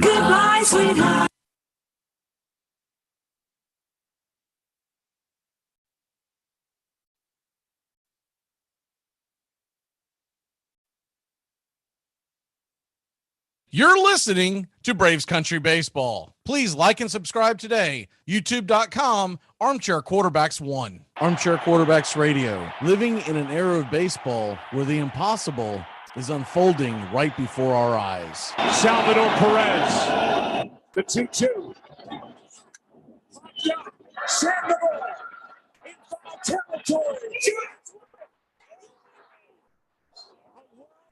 Goodbye, sweetheart. You're listening to Braves Country Baseball. Please like and subscribe today. YouTube.com, Armchair Quarterbacks 1. Armchair Quarterbacks Radio. Living in an era of baseball where the impossible is unfolding right before our eyes. Salvador Perez. The 2-2. Sandoval. In foul territory.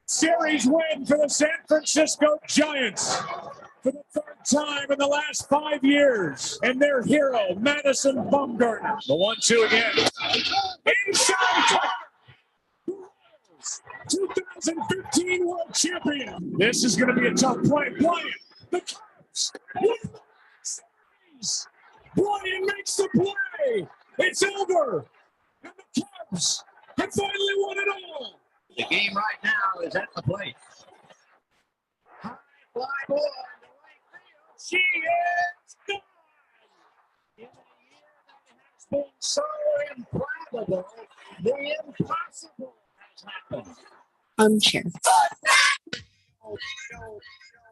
Series win for the San Francisco Giants for the third time in the last 5 years. And their hero, Madison Bumgarner. The 1-2 again. Inside. 2015 World Champion. This is going to be a tough play. Bryant, the Cubs. Bryant makes the play. It's over. And the Cubs have finally won it all. The game right now is at the plate. High fly ball in the right field. She is gone. In a year that has been so improbable, the impossible has happened. Armchair.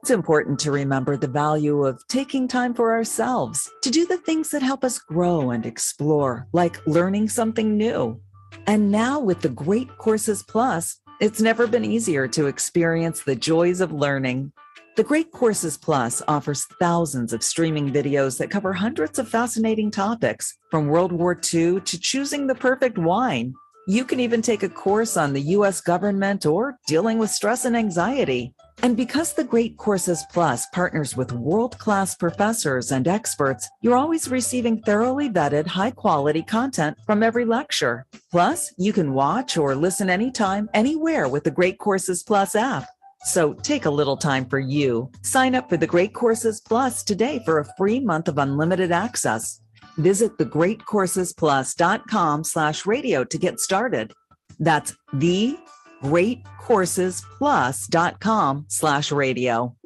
It's important to remember the value of taking time for ourselves to do the things that help us grow and explore, like learning something new. And now with the Great Courses Plus, it's never been easier to experience the joys of learning. The Great Courses Plus offers thousands of streaming videos that cover hundreds of fascinating topics, from World War II to choosing the perfect wine. You can even take a course on the U.S. government or dealing with stress and anxiety. And because the Great Courses Plus partners with world-class professors and experts, you're always receiving thoroughly vetted, high-quality content from every lecture. Plus, you can watch or listen anytime, anywhere with the Great Courses Plus app. So take a little time for you. Sign up for the Great Courses Plus today for a free month of unlimited access. Visit thegreatcoursesplus.com/radio to get started. That's thegreatcoursesplus.com/radio.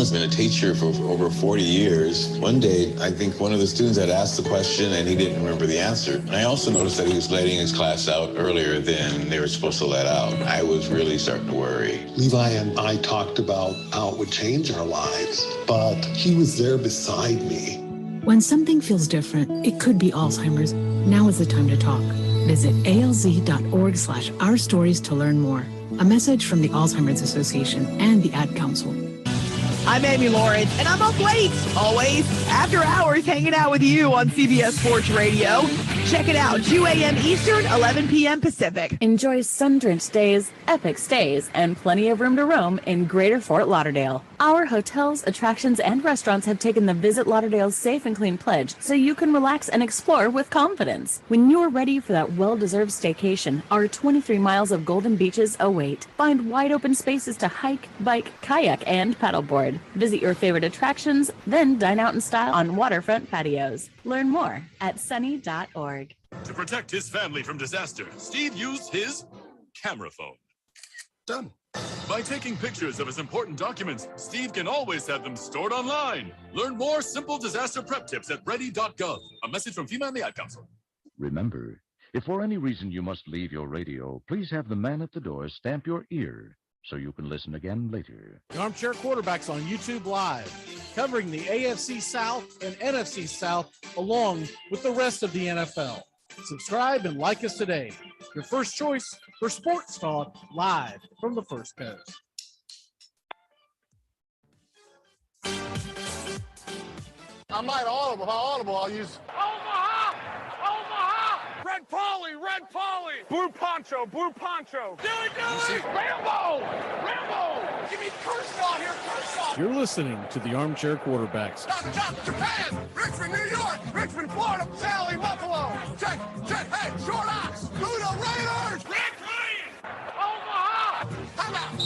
has been a teacher for over 40 years. One day, I think one of the students had asked the question and he didn't remember the answer. And I also noticed that he was letting his class out earlier than they were supposed to let out. I was really starting to worry. Levi and I talked about how it would change our lives, but he was there beside me. When something feels different, it could be Alzheimer's. Now is the time to talk. Visit alz.org/ourstories to learn more. A message from the Alzheimer's Association and the Ad Council. I'm Amy Lawrence, and I'm up late, always, after hours, hanging out with you on CBS Sports Radio. Check it out, 2 a.m. Eastern, 11 p.m. Pacific. Enjoy sun-drenched days, epic stays, and plenty of room to roam in Greater Fort Lauderdale. Our hotels, attractions, and restaurants have taken the Visit Lauderdale's Safe and Clean pledge so you can relax and explore with confidence. When you're ready for that well-deserved staycation, our 23 miles of golden beaches await. Find wide-open spaces to hike, bike, kayak, and paddleboard. Visit your favorite attractions, then dine out in style on waterfront patios. Learn more at sunny.org. To protect his family from disaster, Steve used his camera phone. Done. By taking pictures of his important documents, Steve can always have them stored online. Learn more simple disaster prep tips at ready.gov. A message from FEMA and the Ad Council. Remember, if for any reason you must leave your radio, please have the man at the door stamp your ear so you can listen again later. The Armchair Quarterbacks on YouTube Live, covering the AFC South and NFC South along with the rest of the NFL. Subscribe and like us today. Your first choice for sports talk live from the First Coast. I'm not audible. How audible? I'll use Omaha! Omaha! Red Polly! Red Polly! Blue Poncho! Blue Poncho! Do it! Rambo! Rambo! Give me Kershaw here! Kershaw! You're listening to the Armchair Quarterbacks. Stop! Japan! Richmond, New York! Richmond, Florida! Sally, Buffalo! Check! Hey! Short Ox! Luda Raiders! Red Lion! Omaha! How about?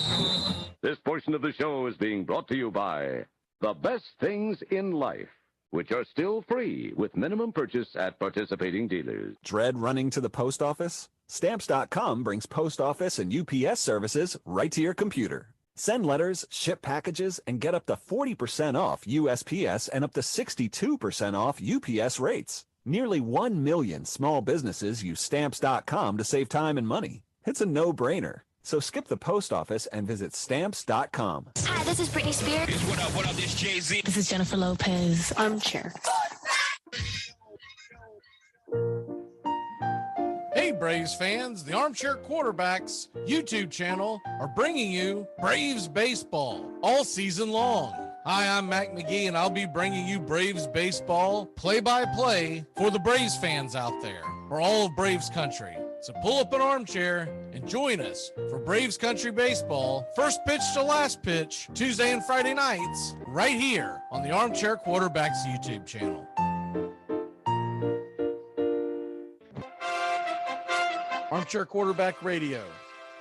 This portion of the show is being brought to you by The Best Things in Life, which are still free with minimum purchase at participating dealers. Dread running to the post office? Stamps.com brings post office and UPS services right to your computer. Send letters, ship packages, and get up to 40% off USPS and up to 62% off UPS rates. Nearly 1 million small businesses use Stamps.com to save time and money. It's a no-brainer. So skip the post office and visit Stamps.com. Hi, this is Britney Spears. What up, this Jay-Z. This is Jennifer Lopez. Armchair. Hey, Braves fans, the Armchair Quarterbacks YouTube channel are bringing you Braves baseball all season long. Hi, I'm Mac McGee, and I'll be bringing you Braves baseball play-by-play for the Braves fans out there, for all of Braves country. So pull up an armchair and join us for Braves Country Baseball, first pitch to last pitch, Tuesday and Friday nights, right here on the Armchair Quarterbacks YouTube channel. Armchair Quarterback Radio,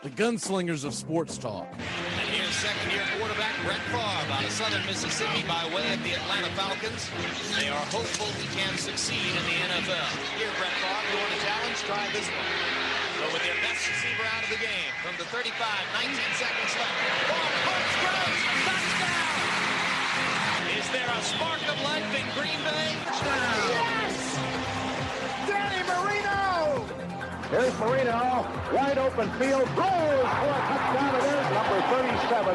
the gunslingers of sports talk. And here's second-year quarterback Brett Favre out of Southern Mississippi by way of the Atlanta Falcons. They are hopeful he can succeed in the NFL. Here, Brett Favre, you want a challenge? Try this one. So with their best receiver out of the game from the 35, 19 seconds left. Ball punch, throws, touchdown! Is there a spark of life in Green Bay? Touchdown! Yes! Danny Marino! Here's Marino, wide open field, throws for a touchdown. It is number 37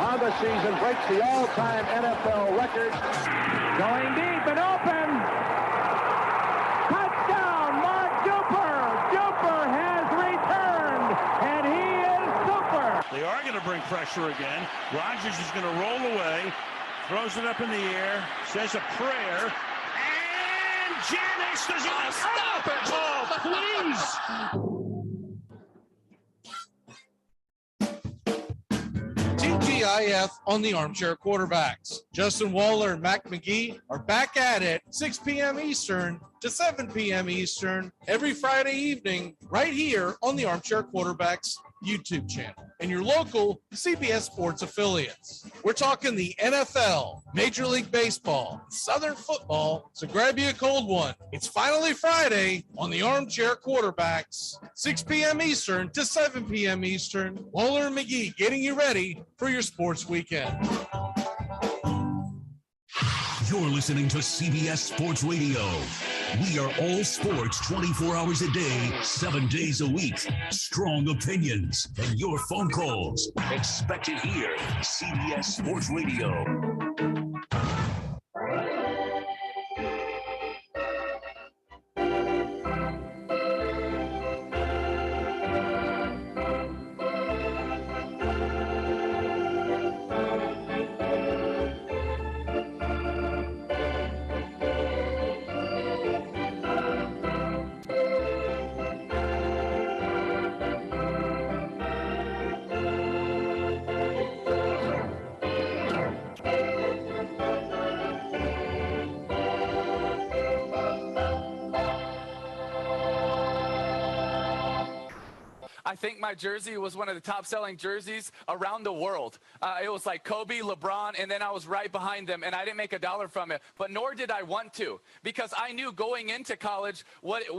on the season, breaks the all-time NFL record. Going deep and open. Touchdown, Mark Duper. Duper has returned, and he is super. They are going to bring pressure again. Rodgers is going to roll away, throws it up in the air, says a prayer. Janis does not stop it. Oh, please. TGIF on the Armchair Quarterbacks. Justin Waller and Mac McGee are back at it 6 p.m. Eastern to 7 p.m. Eastern every Friday evening right here on the Armchair Quarterbacks YouTube channel and your local CBS Sports affiliates. We're talking the NFL, Major League Baseball, Southern football, so grab you a cold one. It's finally Friday on the Armchair Quarterbacks, 6 p.m. Eastern to 7 p.m. Eastern. Waller and McGee getting you ready for your sports weekend. You're listening to CBS Sports Radio. We are all sports 24 hours a day, 7 days a week. Strong opinions and your phone calls. Expect it here. CBS Sports Radio. I think my jersey was one of the top-selling jerseys around the world. It was like Kobe, LeBron, and then I was right behind them, and I didn't make a dollar from it. But nor did I want to, because I knew going into college what it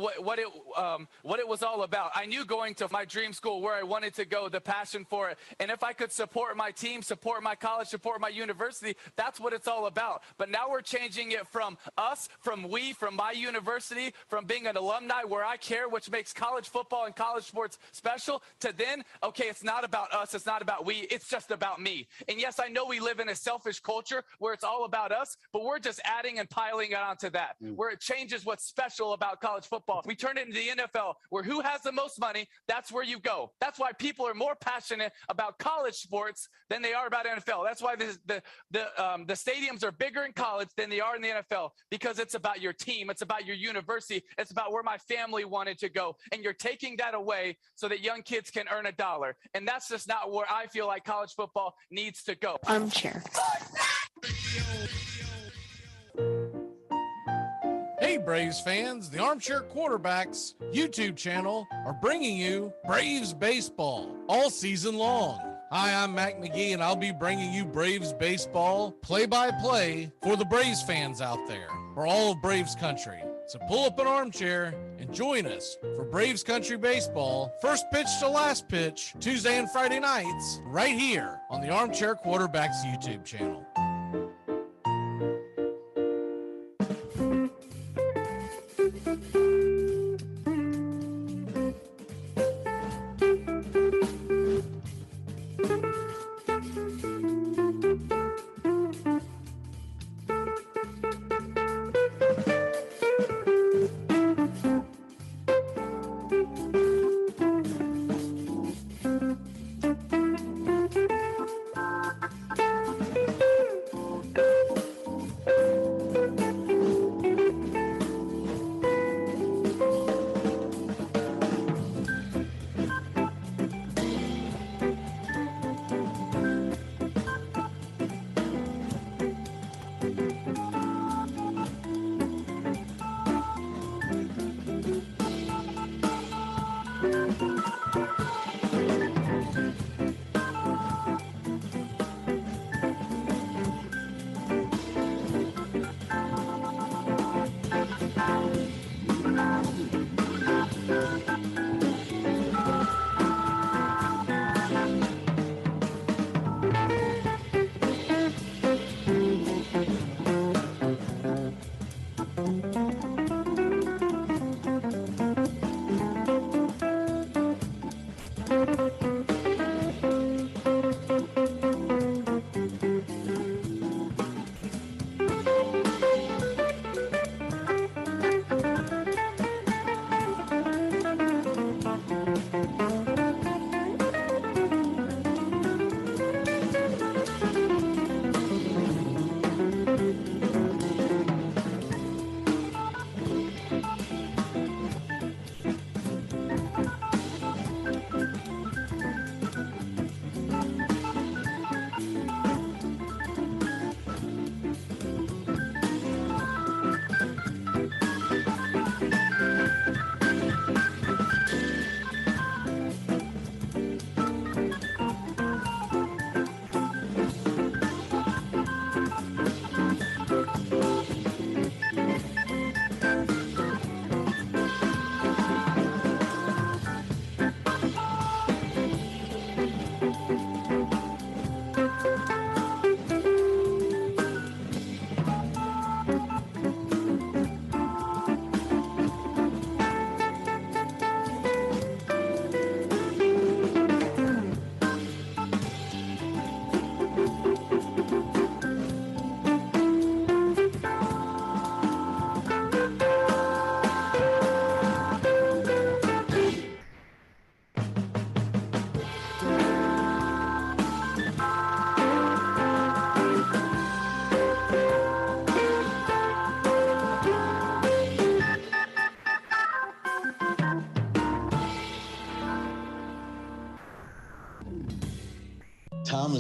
was all about. I knew going to my dream school where I wanted to go, the passion for it. And if I could support my team, support my college, support my university, that's what it's all about. But now we're changing it from us, from my university, from being an alumni where I care, which makes college football and college sports special, to then, okay, it's not about us, it's not about we, it's just about me. And yes, I know we live in a selfish culture where it's all about us, but we're just adding and piling it onto that, where it changes what's special about college football. We turn it into the NFL, where who has the most money, that's where you go. That's why people are more passionate about college sports than they are about NFL. That's why the stadiums are bigger in college than they are in the NFL, because it's about your team, it's about your university, it's about where my family wanted to go. And you're taking that away so that young kids can earn $1. And that's just not where I feel like college football needs to go. Armchair. Hey, Braves fans, the Armchair Quarterbacks YouTube channel are bringing you Braves baseball all season long. Hi, I'm Mac McGee, and I'll be bringing you Braves baseball play-by-play for the Braves fans out there, for all of Braves country. So pull up an armchair and join us for Braves Country Baseball, first pitch to last pitch, Tuesday and Friday nights, right here on the Armchair Quarterbacks YouTube channel.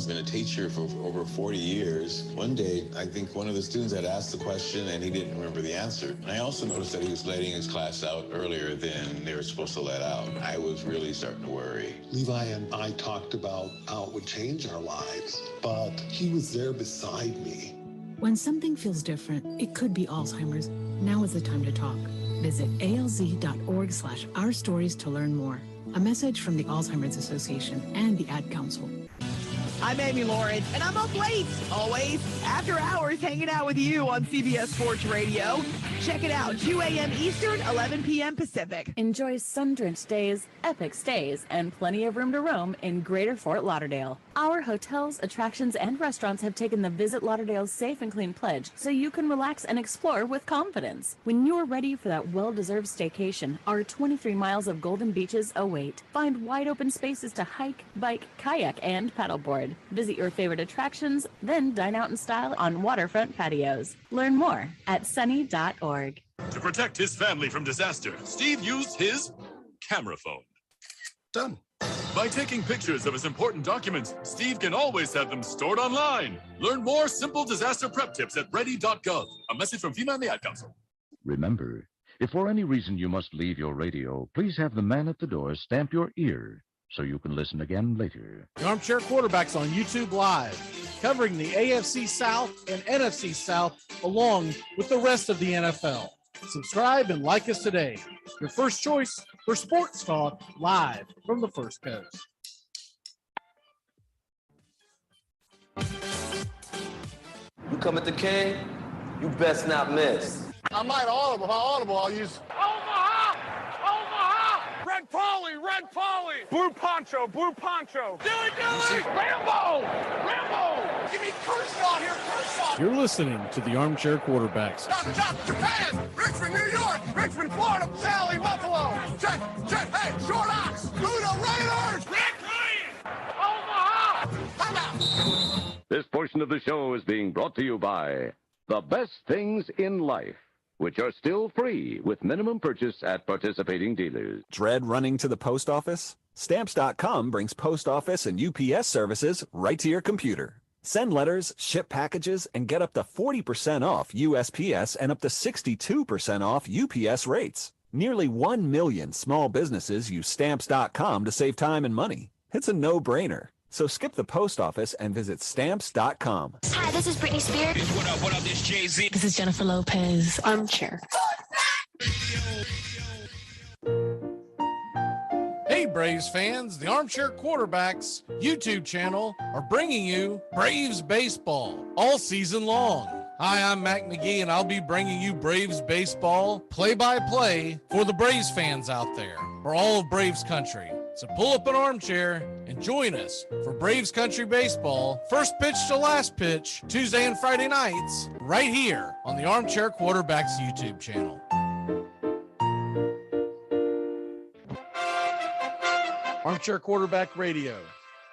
has been a teacher for over 40 years. One day, I think one of the students had asked the question and he didn't remember the answer. And I also noticed that he was letting his class out earlier than they were supposed to let out. I was really starting to worry. Levi and I talked about how it would change our lives, but he was there beside me. When something feels different, it could be Alzheimer's. Now is the time to talk. Visit alz.org/ourstories to learn more. A message from the Alzheimer's Association and the Ad Council. I'm Amy Lawrence, and I'm up late, always, after hours, hanging out with you on CBS Sports Radio. Check it out, 2 a.m. Eastern, 11 p.m. Pacific. Enjoy sun-drenched days, epic stays, and plenty of room to roam in Greater Fort Lauderdale. Our hotels, attractions, and restaurants have taken the Visit Lauderdale's Safe and Clean pledge, so you can relax and explore with confidence. When you're ready for that well-deserved staycation, our 23 miles of golden beaches await. Find wide-open spaces to hike, bike, kayak, and paddleboard. Visit your favorite attractions, then dine out in style on waterfront patios. Learn more at sunny.org. To protect his family from disaster, Steve used his camera phone. Done. By taking pictures of his important documents, Steve can always have them stored online. Learn more simple disaster prep tips at ready.gov. A message from FEMA and the Ad Council. Remember, if for any reason you must leave your radio, please have the man at the door stamp your ear so you can listen again later. The Armchair Quarterbacks on YouTube Live, covering the AFC South and NFC South along with the rest of the NFL. Subscribe and like us today. Your first choice for sports talk live from the First Coast. You come at the king, you best not miss. I might audible. If I audible, I'll use Omaha! Omaha! Red Polly! Red Polly! Blue Poncho! Blue Poncho! Dilly Dilly! Rambo! Rambo! Give me Kershaw here! Kershaw! You're listening to the Armchair Quarterbacks. Chop, Japan! Richmond, New York! Richmond, Florida! Sally, Buffalo! Check! Hey! Short Ox! Do the Raiders! Red Lion! Omaha! Come out! This portion of the show is being brought to you by The Best Things in Life, which are still free with minimum purchase at participating dealers. Dread running to the post office? Stamps.com brings post office and UPS services right to your computer. Send letters, ship packages, and get up to 40% off USPS and up to 62% off UPS rates. Nearly 1 million small businesses use Stamps.com to save time and money. It's a no-brainer. So skip the post office and visit Stamps.com. Hi, this is Britney Spears. What up, this Jay-Z. This is Jennifer Lopez. Armchair. Hey, Braves fans, the Armchair Quarterbacks YouTube channel are bringing you Braves baseball all season long. Hi, I'm Mac McGee, and I'll be bringing you Braves baseball play-by-play for the Braves fans out there, for all of Braves country. So pull up an armchair and join us for Braves Country Baseball, first pitch to last pitch, Tuesday and Friday nights, right here on the Armchair Quarterbacks YouTube channel. Armchair Quarterback Radio,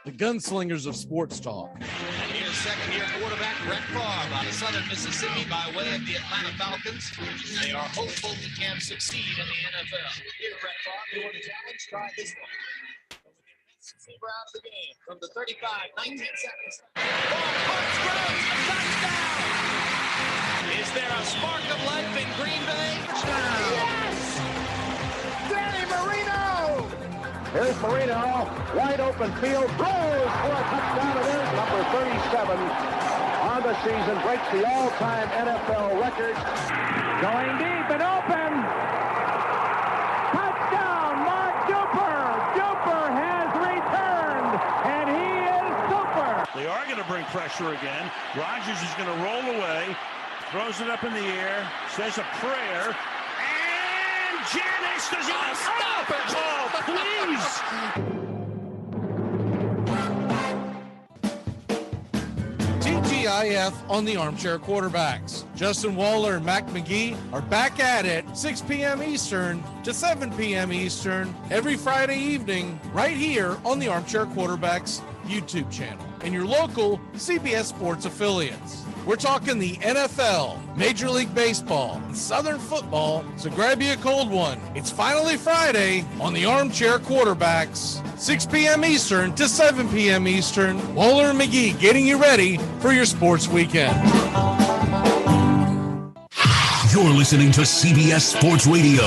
the gunslingers of sports talk. And here's second-year quarterback Brett Favre out of Southern Mississippi by way of the Atlanta Falcons. They are hopeful he can succeed in the NFL. Here's Brett Favre. You want a challenge? Try this one. Receiver out of the game from the 35, 19 seconds. Ball punch throws, touchdown! Is there a spark of life in Green Bay? Yes! Danny Marino! Here's Marino, wide open field, throws for a touchdown. It is number 37 on the season, breaks the all-time NFL record. Going deep and open. Touchdown, Mark Duper. Duper has returned, and he is super. They are going to bring pressure again. Rodgers is going to roll away, throws it up in the air, says a prayer, and Janice does not stop it. Oh, please. TGIF on the Armchair Quarterbacks. Justin Waller and Mac McGee are back at it 6 p.m. Eastern to 7 p.m. Eastern every Friday evening right here on the Armchair Quarterbacks YouTube channel and your local CBS Sports affiliates. We're talking the NFL, Major League Baseball, and Southern football, so grab you a cold one. It's finally Friday on the Armchair Quarterbacks, 6 p.m. Eastern to 7 p.m. Eastern. Waller and McGee getting you ready for your sports weekend. You're listening to CBS Sports Radio.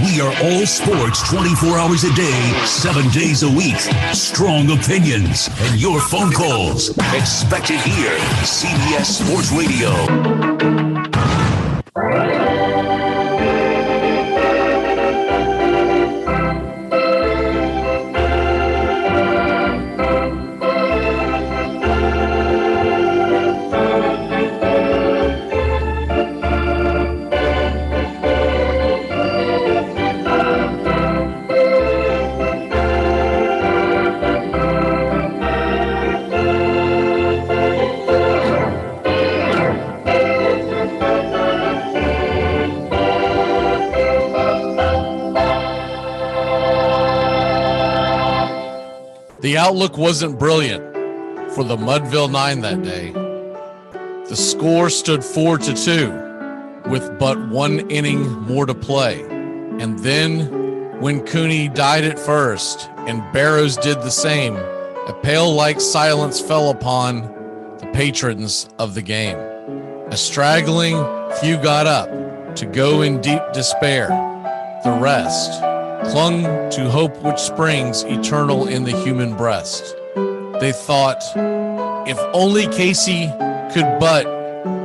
We are all sports 24 hours a day, 7 days a week. Strong opinions and your phone calls. Expect it here. CBS Sports Radio. The outlook wasn't brilliant for the Mudville Nine that day. The score stood 4-2 with but 1 inning more to play. And then when Cooney died at first and Barrows did the same, a pale-like silence fell upon the patrons of the game. A straggling few got up to go in deep despair. The rest clung to hope which springs eternal in the human breast. They thought, if only Casey could but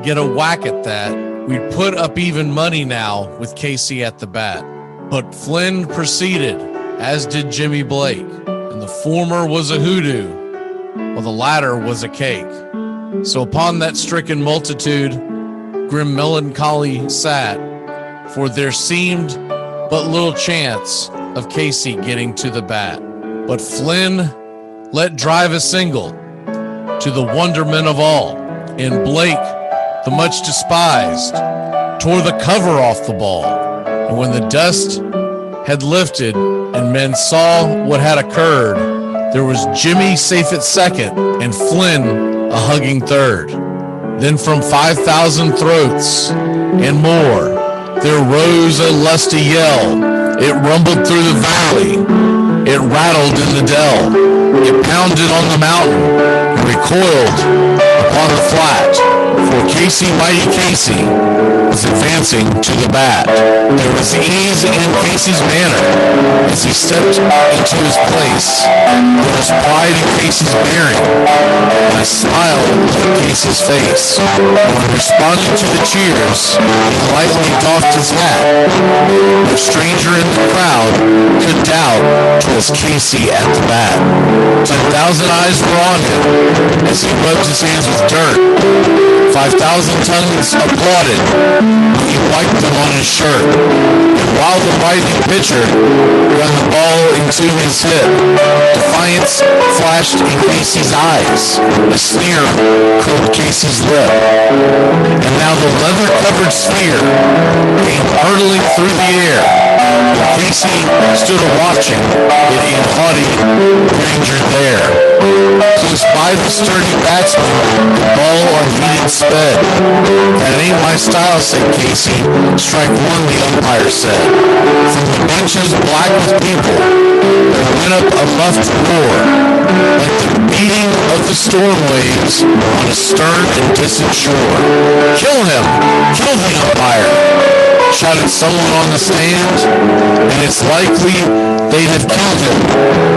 get a whack at that, we'd put up even money now with Casey at the bat. But Flynn proceeded, as did Jimmy Blake, and the former was a hoodoo, while the latter was a cake. So upon that stricken multitude, grim melancholy sat, for there seemed but little chance of Casey getting to the bat. But Flynn let drive a single to the wonderment of all, and Blake, the much despised, tore the cover off the ball. And when the dust had lifted and men saw what had occurred, there was Jimmy safe at second and Flynn a hugging third. Then from 5,000 throats and more, there rose a lusty yell. It rumbled through the valley. It rattled in the dell. It pounded on the mountain and recoiled upon the flat. For Casey, mighty Casey, was advancing to the bat. There was ease in Casey's manner as he stepped into his place. There was pride in Casey's bearing and a smile on Casey's face. When responding to the cheers, he lightly doffed his hat. No stranger in the crowd could doubt 'twas Casey at the bat. 10,000 eyes were on him as he rubbed his hands with dirt. 5,000 tongues applauded when he wiped them on his shirt. And while the writhing pitcher ran the ball into his hip, defiance flashed in Casey's eyes. A sneer curled Casey's lip. And now the leather-covered sphere came hurtling through the air. But Casey stood a-watching it in haughty grandeur there. Close by the sturdy batsman, the ball unheeded sped. That ain't my style, said Casey. Strike one, the umpire said. From the benches black with people, there went up a muffled roar, like the beating of the storm waves on a stern and distant shore. Kill him! Kill the umpire! Shouted someone on the stand, and it's likely they'd have killed him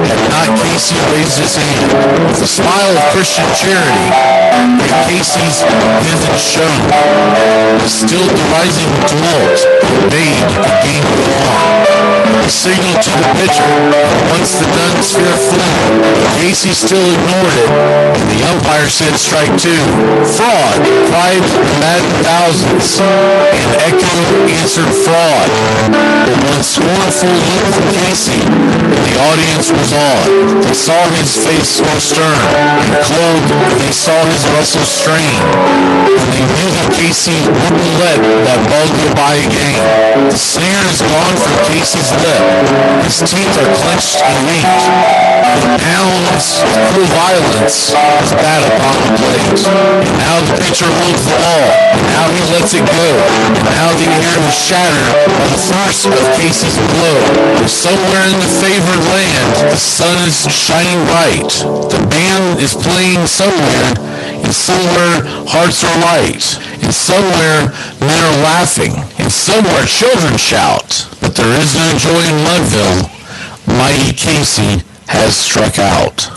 had not Casey raised his hand. With a smile of Christian charity, that Casey's visage shone. Still the rising tumult bade the game go on. He signaled to the pitcher. Once the done sphere flew, Casey still ignored it, and the umpire said strike two. Fraud! Cried the maddened thousands, and echo answered fraud. But one scornful look from Casey, and the audience was awed. They saw his face more stern, and clothed they saw his muscles strain. And they knew that Casey wouldn't let that ball called goodbye again. The sneer is gone from Casey's lip. His teeth are clenched and weak. The pounds of cruel violence is bad upon the plate. And now the pitcher holds the ball. And now he lets it go. And now the air is shattered by the force of Casey's blow. Somewhere in the favored land, the sun is shining bright. The band is playing somewhere, and somewhere hearts are light. And somewhere men are laughing, and somewhere children shout. But there is no joy in Mudville. Mighty Casey has struck out.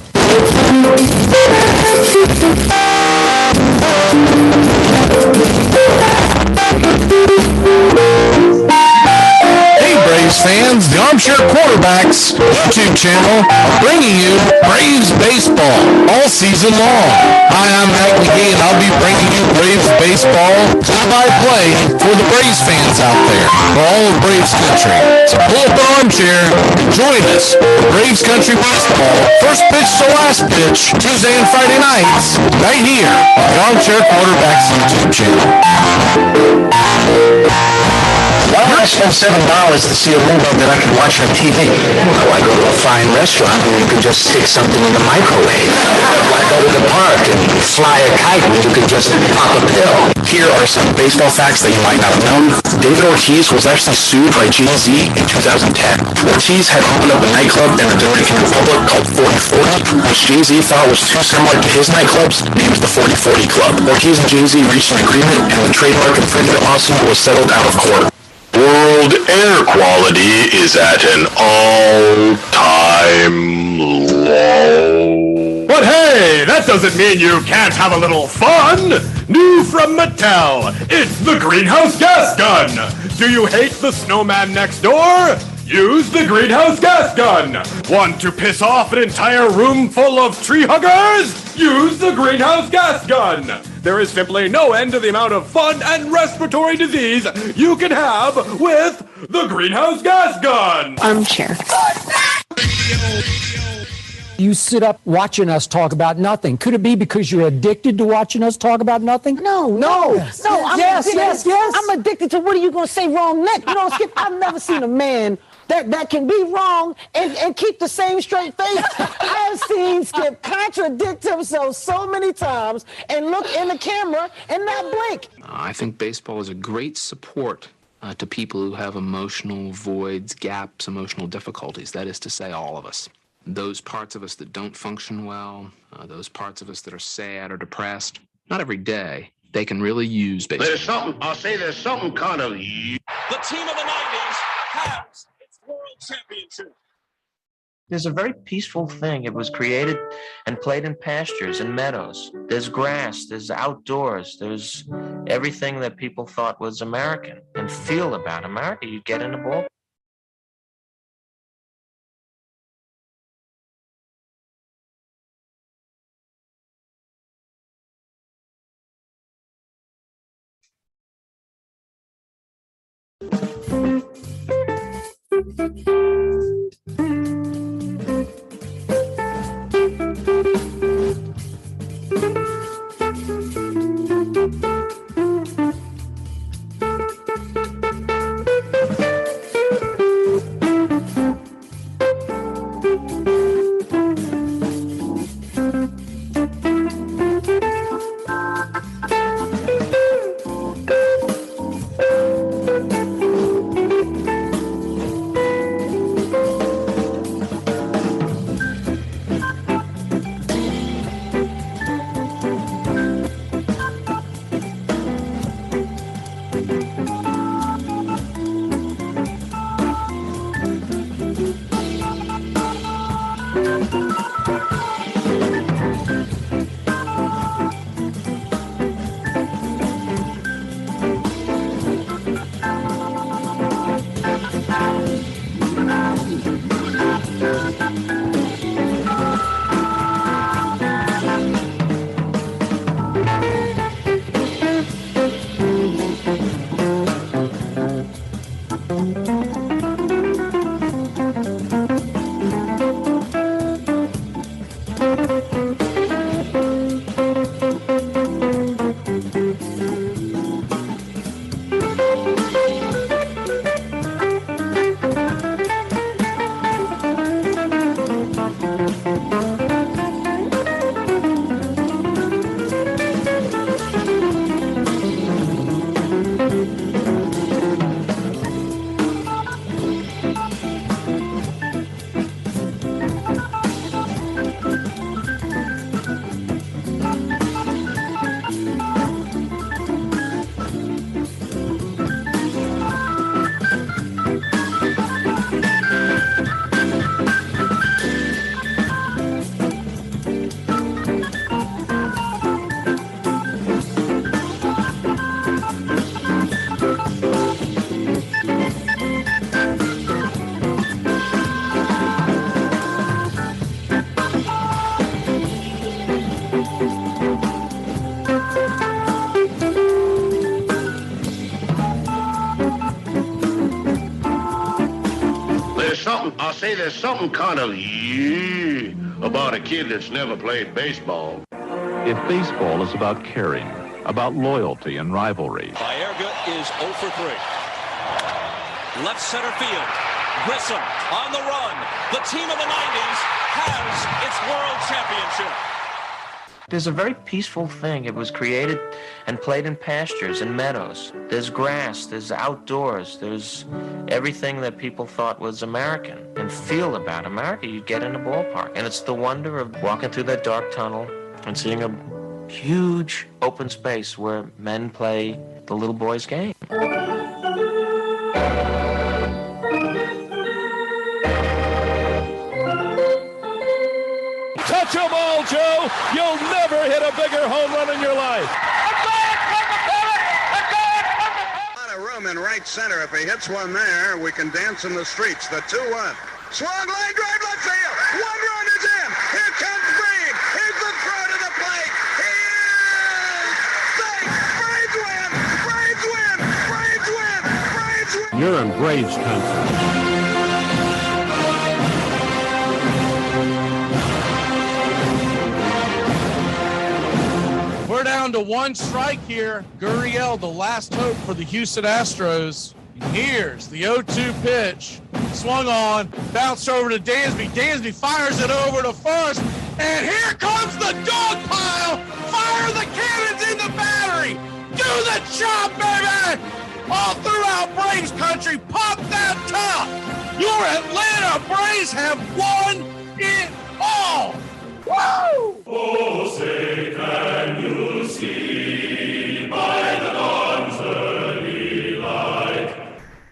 Hey Braves fans, the Armchair Quarterbacks YouTube channel are bringing you Braves baseball all season long. Hi, I'm Mac McGee, and I'll be bringing you Braves baseball play-by-play for the Braves fans out there, for all of Braves country. So pull up an armchair and join us for Braves country baseball, first pitch to last pitch, Tuesday and Friday nights, right here on the Armchair Quarterbacks YouTube channel. Why would I spend $7 to see a movie that I can watch on TV? Well, I go to a fine restaurant where you can just stick something in the microwave. I go to the park and fly a kite where you can just pop a pill. Here are some baseball facts that you might not have known. David Ortiz was actually sued by Jay-Z in 2010. Ortiz had opened up a nightclub in the Dominican Republic called 4040, which Jay-Z thought was too similar to his nightclubs, named the 4040 Club. Ortiz and Jay-Z reached an agreement, and the trademark infringement lawsuit was settled out of court. World air quality is at an all-time low. But hey, that doesn't mean you can't have a little fun. New from Mattel, it's the greenhouse gas gun. Do you hate the snowman next door? Use the greenhouse gas gun. Want to piss off an entire room full of tree huggers? Use the greenhouse gas gun. There is simply no end to the amount of fun and respiratory disease you can have with the greenhouse gas gun. Armchair. You sit up watching us talk about nothing. Could it be because you're addicted to watching us talk about nothing? No. Yes. I'm addicted to what are you going to say wrong next? You know, Skip, I've never seen a man that can be wrong and keep the same straight face. I've seen Skip contradict himself so many times and look in the camera and not blink. I think baseball is a great support to people who have emotional voids, gaps, emotional difficulties. That is to say, all of us. Those parts of us that don't function well, those parts of us that are sad or depressed, not every day, they can really use baseball. There's something kind of... The team of the 90s has its world championship. There's a very peaceful thing. It was created and played in pastures and meadows. There's grass, there's outdoors, there's everything that people thought was American and feel about America. You get in a ball. there's something kind of about a kid that's never played baseball. If baseball is about caring, about loyalty and rivalry. Baerga is 0 for 3. Left center field. Grissom on the run. The team of the 90s has its world championship. There's a very peaceful thing. It was created and played in pastures and meadows. There's grass, there's outdoors, there's everything that people thought was American and feel about America. You get in a ballpark, and it's the wonder of walking through that dark tunnel and seeing a huge open space where men play the little boy's game. Touch them all, Joe. You'll never hit a bigger home run in your life. A lot of room in right center. If he hits one there, we can dance in the streets. The 2-1. Swung line drive left field. One run is in. Here comes Breed. Here's the throw to the plate. He is safe. Braves win. Braves win. Braves win. Braves win. You're in Braves country. We're down to one strike here. Gurriel, the last hope for the Houston Astros. And here's the 0-2 pitch. Swung on, bounced over to Dansby. Dansby fires it over to first. And here comes the dog pile. Fire the cannons in the battery. Do the job, baby. All throughout Braves country, pop that top. Your Atlanta Braves have won it all. Woo! Oh, say can you see by the dawn's early light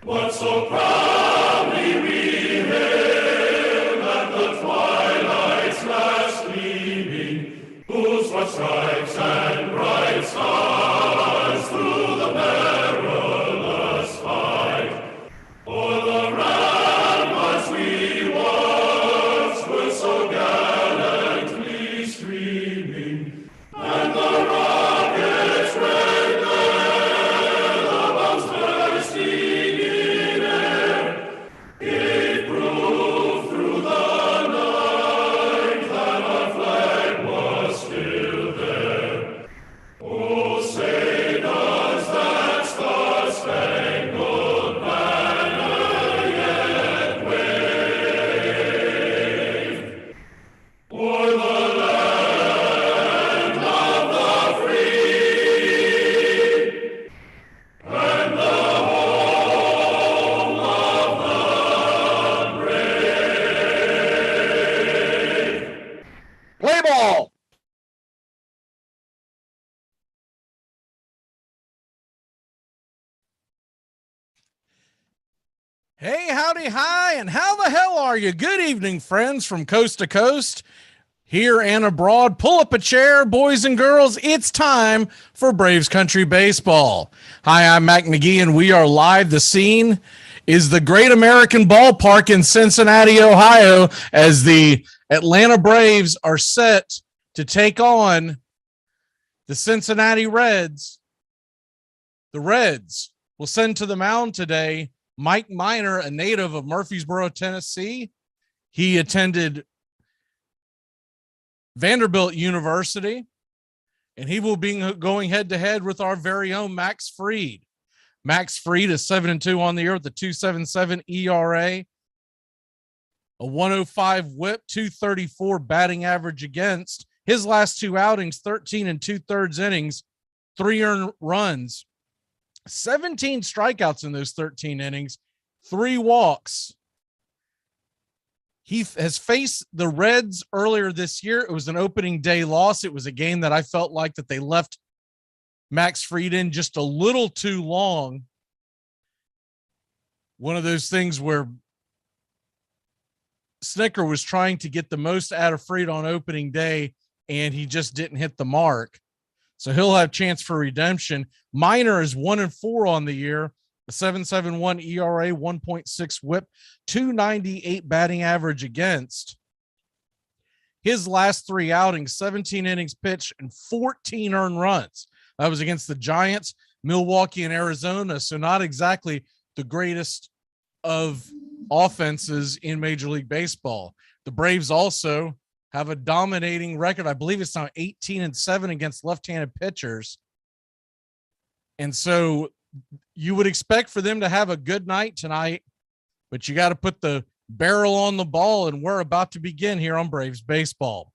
what so proudly we hailed at the twilight's last gleaming, whose white stripes and bright stars through the perilous fight o'er the ramparts we watched were so gallantly streaming, and the rockets red glare, the bombs bursting in air, gave proof through the night that our flag was still there. Oh, say does that star-spangled banner yet wave o'er the land of the free and the home of the brave? Play ball. Hey, howdy, hi, and how the hell are you? Good evening, friends from coast to coast, here and abroad. Pull up a chair, boys and girls. It's time for Braves Country Baseball. Hi, I'm Mac McGee, and we are live. The scene is the Great American Ballpark in Cincinnati, Ohio, as the Atlanta Braves are set to take on the Cincinnati Reds. The Reds will send to the mound today Mike Minor, a native of Murfreesboro, Tennessee. He attended Vanderbilt University, and he will be going head-to-head with our very own Max Fried. Max Fried is 7-2 on the year with a 2.77 ERA, a 105 whip, 234 batting average against. His last two outings, 13 2/3 innings, 3 earned runs, 17 strikeouts in those 13 innings, 3 walks. He has faced the Reds earlier this year. It was an opening day loss. It was a game that I felt like that they left Max Fried in just a little too long. One of those things where Snicker was trying to get the most out of Fried on opening day, and he just didn't hit the mark. So he'll have a chance for redemption. Minor is 1-4 on the year, a 7.71 ERA, 1.6 whip, 298 batting average against. His last 3 outings, 17 innings pitched and 14 earned runs. That was against the Giants, Milwaukee, and Arizona. So not exactly the greatest of offenses in Major League Baseball. The Braves also have a dominating record. I believe it's now 18-7 against left-handed pitchers. And so you would expect for them to have a good night tonight, but you got to put the barrel on the ball, and we're about to begin here on Braves Baseball.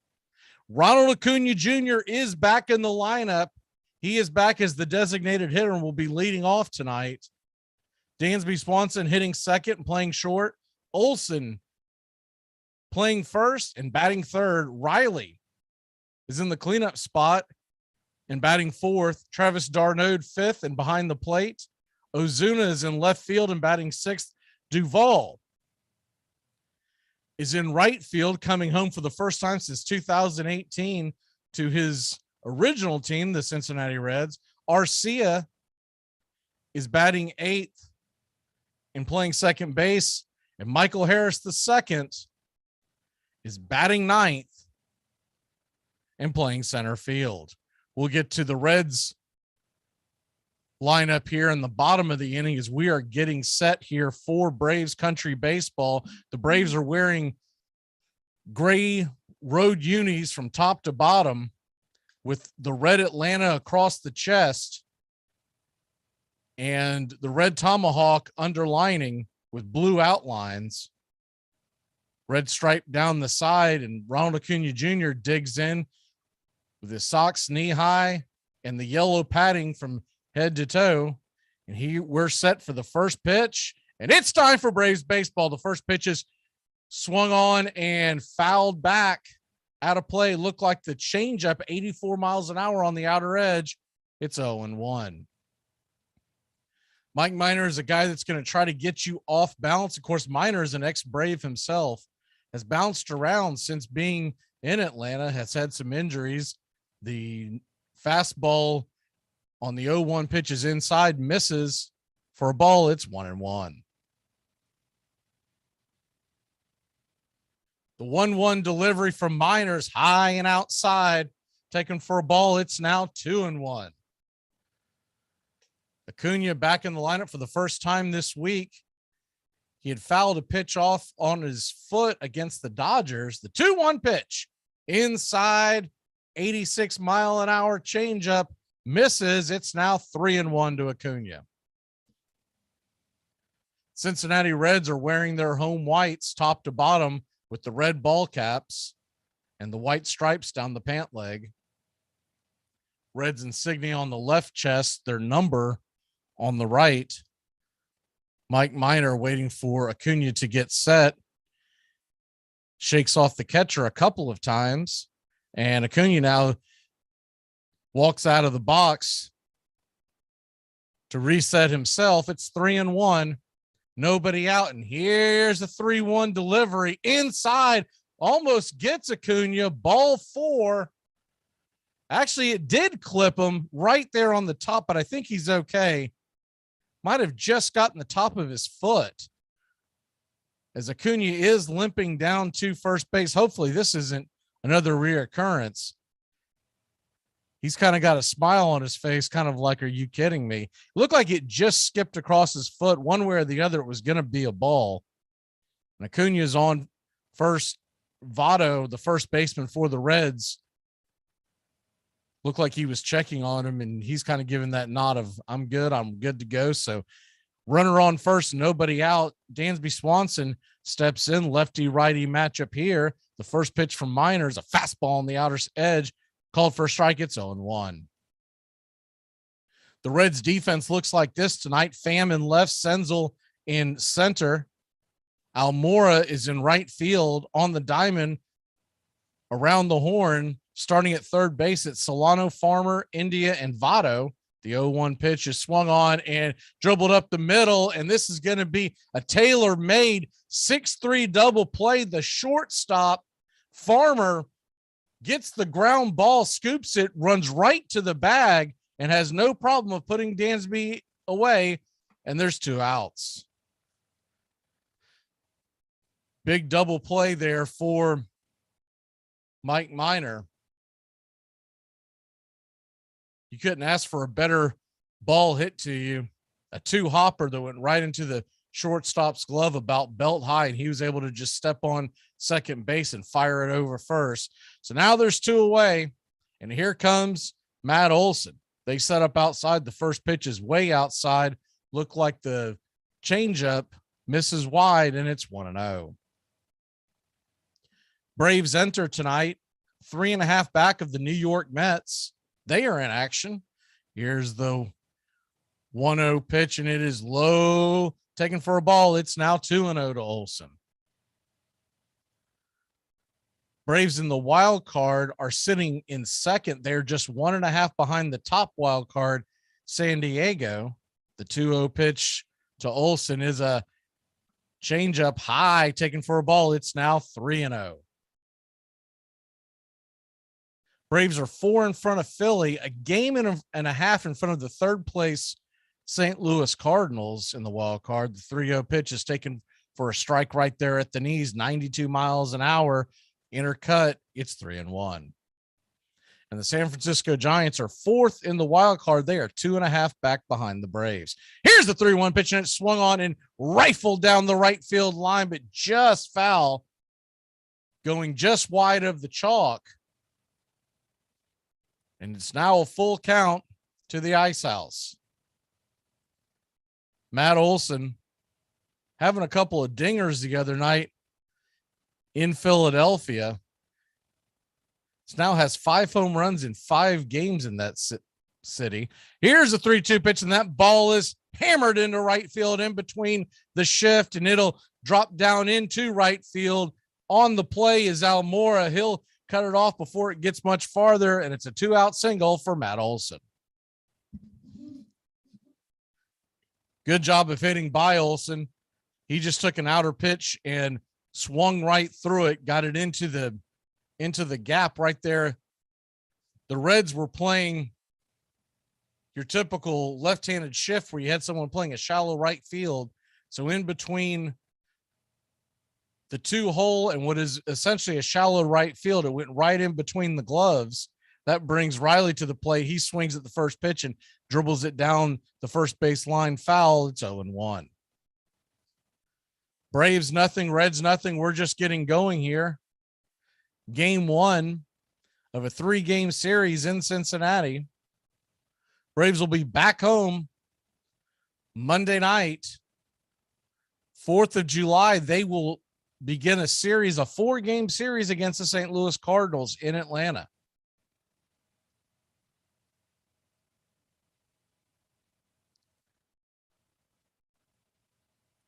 Ronald Acuna Jr. is back in the lineup. He is back as the designated hitter and will be leading off tonight. Dansby Swanson hitting second and playing short. Olson playing first and batting third. Riley is in the cleanup spot and batting fourth. Travis d'Arnaud fifth and behind the plate. Ozuna is in left field and batting sixth. Duvall is in right field, coming home for the first time since 2018 to his original team, the Cincinnati Reds. Arcia is batting eighth and playing second base. And Michael Harris II is batting ninth and playing center field. We'll get to the Reds lineup here in the bottom of the inning as we are getting set here for Braves Country Baseball. The Braves are wearing gray road unis from top to bottom with the red Atlanta across the chest and the red tomahawk underlining with blue outlines. Red stripe down the side, and Ronald Acuna Jr. digs in with his socks knee high and the yellow padding from head to toe. And we're set for the first pitch, and it's time for Braves baseball. The first pitch is swung on and fouled back out of play. Looked like the changeup, 84 miles an hour on the outer edge. It's 0-1. Mike Minor is a guy that's going to try to get you off balance. Of course, Minor is an ex-Brave himself, has bounced around since being in Atlanta, has had some injuries. The fastball on the 0-1 pitch is inside, misses for a ball. It's 1-1. The 1-1 delivery from Miners, high and outside, taken for a ball. It's now 2-1. Acuna back in the lineup for the first time this week. He had fouled a pitch off on his foot against the Dodgers. The 2-1 pitch inside, 86-mile-an-hour changeup, misses. It's now 3-1 to Acuna. Cincinnati Reds are wearing their home whites top to bottom with the red ball caps and the white stripes down the pant leg. Reds insignia on the left chest, their number on the right. Mike Minor waiting for Acuna to get set. Shakes off the catcher a couple of times, and Acuna now walks out of the box to reset himself. It's 3-1, nobody out, and here's a 3-1 delivery inside, almost gets Acuna, ball 4. Actually, it did clip him right there on the top, but I think he's okay. Might have just gotten the top of his foot as Acuna is limping down to first base. Hopefully this isn't another reoccurrence. He's kind of got a smile on his face, kind of like, are you kidding me? It looked like it just skipped across his foot. One way or the other, it was going to be a ball. And Acuna's on first. Votto, the first baseman for the Reds, looked like he was checking on him, and he's kind of giving that nod of, I'm good to go. So runner on first, nobody out. Dansby Swanson steps in, lefty-righty matchup here. The first pitch from Miners, a fastball on the outer edge, called for a strike. It's 0-1. The Reds defense looks like this tonight. Pham in left, Senzel in center. Almora is in right field on the diamond around the horn. Starting at third base, it's Solano, Farmer, India, and Votto. The 0-1 pitch is swung on and dribbled up the middle, and this is going to be a tailor-made 6-3 double play. The shortstop, Farmer, gets the ground ball, scoops it, runs right to the bag, and has no problem of putting Dansby away, and there's 2 outs. Big double play there for Mike Minor. You couldn't ask for a better ball hit to you. A 2-hopper that went right into the shortstop's glove about belt high, and he was able to just step on second base and fire it over first. So now there's 2 away, and here comes Matt Olson. They set up outside. The first pitch is way outside. Looked like the changeup misses wide, and it's 1-0. Braves enter tonight 3.5 back of the New York Mets. They are in action. Here's the 1-0 pitch, and it is low, taken for a ball. It's now 2-0 to Olson. Braves in the wild card are sitting in second. They're just 1.5 behind the top wild card, San Diego. The 2-0 pitch to Olson is a changeup high, taken for a ball. It's now 3-0. Braves are 4 in front of Philly, a game and a half in front of the third place St. Louis Cardinals in the wild card. The 3-0 pitch is taken for a strike right there at the knees, 92 miles an hour, intercut. It's 3-1. And the San Francisco Giants are 4th in the wild card. They are 2.5 back behind the Braves. Here's the 3-1 pitch, and it swung on and rifled down the right field line, but just foul, going just wide of the chalk. And it's now a full count to the Ice House. Matt Olson having a couple of dingers the other night in Philadelphia. This now has 5 home runs in 5 games in that city. Here's a 3-2 pitch, and that ball is hammered into right field in between the shift, and it'll drop down into right field. On the play is Almora. He'll cut it off before it gets much farther, and it's a 2-out single for Matt Olson. Good job of hitting by Olson. He just took an outer pitch and swung right through it, got it into the gap right there. The Reds were playing your typical left-handed shift where you had someone playing a shallow right field. So in between the 2-hole and what is essentially a shallow right field, it went right in between the gloves. That brings Riley to the plate. He swings at the first pitch and dribbles it down the first base line, foul. It's 0-1. Braves nothing, Reds nothing. We're just getting going here. Game 1 of a 3-game series in Cincinnati. Braves will be back home Monday night, 4th of July. They will begin a 4-game series against the St. Louis Cardinals in Atlanta.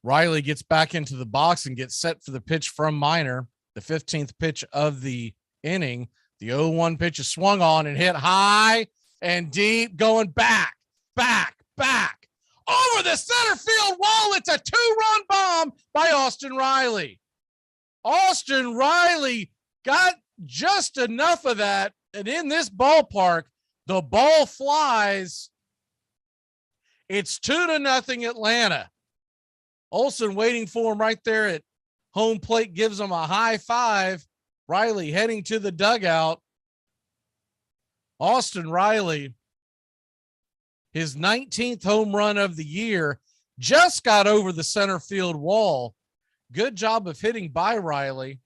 Riley gets back into the box and gets set for the pitch from Minor, the 15th pitch of the inning. The 0-1 pitch is swung on and hit high and deep, going back, over the center field wall. It's a 2-run bomb by Austin Riley. Austin Riley got just enough of that, and in this ballpark, the ball flies. It's 2-0 Atlanta. Olson waiting for him right there at home plate, gives him a high five. Riley heading to the dugout. Austin Riley, his 19th home run of the year, just got over the center field wall. Good job of hitting by Riley.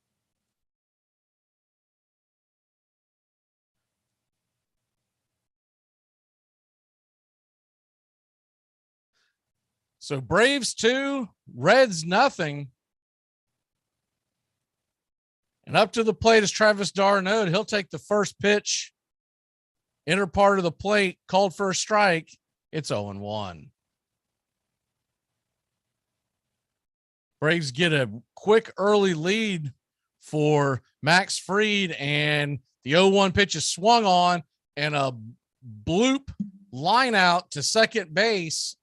So Braves 2, Reds nothing. And up to the plate is Travis d'Arnaud. He'll take the first pitch. Inner part of the plate, called for a strike. It's 0-1. Braves get a quick early lead for Max Fried, and the 0-1 pitch is swung on, and a bloop line out to second base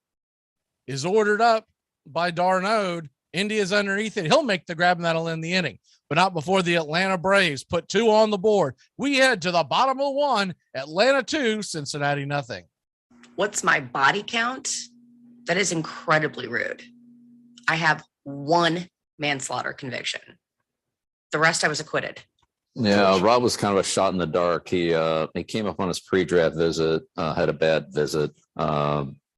is ordered up by d'Arnaud. India's underneath it. He'll make the grab, and that'll end the inning, but not before the Atlanta Braves put 2 on the board. We head to the bottom of 1, Atlanta 2, Cincinnati nothing. What's my body count? That is incredibly rude. I have 1 manslaughter conviction. The rest I was acquitted. Yeah, Rob was kind of a shot in the dark. He came up on his pre-draft visit, had a bad visit,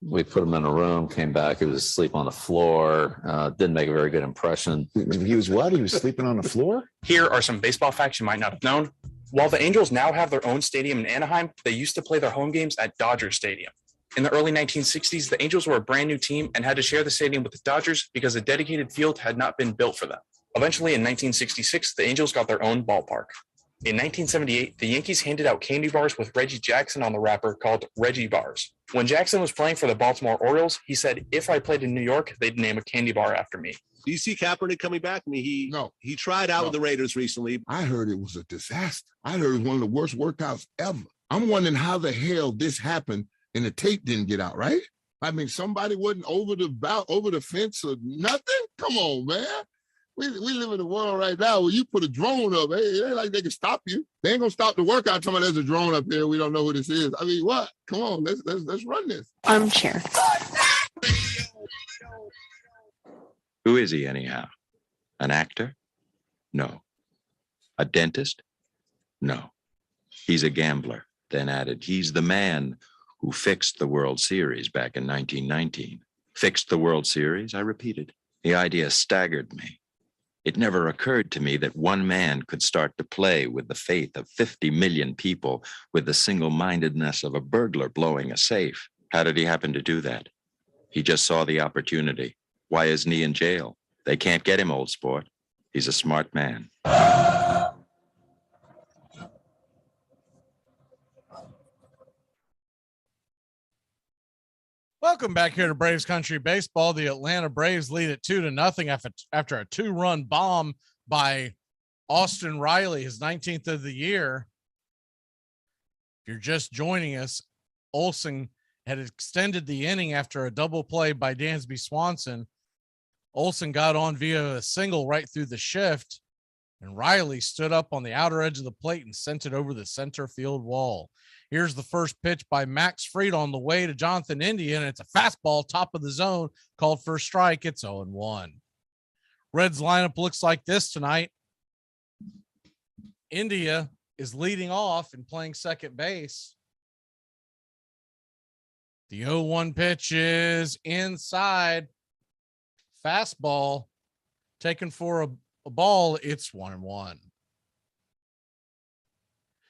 We put him in a room, came back, he was asleep on the floor. Didn't make a very good impression. He was what? He was sleeping on the floor? Here are some baseball facts you might not have known. While the Angels now have their own stadium in Anaheim, they used to play their home games at Dodger Stadium. In the early 1960s, the Angels were a brand new team and had to share the stadium with the Dodgers because a dedicated field had not been built for them. Eventually, in 1966, the Angels got their own ballpark. In 1978, the Yankees handed out candy bars with Reggie Jackson on the wrapper called Reggie Bars. When Jackson was playing for the Baltimore Orioles, he said, if I played in New York, they'd name a candy bar after me. Do you see Kaepernick coming back? I mean, he tried out with the Raiders recently. I heard it was a disaster. I heard it was one of the worst workouts ever. I'm wondering how the hell this happened and the tape didn't get out, right? I mean, somebody wasn't over the fence or nothing? Come on, man. We live in a world right now where you put a drone up. Hey, it ain't like they can stop you. They ain't gonna stop the workout. Talking about there's a drone up here. We don't know who this is. I mean, what? Come on, let's run this. Armchair. Who is he anyhow? An actor? No. A dentist? No. He's a gambler. Then added, he's the man who fixed the World Series back in 1919. Fixed the World Series, I repeated. The idea staggered me. It never occurred to me that one man could start to play with the faith of 50 million people with the single-mindedness of a burglar blowing a safe. How did he happen to do that? He just saw the opportunity. Why isn't he in jail? They can't get him, old sport. He's a smart man. Welcome back here to Braves Country Baseball. The Atlanta Braves lead it 2-0 after a 2-run bomb by Austin Riley, his 19th of the year. If you're just joining us, Olson had extended the inning after a double play by Dansby Swanson. Olson got on via a single right through the shift, and Riley stood up on the outer edge of the plate and sent it over the center field wall. Here's the first pitch by Max Fried on the way to Jonathan India, and it's a fastball top of the zone called for a strike. It's 0-1. Reds lineup looks like this tonight. India is leading off and playing second base. The 0-1 pitch is inside. Fastball taken for a ball. It's 1-1.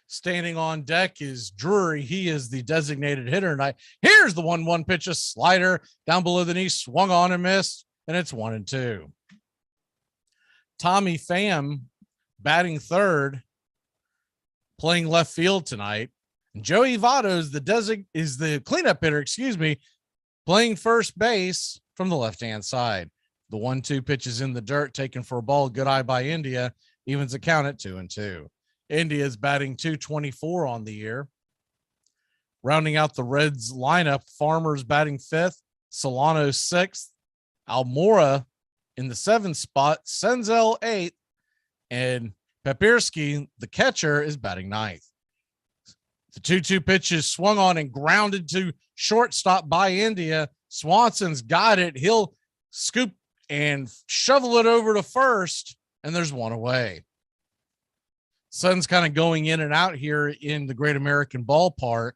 Standing on deck is Drury. He is the designated hitter tonight. Here's the 1-1 pitch, a slider down below the knee, swung on and missed, and it's 1-2. Tommy Pham batting third, playing left field tonight. And Joey Votto is the cleanup hitter, playing first base from the left-hand side. The 1-2 pitch is in the dirt, taken for a ball. Good eye by India. Evens the count at 2-2. India's batting .224 on the year. Rounding out the Reds lineup, Farmer's batting fifth, Solano sixth, Almora in the seventh spot, Senzel eighth, and Papirski, the catcher, is batting ninth. The 2-2 pitch is swung on and grounded to shortstop by India. Swanson's got it. He'll scoop and shovel it over to first, and there's one away. Sun's kind of going in and out here in the Great American Ballpark,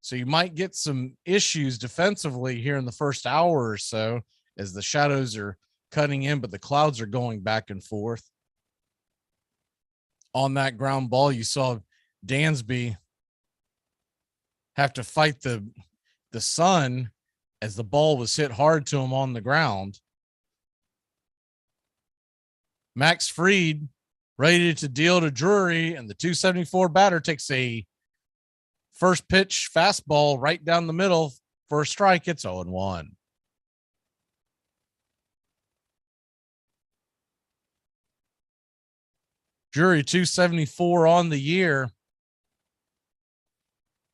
so you might get some issues defensively here in the first hour or so as the shadows are cutting in, but the clouds are going back and forth. On that ground ball, you saw Dansby have to fight the sun as the ball was hit hard to him on the ground. Max Fried ready to deal to Drury, and the 274 batter takes a first pitch fastball right down the middle for a strike. It's 0-1. Drury 274 on the year.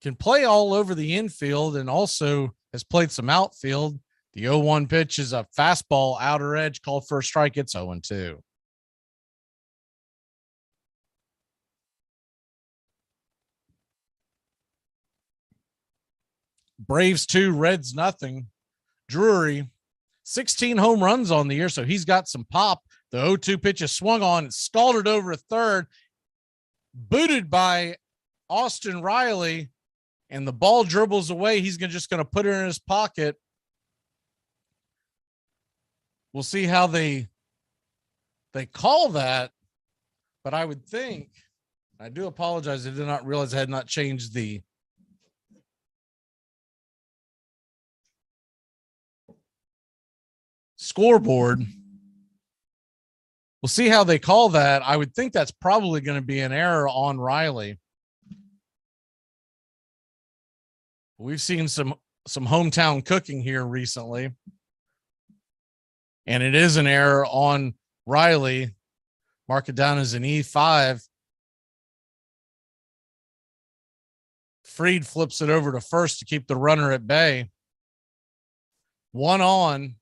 Can play all over the infield and also has played some outfield. The 0-1 pitch is a fastball outer edge called for a strike. It's 0-2. Braves 2, Reds nothing. Drury, 16 home runs on the year, so he's got some pop. The 0-2 pitch is swung on and scalded over a third, booted by Austin Riley, and the ball dribbles away. He's just going to put it in his pocket. We'll see how they call that, but I would think, I do apologize, I did not realize I had not changed the scoreboard. We'll see how they call that. I would think that's probably going to be an error on Riley. We've seen some hometown cooking here recently, and it is an error on Riley. Mark it down as an E5. Freed flips it over to first to keep the runner at bay. 1 on,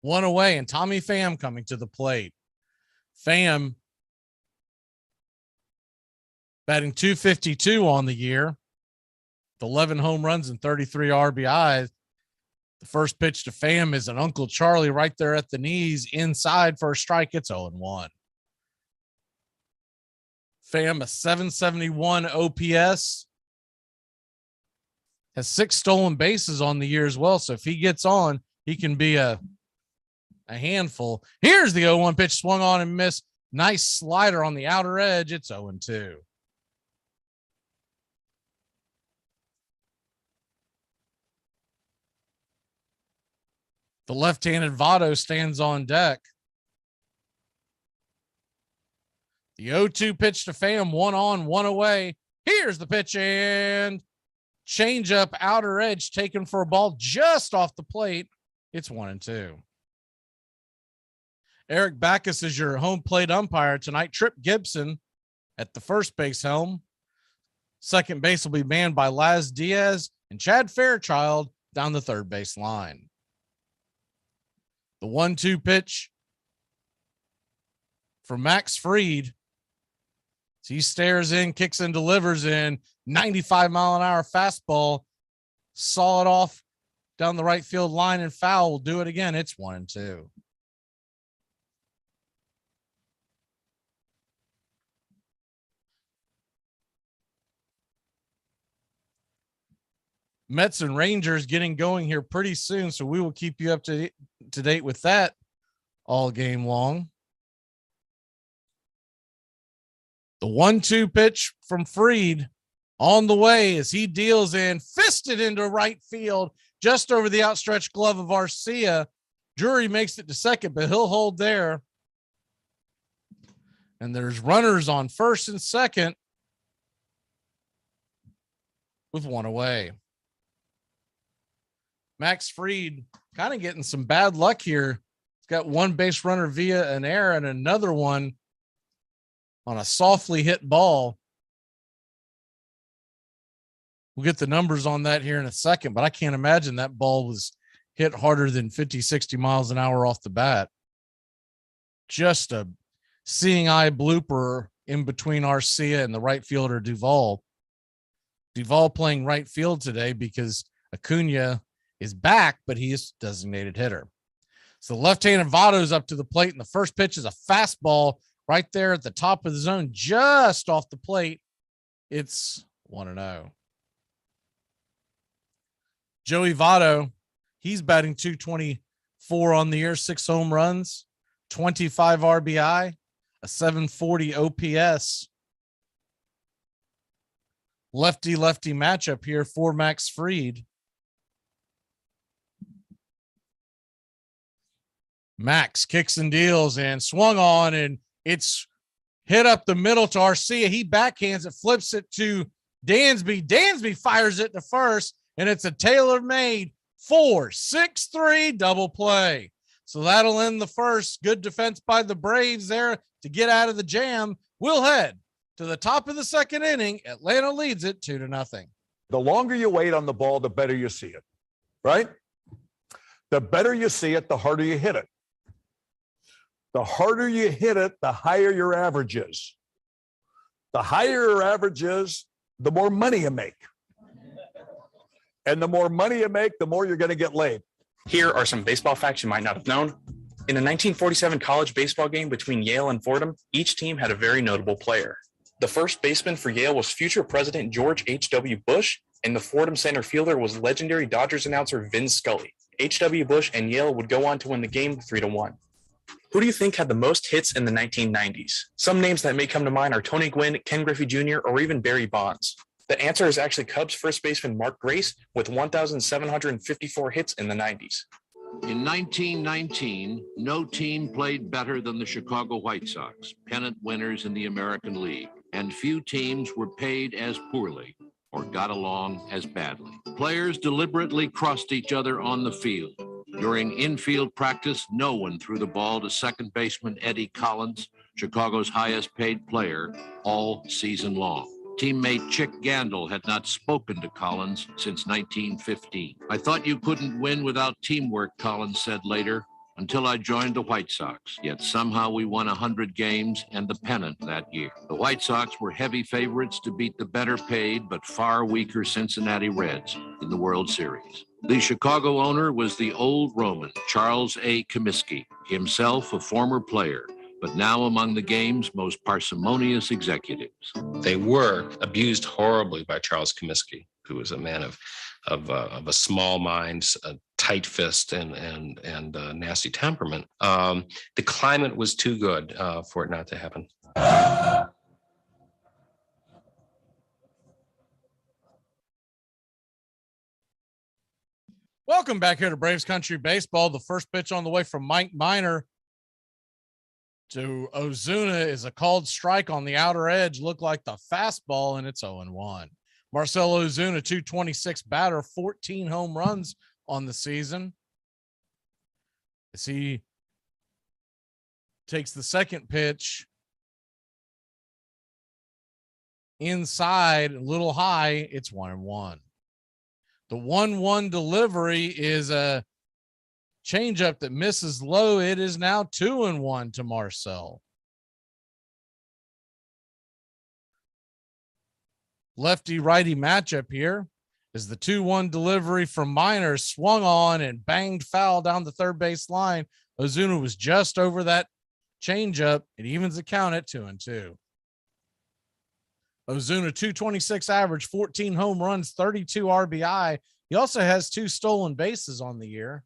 1 away, and Tommy Pham coming to the plate. Pham batting .252 on the year, 11 home runs and 33 RBIs. The first pitch to Pham is an Uncle Charlie right there at the knees, inside for a strike. It's 0-1. Pham, a .771 OPS, has 6 stolen bases on the year as well. So if he gets on, he can be a handful. Here's the 0-1 pitch, swung on and missed. Nice slider on the outer edge. It's 0-2. The left-handed Votto stands on deck. The 0-2 pitch to Pham, 1 on, 1 away. Here's the pitch and changeup outer edge taken for a ball just off the plate. It's 1-2. Eric Backus is your home plate umpire tonight. Trip Gibson at the first base helm. Second base will be manned by Laz Diaz and Chad Fairchild down the third base line. The 1-2 pitch from Max Fried. He stares in, kicks and delivers in. 95-mile-an-hour fastball. Saw it off down the right field line and foul. Will do it again. It's 1-2. Mets and Rangers getting going here pretty soon, so we will keep you up to date with that all game long. The 1-2 pitch from Fried on the way as he deals in, fisted into right field, just over the outstretched glove of Arcia. Drury makes it to second, but he'll hold there. And there's runners on first and second with 1 away. Max Fried kind of getting some bad luck here. He's got 1 base runner via an error and another one on a softly hit ball. We'll get the numbers on that here in a second, but I can't imagine that ball was hit harder than 50, 60 miles an hour off the bat. Just a seeing eye blooper in between Arcia and the right fielder Duvall. Duvall playing right field today because Acuna is back, but he is designated hitter. So the left-handed Votto's up to the plate, and the first pitch is a fastball right there at the top of the zone, just off the plate. It's 1-0. Joey Votto, he's batting .224 on the year, 6 home runs, 25 RBI, a .740 OPS. Lefty-lefty matchup here for Max Fried. Max kicks and deals and swung on, and it's hit up the middle to Arcia. He backhands it, flips it to Dansby. Dansby fires it to first, and it's a tailor-made 4-6-3 double play. So that'll end the first. Good defense by the Braves there to get out of the jam. We'll head to the top of the second inning. Atlanta leads it 2-0. The longer you wait on the ball, the better you see it, right? The better you see it, the harder you hit it. The harder you hit it, the higher your average is. The higher your average is, the more money you make. And the more money you make, the more you're going to get laid. Here are some baseball facts you might not have known. In a 1947 college baseball game between Yale and Fordham, each team had a very notable player. The first baseman for Yale was future President George H.W. Bush, and the Fordham center fielder was legendary Dodgers announcer Vin Scully. H.W. Bush and Yale would go on to win the game 3-1. Who do you think had the most hits in the 1990s? Some names that may come to mind are Tony Gwynn, Ken Griffey Jr., or even Barry Bonds. The answer is actually Cubs first baseman Mark Grace with 1,754 hits in the 90s. In 1919, no team played better than the Chicago White Sox, pennant winners in the American League, and few teams were paid as poorly or got along as badly. Players deliberately crossed each other on the field. During infield practice, no one threw the ball to second baseman Eddie Collins, Chicago's highest paid player, all season long. Teammate Chick Gandil had not spoken to Collins since 1915. I thought you couldn't win without teamwork, Collins said later, until I joined the White Sox. Yet somehow we won 100 games and the pennant that year. The White Sox were heavy favorites to beat the better paid but far weaker Cincinnati Reds in the World Series. The Chicago owner was the old Roman, Charles A. Comiskey, himself a former player, but now among the game's most parsimonious executives. They were abused horribly by Charles Comiskey, who was a man of a small mind, a tight fist, and nasty temperament. The climate was too good for it not to happen. Welcome back here to Braves Country Baseball. The first pitch on the way from Mike Minor to Ozuna is a called strike on the outer edge. Looked like the fastball, and it's 0-1. Marcell Ozuna, 226 batter, 14 home runs on the season. As he takes the second pitch inside, a little high, it's 1-1. The 1-1 delivery is a changeup that misses low. It is now 2-1 to Marcell. Lefty righty matchup here is the 2-1 delivery from Minor, swung on and banged foul down the third base line. Ozuna was just over that changeup. It evens the count at 2-2. Ozuna, 226 average, 14 home runs, 32 RBI. He also has 2 stolen bases on the year.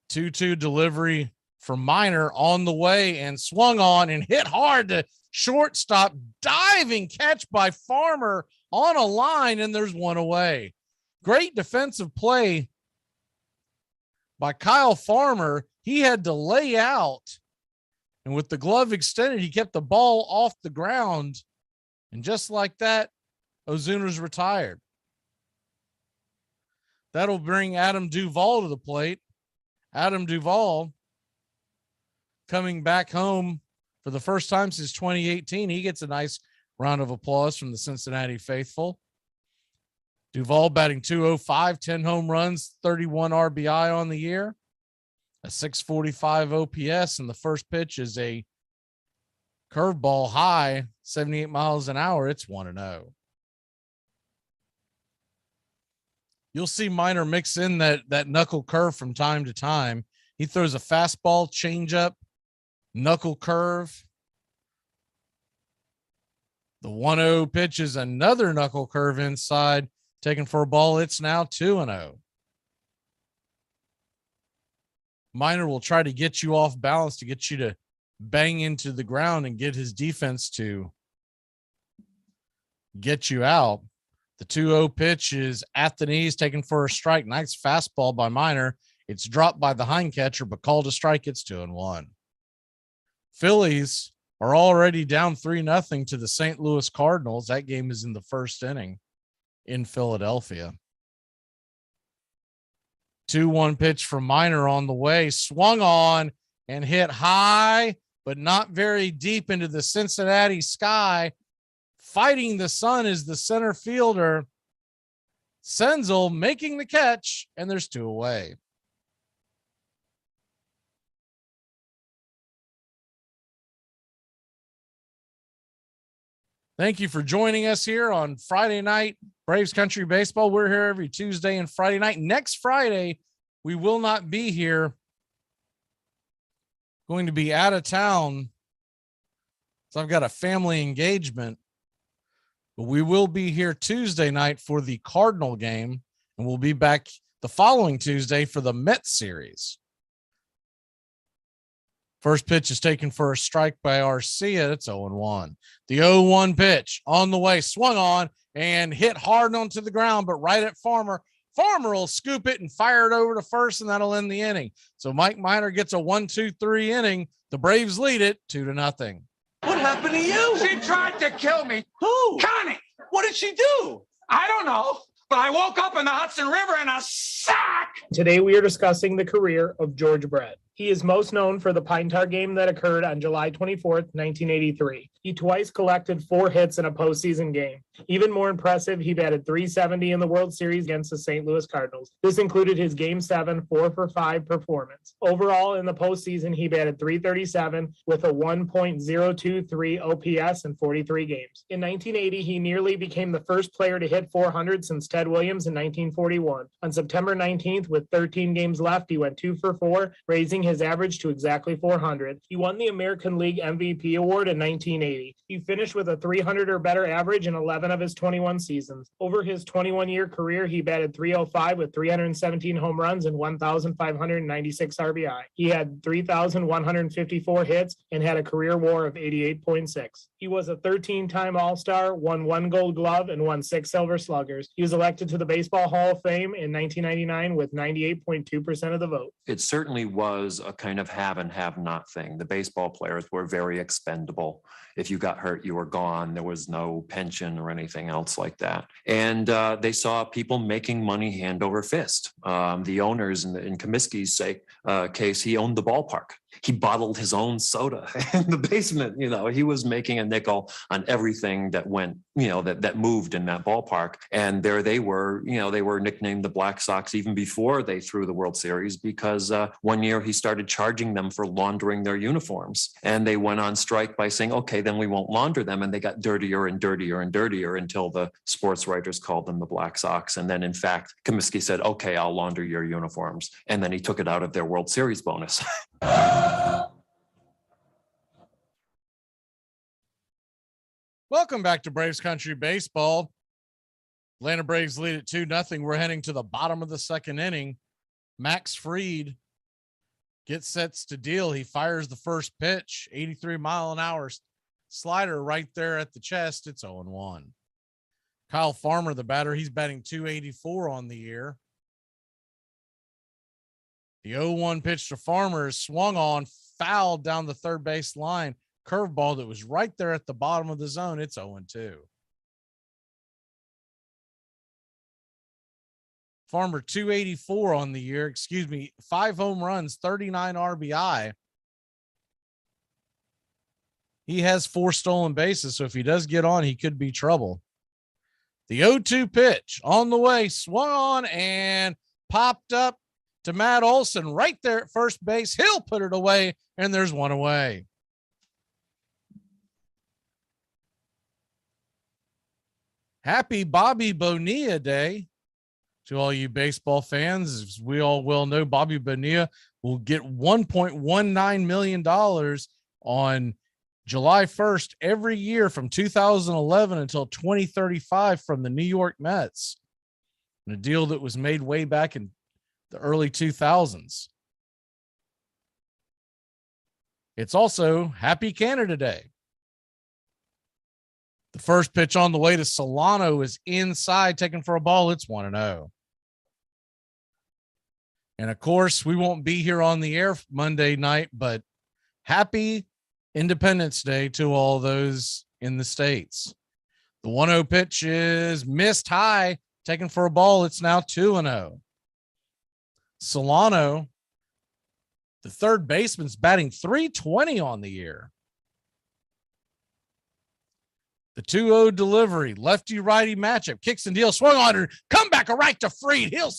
Two delivery from Minor on the way and swung on and hit hard to shortstop. Diving catch by Farmer on a line, and there's one away. Great defensive play by Kyle Farmer. He had to lay out, and with the glove extended, he kept the ball off the ground. And just like that, Ozuna's retired. That'll bring Adam Duvall to the plate. Adam Duvall coming back home for the first time since 2018. He gets a nice round of applause from the Cincinnati faithful. Duvall batting .205, 10 home runs, 31 RBI on the year, a .645 OPS, and the first pitch is a curveball high, 78 miles an hour. It's 1-0. You'll see Minor mix in that knuckle curve from time to time. He throws a fastball, changeup, knuckle curve. The 1-0 pitch is another knuckle curve inside, taken for a ball. It's now 2-0. Minor will try to get you off balance to get you to bang into the ground and get his defense to get you out. The 2-0 pitch is at the knees, taken for a strike. Nice fastball by Minor. It's dropped by the hind catcher, but called a strike. It's 2-1. Phillies are already down 3-0 to the St. Louis Cardinals. That game is in the first inning in Philadelphia. 2-1 pitch from Minor on the way, swung on and hit high, but not very deep into the Cincinnati sky. Fighting the sun is the center fielder, Senzel, making the catch, and there's 2 away. Thank you for joining us here on Friday night, Braves Country Baseball. We're here every Tuesday and Friday night. Next Friday, we will not be here. going to be out of town. So I've got a family engagement, but we will be here Tuesday night for the Cardinal game, and we'll be back the following Tuesday for the Mets series. First pitch is taken for a strike by Arcia. It's 0-1. The 0-1 pitch on the way, swung on and hit hard onto the ground, but right at Farmer. Farmer will scoop it and fire it over to first, and that'll end the inning. So Mike Minor gets a 1-2-3 inning. The Braves lead it 2-0. What happened to you? She tried to kill me. Who? Connie. What did she do? I don't know, but I woke up in the Hudson River in a sack. Today we are discussing the career of George Brett. He is most known for the Pine Tar game that occurred on July 24th, 1983. He twice collected 4 hits in a postseason game. Even more impressive, he batted .370 in the World Series against the St. Louis Cardinals. This included his Game 7 4-for-5 performance. Overall, in the postseason, he batted .337 with a 1.023 OPS in 43 games. In 1980, he nearly became the first player to hit 400 since Ted Williams in 1941. On September 19th, with 13 games left, he went 2 for 4, raising his average to exactly 400. He won the American League MVP award in 1980. He finished with a 300 or better average in 11 of his 21 seasons. Over his 21-year career, he batted .305 with 317 home runs and 1,596 RBI. He had 3,154 hits and had a career WAR of 88.6. He was a 13-time All-Star, won 1 Gold Glove, and won 6 Silver Sluggers. He was elected to the Baseball Hall of Fame in 1999 with 98.2% of the vote. It certainly was a kind of have and have not thing. The baseball players were very expendable. If you got hurt, you were gone. There was no pension or anything else like that. And they saw people making money hand over fist. The owners, in Comiskey's case, he owned the ballpark. He bottled his own soda in the basement. He was making a nickel on everything that went, that moved in that ballpark. And there they were, they were nicknamed the Black Sox even before they threw the World Series, because one year he started charging them for laundering their uniforms. And they went on strike by saying, okay, then we won't launder them. And they got dirtier and dirtier and dirtier until the sports writers called them the Black Sox. And then, in fact, Comiskey said, okay, I'll launder your uniforms. And then he took it out of their World Series bonus. Welcome back to Braves Country Baseball. Atlanta Braves lead at 2-0. We're heading to the bottom of the second inning. Max Fried gets sets to deal. He fires the first pitch, 83-mile-an-hour slider right there at the chest. It's 0-1. Kyle Farmer, the batter, he's batting .284 on the year. The 0-1 pitch to Farmer is swung on, fouled down the third base line. Curveball that was right there at the bottom of the zone. It's 0-2. Farmer .284 on the year, 5 home runs, 39 RBI. He has 4 stolen bases, so if he does get on, he could be trouble. The 0-2 pitch on the way, swung on and popped up to Matt Olson right there at first base. He'll put it away, and there's one away. Happy Bobby Bonilla Day to all you baseball fans. As we all well know, Bobby Bonilla will get $1.19 million on July 1st every year from 2011 until 2035 from the New York Mets. And a deal that was made way back in the early 2000s. It's also Happy Canada Day. The first pitch on the way to Solano is inside, taken for a ball. It's 1-0. And of course, we won't be here on the air Monday night, but happy Independence Day to all those in the States. The 1-0 pitch is missed high, taken for a ball. It's now 2-0. Solano, the third baseman's batting .320 on the year. The 2-0 delivery, lefty-righty matchup, kicks and deals, swung on her, come back a right to Fried. He'll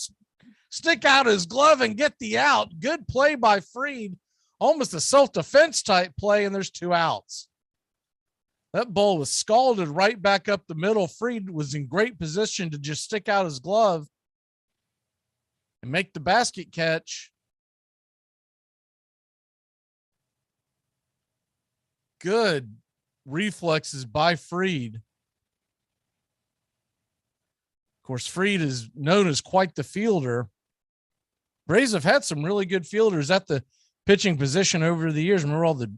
stick out his glove and get the out. Good play by Fried, almost a self-defense type play, and there's 2 outs. That ball was scalded right back up the middle. Fried was in great position to just stick out his glove and make the basket catch. good reflexes by Fried. Of course, Fried is known as quite the fielder. Braves have had some really good fielders at the pitching position over the years. Remember all the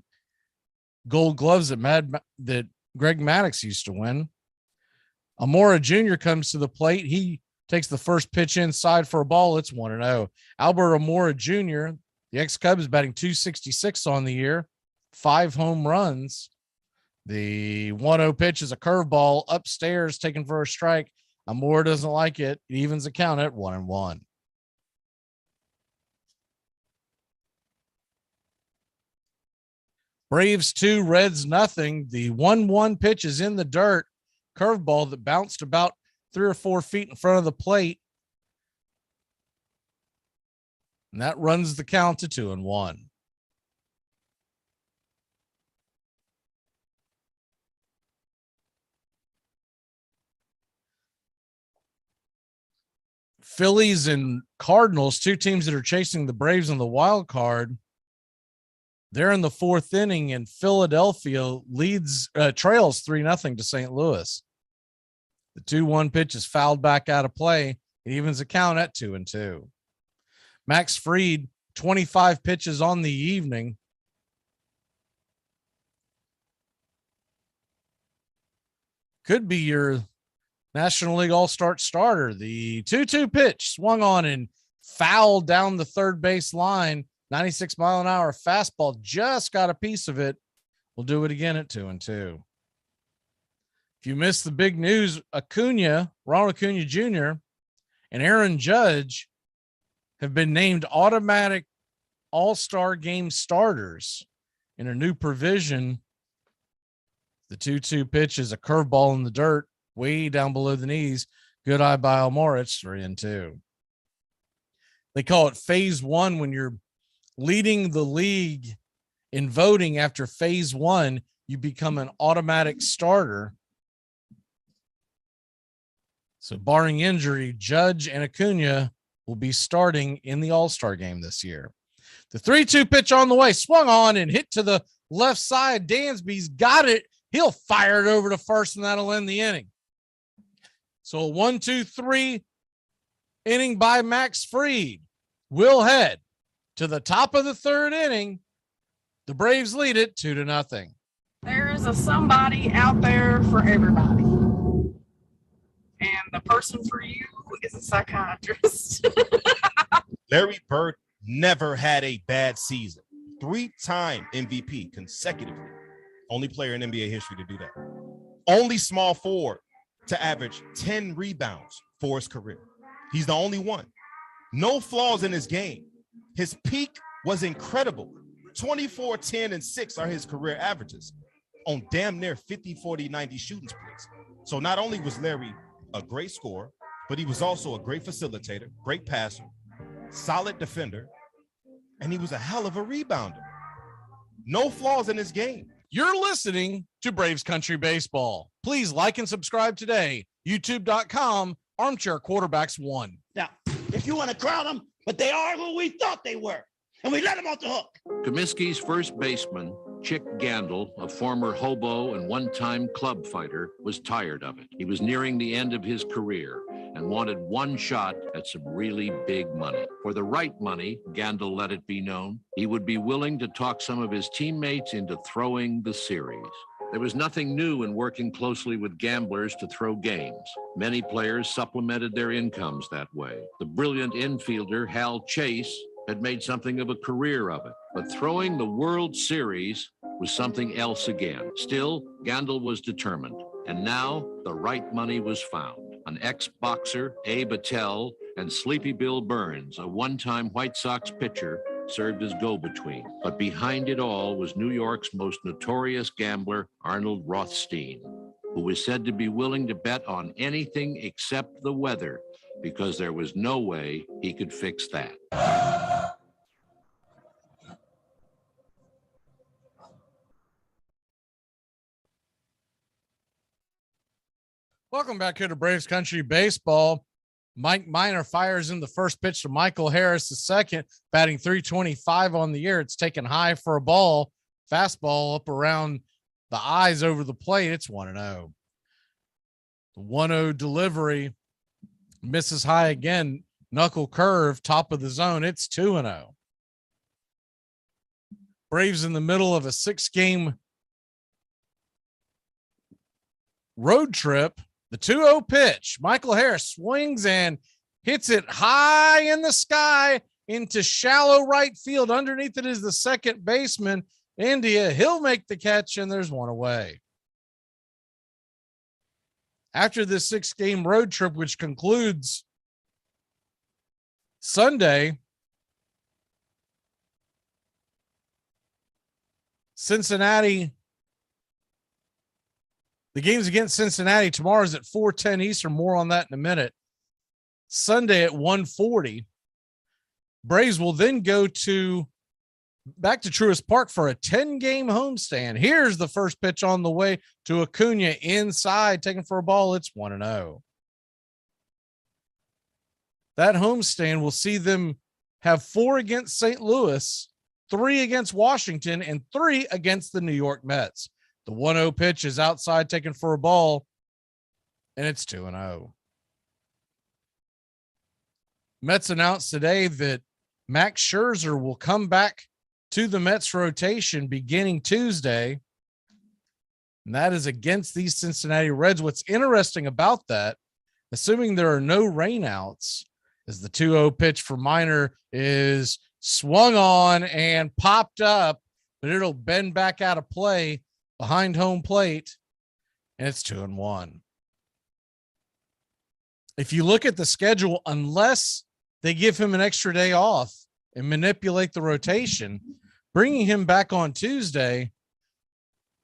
gold gloves that Greg Maddux used to win. Amora Jr. comes to the plate. He takes the first pitch inside for a ball. It's 1-0. Albert Amora Jr., the ex-Cub, is batting .266 on the year, 5 home runs. The 1-0 pitch is a curveball upstairs, taken for a strike. Amora doesn't like it. It evens the count at 1-1. Braves 2, Reds nothing. The 1-1 pitch is in the dirt. Curveball that bounced about 3 or 4 feet in front of the plate. And that runs the count to 2-1. Phillies and Cardinals, 2 teams that are chasing the Braves on the wild card. They're in the 4th inning, and Philadelphia trails 3-0 to St. Louis. The 2-1 pitch is fouled back out of play. It evens the count at 2-2. Max Fried, 25 pitches on the evening. Could be your National League All-Star starter. The 2-2 pitch swung on and fouled down the third base line. 96-mile-an-hour fastball, just got a piece of it. We'll do it again at 2-2. If you missed the big news, Ronald Acuna Jr. and Aaron Judge have been named automatic All-Star game starters in a new provision. The 2-2 pitch is a curveball in the dirt, way down below the knees. Good eye by Almora. It's 3-2. They call it phase 1 when you're leading the league in voting. After phase 1, you become an automatic starter. So barring injury, Judge and Acuna will be starting in the All-Star game this year. The 3-2 pitch on the way, swung on and hit to the left side. Dansby's got it. He'll fire it over to first, and that'll end the inning. So a 1-2-3 inning by Max Fried. We'll head to the top of the 3rd inning. The Braves lead it 2-0. There is a somebody out there for everybody. And the person for you is a psychiatrist. Larry Bird never had a bad season. 3-time MVP consecutively. Only player in NBA history to do that. Only small forward to average 10 rebounds for his career. He's the only one. No flaws in his game. His peak was incredible. 24, 10, and 6 are his career averages on damn near 50, 40, 90 shooting splits. So not only was Larry a great scorer, but he was also a great facilitator, great passer, solid defender, and he was a hell of a rebounder. No flaws in his game. You're listening to Braves Country Baseball. Please like and subscribe today. YouTube.com, Armchair Quarterbacks 1. Now, if you want to crown them, but they are who we thought they were, and we let them off the hook. Comiskey's first baseman, Chick Gandil, a former hobo and one-time club fighter, was tired of it. He was nearing the end of his career and wanted one shot at some really big money. For the right money, Gandil let it be known, he would be willing to talk some of his teammates into throwing the series. There was nothing new in working closely with gamblers to throw games. Many players supplemented their incomes that way. The brilliant infielder Hal Chase had made something of a career of it, but throwing the World Series was something else again. Still, Gandil was determined, and now the right money was found. An ex-boxer, Abe Attell, and Sleepy Bill Burns, a one-time White Sox pitcher, served as go-between. But behind it all was New York's most notorious gambler, Arnold Rothstein, who was said to be willing to bet on anything except the weather, because there was no way he could fix that. Welcome back here to Braves Country Baseball. Mike Minor fires in the first pitch to Michael Harris, the second, batting .325 on the year. It's taken high for a ball. Fastball up around the eyes over the plate. It's 1-0. The 1-0 delivery misses high again. Knuckle curve, top of the zone. It's 2-0. Braves in the middle of a 6-game road trip. The 2-0 pitch. Michael Harris swings and hits it high in the sky into shallow right field. Underneath it is the second baseman, India. He'll make the catch, and there's one away. After this 6-game road trip, which concludes Sunday, Cincinnati. The game's against Cincinnati tomorrow is at 4:10 Eastern. More on that in a minute. Sunday at 1:40. Braves will then go back to Truist Park for a 10-game homestand. Here's the first pitch on the way to Acuna inside, taking for a ball. It's 1-0. That homestand will see them have 4 against St. Louis, 3 against Washington, and 3 against the New York Mets. The 1-0 pitch is outside, taken for a ball, and it's 2-0. Mets announced today that Max Scherzer will come back to the Mets rotation beginning Tuesday, and that is against these Cincinnati Reds. What's interesting about that, assuming there are no rainouts, is the 2-0 pitch for Minor is swung on and popped up, but it'll bend back out of play behind home plate, and it's 2-1. If you look at the schedule, unless they give him an extra day off and manipulate the rotation, bringing him back on Tuesday,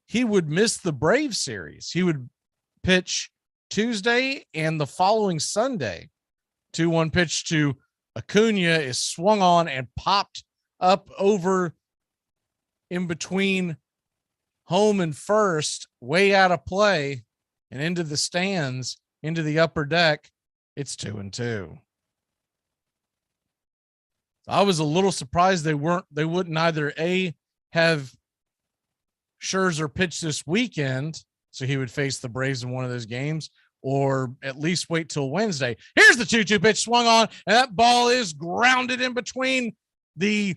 he would miss the Braves series. He would pitch Tuesday and the following Sunday. 2-1 pitch to Acuna is swung on and popped up over in between home and first, way out of play and into the stands, into the upper deck. It's 2-2. I was a little surprised they wouldn't either have Scherzer pitch this weekend, so he would face the Braves in one of those games, or at least wait till Wednesday. Here's the 2-2 pitch swung on, and that ball is grounded in between the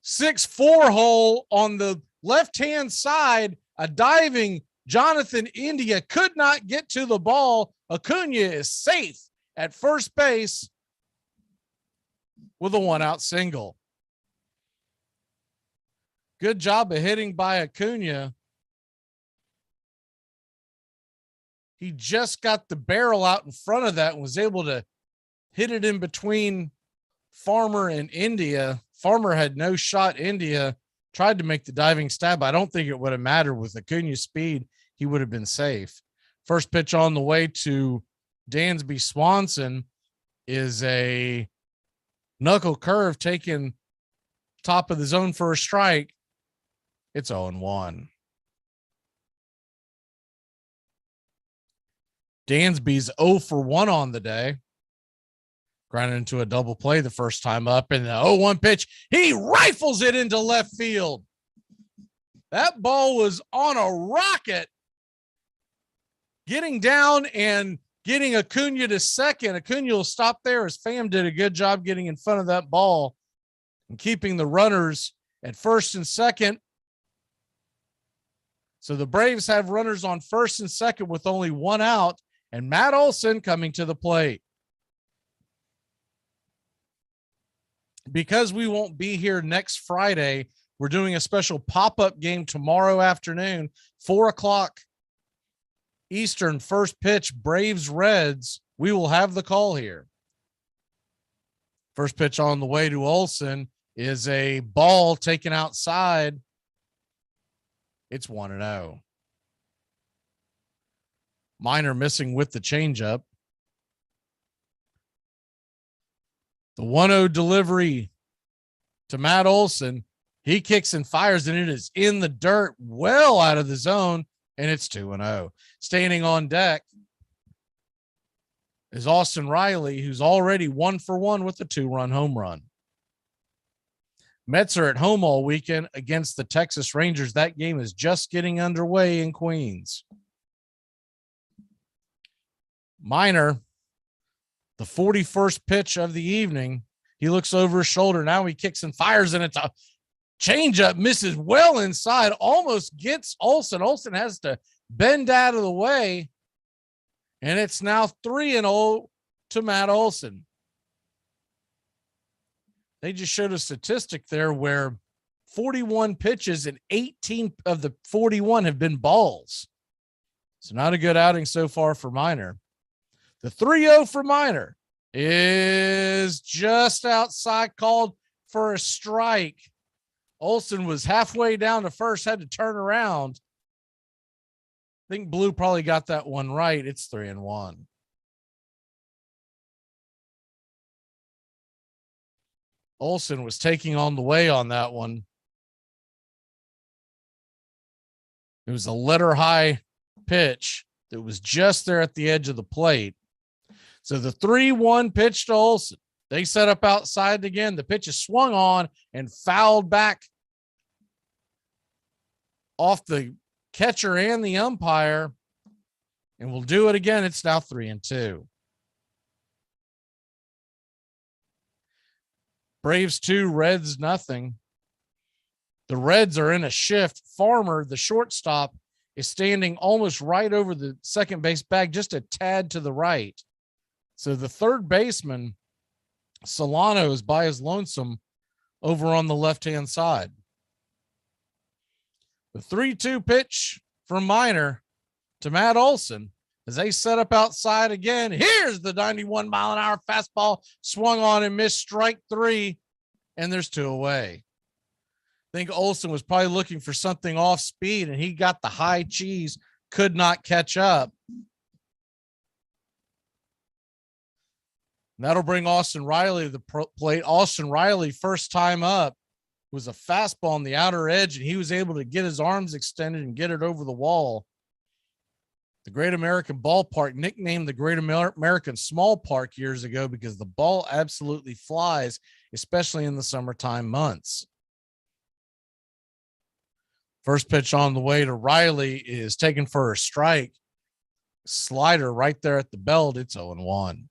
6-4 hole on the left-hand side. A diving Jonathan India could not get to the ball. Acuna is safe at first base with a 1-out single. Good job of hitting by Acuna. He just got the barrel out in front of that and was able to hit it in between Farmer and India. Farmer had no shot. India tried to make the diving stab. I don't think it would have mattered with Acuna's speed. He would have been safe. First pitch on the way to Dansby Swanson is a knuckle curve taken top of the zone for a strike. It's 0-1. Dansby's 0 for 1 on the day. Grounded into a double play the first time up, and the 0-1 pitch, he rifles it into left field. That ball was on a rocket, getting down and getting Acuna to second. Acuna will stop there as Pham did a good job getting in front of that ball and keeping the runners at first and second. So the Braves have runners on first and second with only 1 out, and Matt Olson coming to the plate. Because we won't be here next Friday, we're doing a special pop-up game tomorrow afternoon, 4:00 Eastern, first pitch, Braves Reds. We will have the call here. First pitch on the way to Olson is a ball taken outside. It's 1-0. Minor missing with the changeup. The 1-0 delivery to Matt Olson. He kicks and fires, and it is in the dirt, well out of the zone, and it's 2-0. Standing on deck is Austin Riley, who's already 1 for 1 with a 2-run home run. Mets are at home all weekend against the Texas Rangers. That game is just getting underway in Queens. Minor, the 41st pitch of the evening. He looks over his shoulder. Now he kicks and fires, and it's a changeup, misses well inside, almost gets Olson. Olson has to bend out of the way, and it's now 3-0 to Matt Olson. They just showed a statistic there where 41 pitches and 18 of the 41 have been balls. So not a good outing so far for Minor. The 3-0 for Minor is just outside, called for a strike. Olson was halfway down to first, had to turn around. I think Blue probably got that one right. It's 3-1. Olson was taking on the way on that one. It was a letter high pitch that was just there at the edge of the plate. So the 3-1 pitch to Olson. They set up outside again. The pitch is swung on and fouled back off the catcher and the umpire. And we'll do it again. It's now 3-2. Braves 2, Reds nothing. The Reds are in a shift. Farmer, the shortstop, is standing almost right over the second base bag, just a tad to the right. So the third baseman, Solano, is by his lonesome over on the left-hand side. The 3-2 pitch from Minor to Matt Olson as they set up outside again. Here's the 91-mile-an-hour fastball, swung on and missed, strike 3, and there's 2 away. I think Olson was probably looking for something off speed, and he got the high cheese, could not catch up. And that'll bring Austin Riley to the plate. Austin Riley, first time up, was a fastball on the outer edge, and he was able to get his arms extended and get it over the wall. The Great American Ballpark, nicknamed the Great American Small Park years ago because the ball absolutely flies, especially in the summertime months. First pitch on the way to Riley is taken for a strike. Slider right there at the belt. It's 0-1.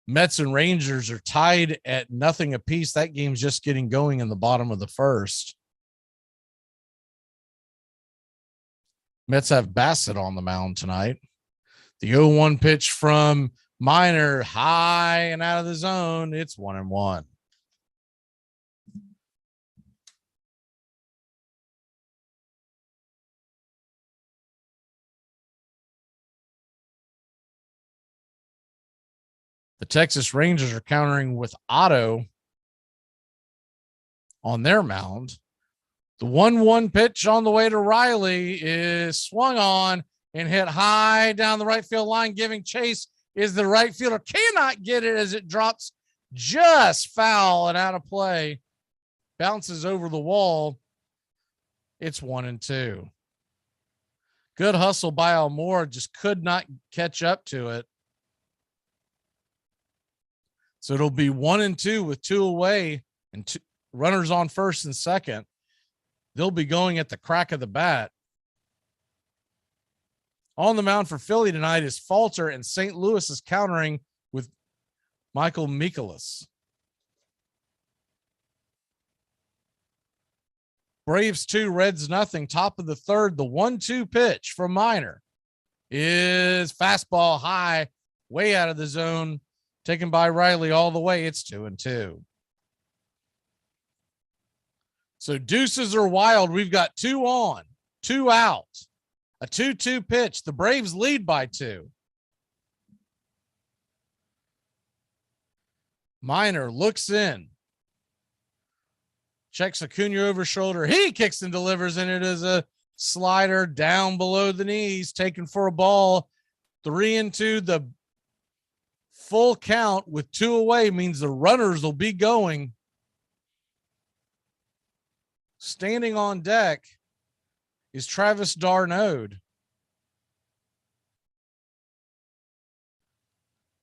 Mets and Rangers are tied at nothing apiece. That game's just getting going in the bottom of the first. Mets have Bassett on the mound tonight. The 0-1 pitch from Minor, high and out of the zone. It's 1-1. The Texas Rangers are countering with Otto on their mound. The 1-1 pitch on the way to Riley is swung on and hit high down the right field line. Giving chase is the right fielder. Cannot get it as it drops just foul and out of play. Bounces over the wall. It's 1-2. Good hustle by Almore. Just could not catch up to it. So it'll be 1-2 with 2 away and 2 runners on first and second. They'll be going at the crack of the bat. On the mound for Philly tonight is Falter, and St. Louis is countering with Michael Mikolas. Braves 2, Reds nothing. Top of the third, the 1-2 pitch from Minor is fastball high, way out of the zone. Taken by Riley all the way. It's 2-2. So deuces are wild. We've got 2 on, 2 out, a 2-2 pitch. The Braves lead by 2. Minor looks in, checks Acuna over shoulder. He kicks and delivers, and it is a slider down below the knees, taken for a ball. 3-2. The full count with 2 away means the runners will be going. Standing on deck is Travis d'Arnaud.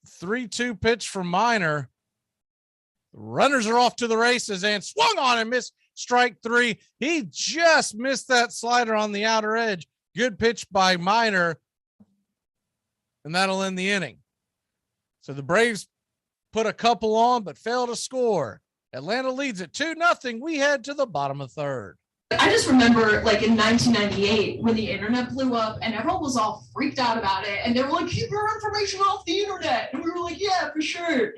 3-2 pitch from Minor Runners are off to the races and swung on and missed strike three. He just missed that slider on the outer edge. Good pitch by Minor, and that'll end the inning. So the Braves put a couple on, but failed to score. Atlanta leads it 2-0. We head to the bottom of third. I just remember like in 1998 when the internet blew up and everyone was all freaked out about it. And they were like, keep your information off the internet. And we were like, yeah, for sure.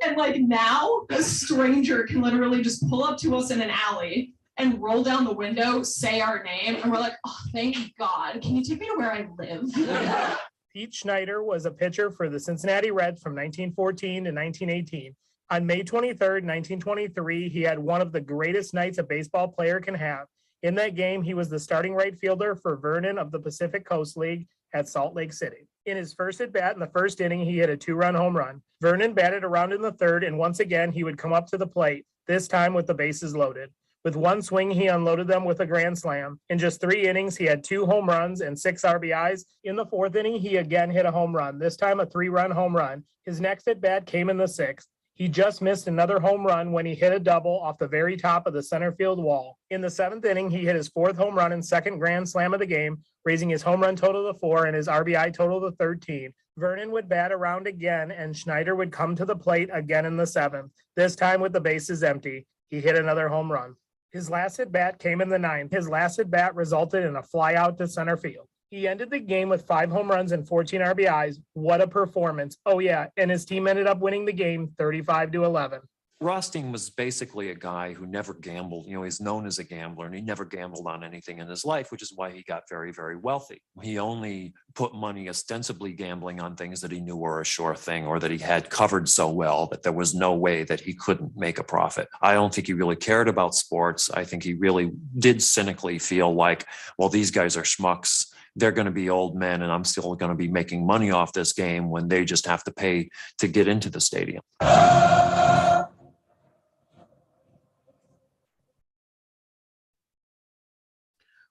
And like now a stranger can literally just pull up to us in an alley and roll down the window, say our name. And we're like, oh, thank God. Can you take me to where I live? Pete Schneider was a pitcher for the Cincinnati Reds from 1914 to 1918. On May 23rd, 1923, he had one of the greatest nights a baseball player can have. In that game, he was the starting right fielder for Vernon of the Pacific Coast League at Salt Lake City. In his first at-bat in the first inning, he hit a 2-run home run. Vernon batted around in the third, and once again, he would come up to the plate, this time with the bases loaded. With one swing, he unloaded them with a grand slam. In just 3 innings, he had 2 home runs and 6 RBIs. In the 4th inning, he again hit a home run, this time a 3-run home run. His next at-bat came in the 6th. He just missed another home run when he hit a double off the very top of the center field wall. In the 7th inning, he hit his 4th home run and 2nd grand slam of the game, raising his home run total to 4 and his RBI total to 13. Vernon would bat around again, and Schneider would come to the plate again in the 7th, this time with the bases empty. He hit another home run. His last at-bat came in the 9th. His last at-bat resulted in a fly out to center field. He ended the game with 5 home runs and 14 RBIs. What a performance. Oh yeah, and his team ended up winning the game 35-11. Rothstein was basically a guy who never gambled. You know, he's known as a gambler, and he never gambled on anything in his life, which is why he got very, very wealthy. He only put money ostensibly gambling on things that he knew were a sure thing, or that he had covered so well that there was no way that he couldn't make a profit. I don't think he really cared about sports. I think he really did cynically feel like, well, these guys are schmucks. They're going to be old men, and I'm still going to be making money off this game when they just have to pay to get into the stadium.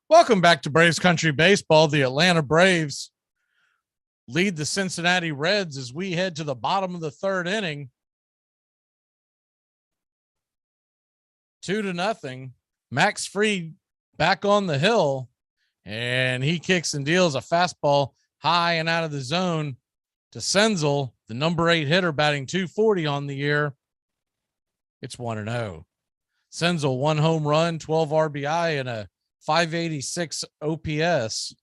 Welcome back to Braves Country Baseball. The Atlanta Braves lead the Cincinnati Reds as we head to the bottom of the 3rd inning. 2-0. Max Fried back on the hill, and he kicks and deals a fastball high and out of the zone to Senzel, the number 8 hitter, batting .240 on the year. It's 1-0. Senzel, 1 home run, 12 RBI, and a .586 OPS.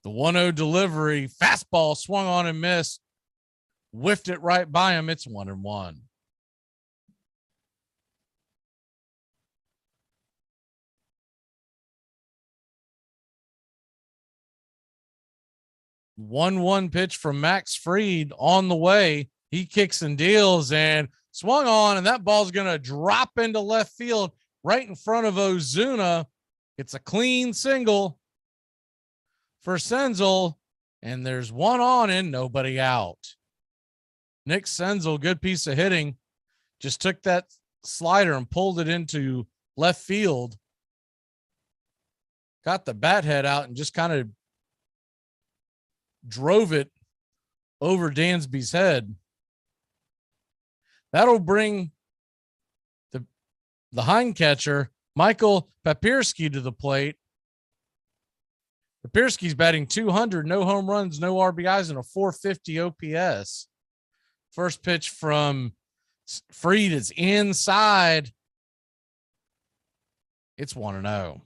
The 1-0 delivery, fastball swung on and missed, whiffed it right by him. It's 1-1. One pitch from Max Fried on the way. He kicks and deals and swung on, and that ball's going to drop into left field right in front of Ozuna. It's a clean single for Senzel, and there's 1 on and nobody out. Nick Senzel, good piece of hitting, just took that slider and pulled it into left field. Got the bat head out and just kind of drove it over Dansby's head. That'll bring the hind catcher, Michael Papierski, to the plate. Papierski's batting .200, no home runs, no RBIs, and a .450 OPS. First pitch from Fried is inside. It's 1-0.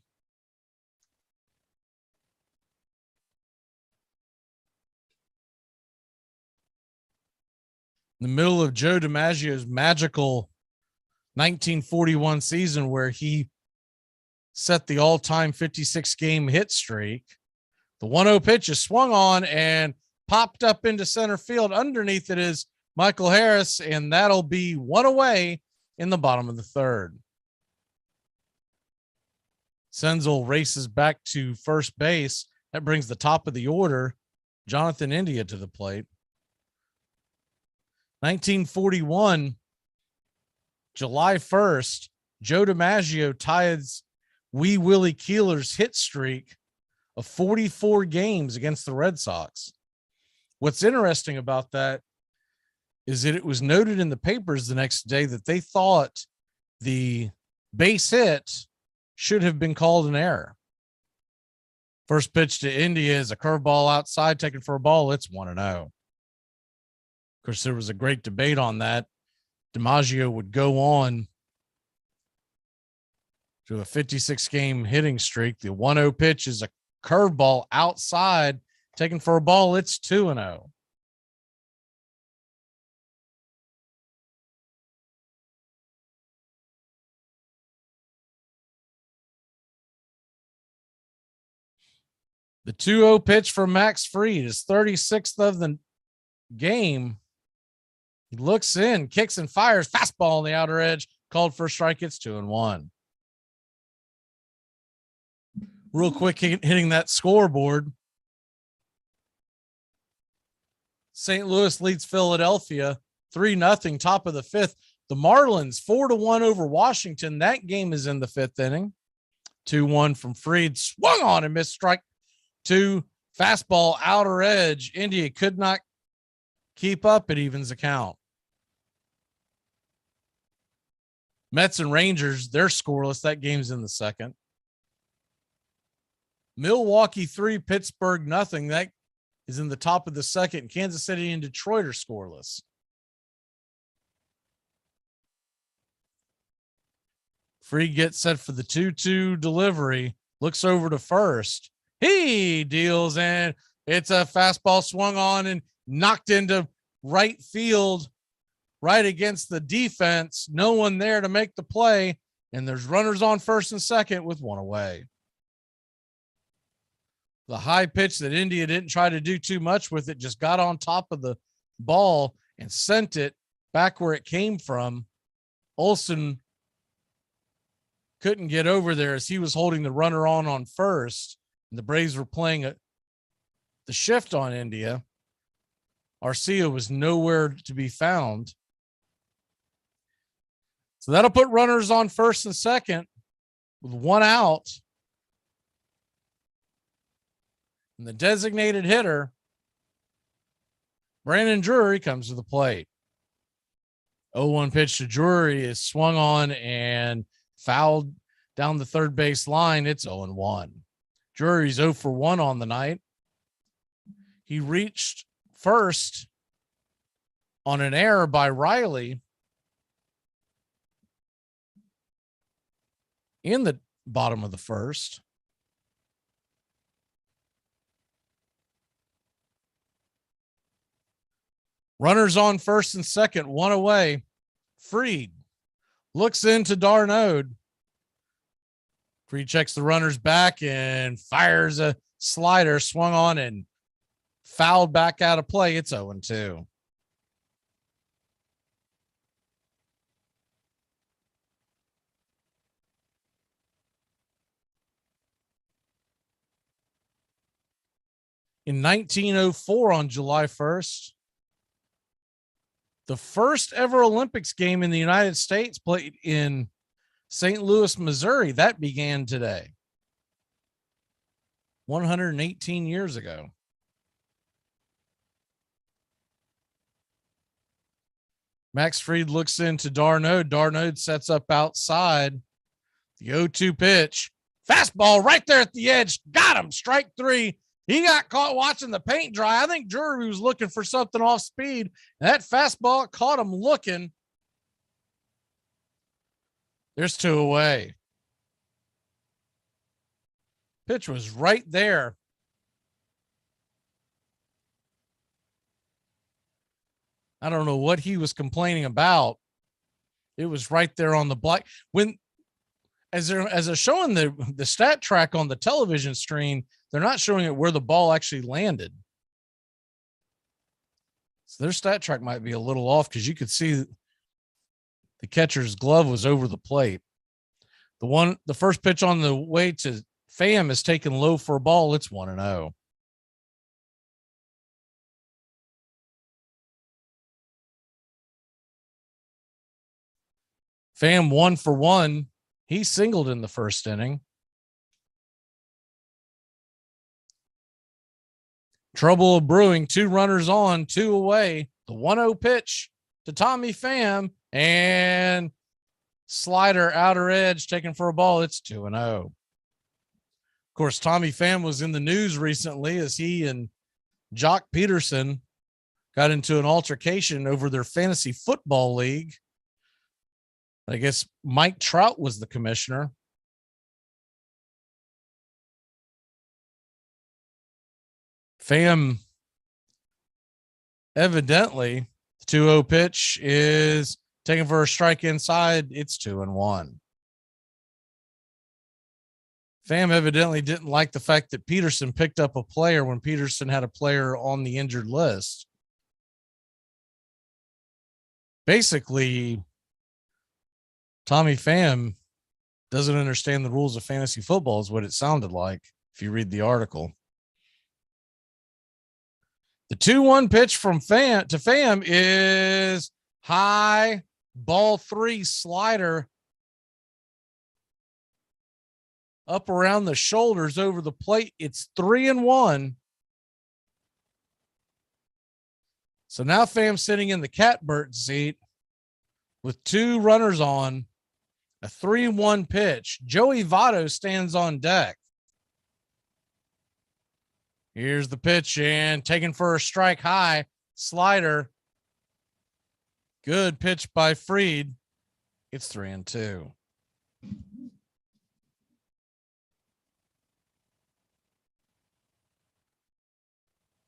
In the middle of Joe DiMaggio's magical 1941 season, where he set the all-time 56-game hit streak, the 1-0 pitch is swung on and popped up into center field. Underneath it is Michael Harris, and that'll be 1 away in the bottom of the 3rd. Senzel races back to first base. That brings the top of the order, Jonathan India, to the plate. 1941, July 1st, Joe DiMaggio ties Wee Willie Keeler's hit streak of 44 games against the Red Sox. What's interesting about that is that it was noted in the papers the next day that they thought the base hit should have been called an error. First pitch to India is a curveball outside, taken for a ball. It's 1-0. Of course, there was a great debate on that. DiMaggio would go on to a 56-game hitting streak. The 1-0 pitch is a curveball outside, taken for a ball. It's 2-0. The 2-0 pitch for Max Fried is 36th of the game. He looks in, kicks and fires, fastball on the outer edge, called for a strike. It's 2-1. Real quick, hitting that scoreboard. St. Louis leads Philadelphia 3-0, top of the fifth. The Marlins 4-1 over Washington. That game is in the fifth inning. 2-1 from Fried, swung on and missed strike 2. Fastball outer edge. India could not keep up. It evens the count. Mets and Rangers, they're scoreless. That game's in the second. Milwaukee 3, Pittsburgh 0. That is in the top of the second. Kansas City and Detroit are scoreless. Fried gets set for the 2-2 delivery. Looks over to first. He deals, and it's a fastball swung on and knocked into right field, right against the defense. No one there to make the play, and there's runners on first and second with one away. The high pitch that India didn't try to do too much with it, just got on top of the ball and sent it back where it came from. Olsen couldn't get over there as he was holding the runner on first, and the Braves were playing the shift on India. Arcia was nowhere to be found. So that'll put runners on first and second with one out. And the designated hitter, Brandon Drury, comes to the plate. 0-1 pitch to Drury is swung on and fouled down the third base line. It's 0-1. Drury's 0 for 1 on the night. He reached first on an error by Riley in the bottom of the first. Runners on first and second, one away. Fried looks into Darnode. Fried checks the runners back and fires a slider, swung on and fouled back out of play. It's 0-2. In 1904, on July 1st, the first ever Olympics game in the United States played in St. Louis, Missouri. That began today, 118 years ago. Max Fried looks into Darnode. Darnode sets up outside. The 0-2 pitch. Fastball right there at the edge. Got him. Strike 3. He got caught watching the paint dry. I think Drury was looking for something off speed. That fastball caught him looking. There's 2 away. Pitch was right there. I don't know what he was complaining about. It was right there on the block. When as they're showing the stat track on the television screen, they're not showing it where the ball actually landed. So their stat track might be a little off because you could see the catcher's glove was over the plate. The first pitch on the way to Pham is taken low for a ball. It's 1-0. Pham 1 for 1. He singled in the first inning. Trouble brewing. 2 runners on, 2 away. The 1-0 pitch to Tommy Pham, and slider outer edge taken for a ball. It's 2-0. Of course, Tommy Pham was in the news recently as he and Jock Peterson got into an altercation over their fantasy football league. I guess Mike Trout was the commissioner. Pham, evidently, the 2-0 pitch is taken for a strike inside. It's 2-1. Pham evidently didn't like the fact that Peterson picked up a player when Peterson had a player on the injured list. Basically, Tommy Pham doesn't understand the rules of fantasy football is what it sounded like if you read the article. The 2-1 pitch from Pham is high, ball 3 slider up around the shoulders over the plate. It's 3-1. So now Pham's sitting in the catbird seat with 2 runners on, a 3-1 pitch. Joey Votto stands on deck. Here's the pitch and taken for a strike high slider. Good pitch by Fried. It's 3-2.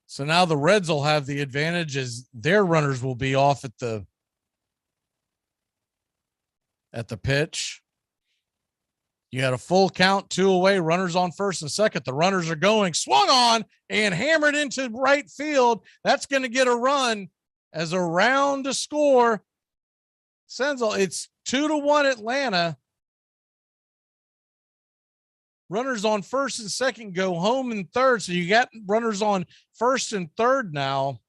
So now the Reds will have the advantage as their runners will be off at the pitch. You had a full count, 2 away, runners on first and second. The runners are going, swung on and hammered into right field. That's going to get a run as around to score. It's 2-1 Atlanta. Runners on first and second go home in third. So you got runners on first and third now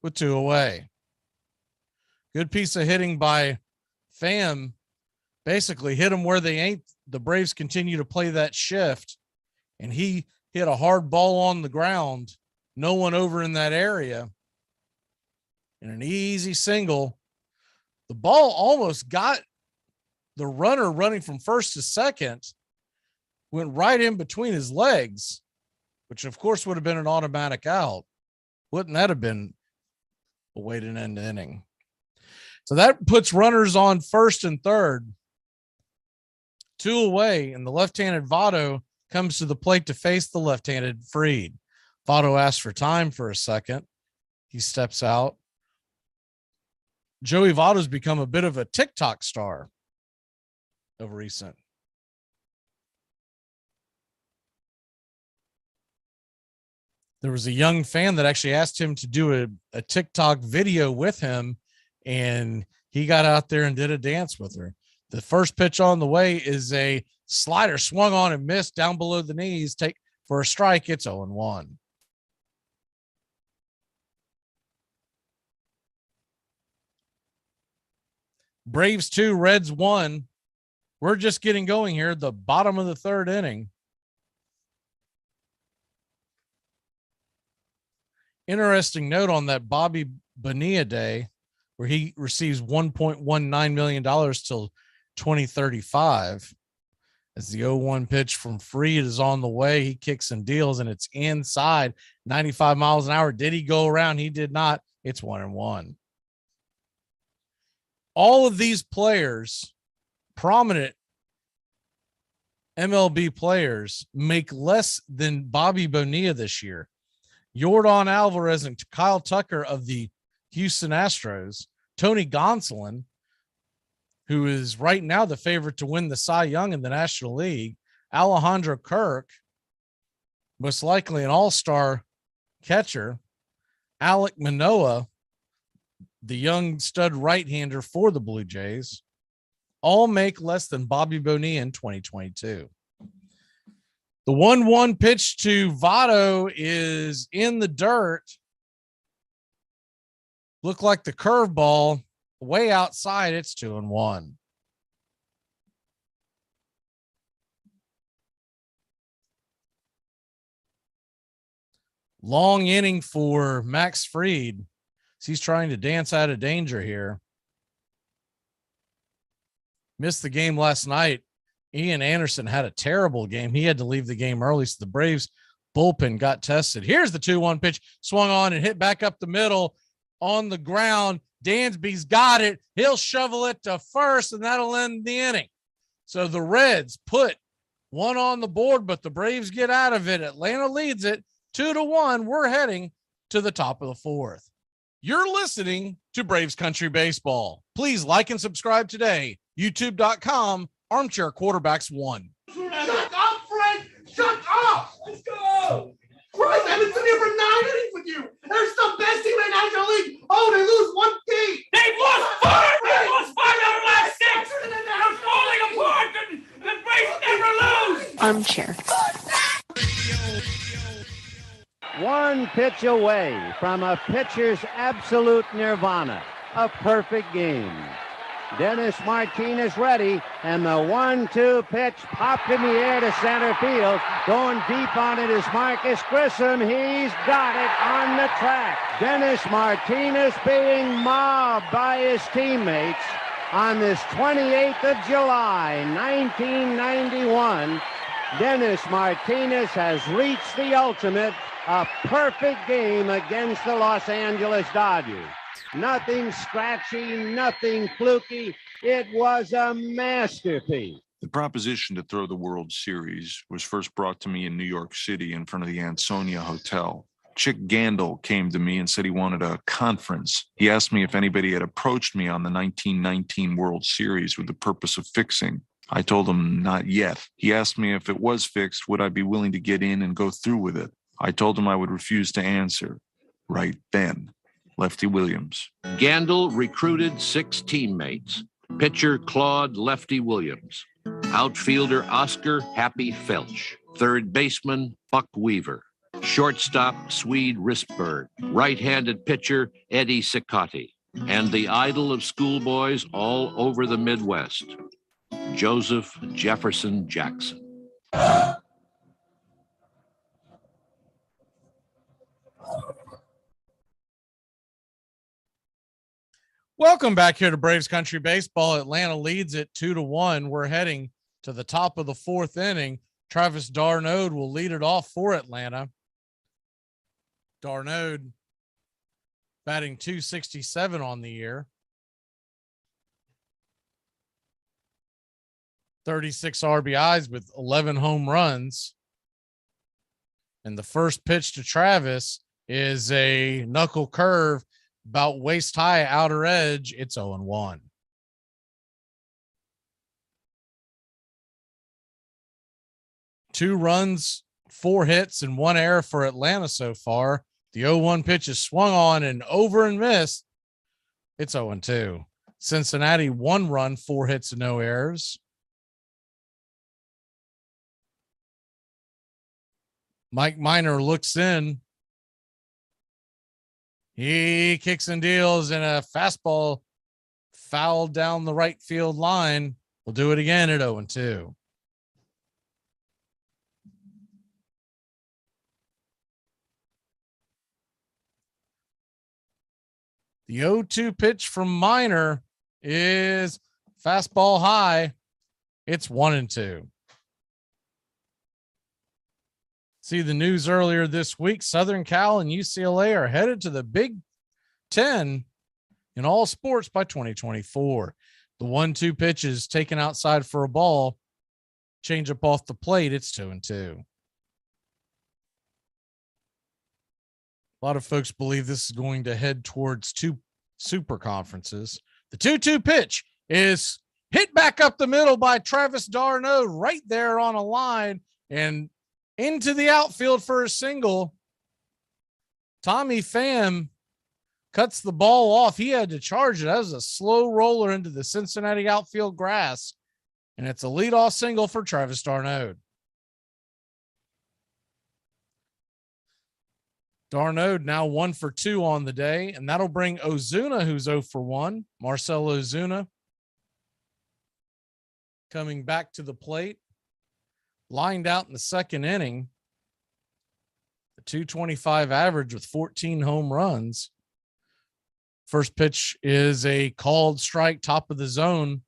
with 2 away. Good piece of hitting by Pham. Basically hit them where they ain't. The Braves continue to play that shift, and he hit a hard ball on the ground. No one over in that area. And an easy single. The ball almost got the runner running from first to second, went right in between his legs, which of course would have been an automatic out. Wouldn't that have been a way to end the inning? So that puts runners on first and third, 2 away, and the left-handed Votto comes to the plate to face the left-handed Fried. Votto asks for time for a second. He steps out. Joey Votto's become a bit of a TikTok star of recent. There was a young fan that actually asked him to do a TikTok video with him, and he got out there and did a dance with her. The first pitch on the way is a slider swung on and missed down below the knees. Take for a strike. It's 0-1. Braves 2, Reds 1. We're just getting going here. The bottom of the third inning. Interesting note on that Bobby Bonilla day, where he receives $1.19 million till 2035. As the 0-1 pitch from Fried is on the way, he kicks and deals, and it's inside 95 miles an hour. Did he go around? He did not. It's 1-1. All of these players, prominent MLB players, make less than Bobby Bonilla this year. Yordan Alvarez and Kyle Tucker of the Houston Astros, Tony Gonsolin, who is right now the favorite to win the Cy Young in the National League, Alejandro Kirk, most likely an all-star catcher, Alek Manoah, the young stud right-hander for the Blue Jays, all make less than Bobby Bonilla in 2022. The 1-1 pitch to Votto is in the dirt. Look like the curveball way outside. It's 2-1. Long inning for Max Fried. He's trying to dance out of danger here. Missed the game last night. Ian Anderson had a terrible game. He had to leave the game early, so the Braves bullpen got tested. Here's the 2-1 pitch, swung on and hit back up the middle on the ground. Dansby's got it. He'll shovel it to first, and that'll end the inning. So the Reds put one on the board, but the Braves get out of it. Atlanta leads it 2-1. We're heading to the top of the fourth. You're listening to Braves Country Baseball. Please like and subscribe today. YouTube.com, Armchair Quarterbacks 1. Shut up, Frank! Shut up! Let's go! Christ, I've been sitting here for 9 innings with you. They're the best team in the National League. Oh, they lose 1 game. They've lost 5. They've lost 5 out of the last 6. They're falling apart. The Braves never lose. Armchair. One pitch away from a pitcher's absolute nirvana. A perfect game. Dennis Martinez ready, and the 1-2 pitch popped in the air to center field. Going deep on it is Marcus Grissom. He's got it on the track. Dennis Martinez being mobbed by his teammates on this 28th of July, 1991. Dennis Martinez has reached the ultimate, a perfect game against the Los Angeles Dodgers. Nothing scratchy, nothing fluky. It was a masterpiece. The proposition to throw the World Series was first brought to me in New York City in front of the Ansonia Hotel. Chick Gandil came to me and said he wanted a conference. He asked me if anybody had approached me on the 1919 World Series with the purpose of fixing. I told him not yet. He asked me if it was fixed, would I be willing to get in and go through with it? I told him I would refuse to answer. Right then. Lefty Williams. Gandil recruited 6 teammates. Pitcher Claude Lefty Williams. Outfielder Oscar Happy Felch. Third baseman Buck Weaver. Shortstop Swede Risberg. Right-handed pitcher Eddie Cicotti. And the idol of schoolboys all over the Midwest, Joseph Jefferson Jackson. Welcome back here to Braves Country Baseball. Atlanta leads it 2-1. We're heading to the top of the fourth inning. Travis d'Arnaud will lead it off for Atlanta. d'Arnaud batting .267 on the year. 36 RBIs with 11 home runs. And the first pitch to Travis is a knuckle curve about waist high outer edge. It's 0-1. Two runs, 4 hits, and 1 error for Atlanta so far. The 0-1 pitch is swung on and over and missed. It's 0-2. Cincinnati 1 run, 4 hits, and no errors. Mike Minor looks in. He kicks and deals, and a fastball fouled down the right field line. We'll do it again at 0-2. The 0-2 pitch from Minor is fastball high. It's 1-2. See the news earlier this week. Southern Cal and UCLA are headed to the Big Ten in all sports by 2024. The 1-2 pitch is taken outside for a ball. Change up off the plate. It's 2-2. A lot of folks believe this is going to head towards 2 super conferences. The 2-2 pitch is hit back up the middle by Travis d'Arnaud right there on a line and into the outfield for a single. Tommy Pham cuts the ball off. He had to charge it. That was a slow roller into the Cincinnati outfield grass, and it's a leadoff single for Travis d'Arnaud. d'Arnaud now 1 for 2 on the day, and that'll bring Ozuna, who's 0 for 1. Marcell Ozuna coming back to the plate. Lined out in the second inning. The .225 average with 14 home runs. First pitch is a called strike, top of the zone.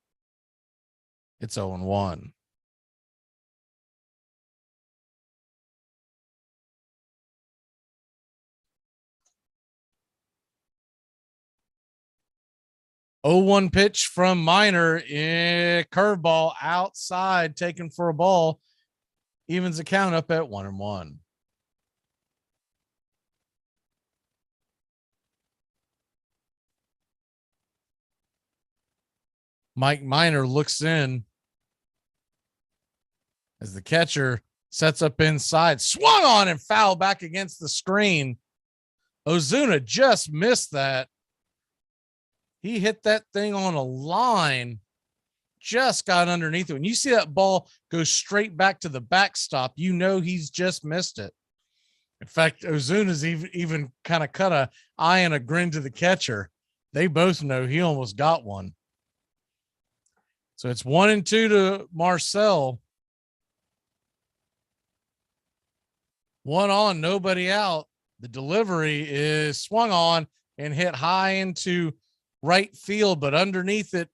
It's 0-1. Oh, 1 pitch from Minor. Curveball outside, taken for a ball. Evens the count up at 1-1. Mike Minor looks in as the catcher sets up inside, swung on and foul back against the screen. Ozuna just missed that. He hit that thing on a line, just got underneath it. When you see that ball go straight back to the backstop, you know he's just missed it. In fact, Ozuna's even kind of cut a eye and a grin to the catcher. They both know he almost got one. So it's 1-2 to Marcel. 1 on, nobody out. The delivery is swung on and hit high into right field, but underneath it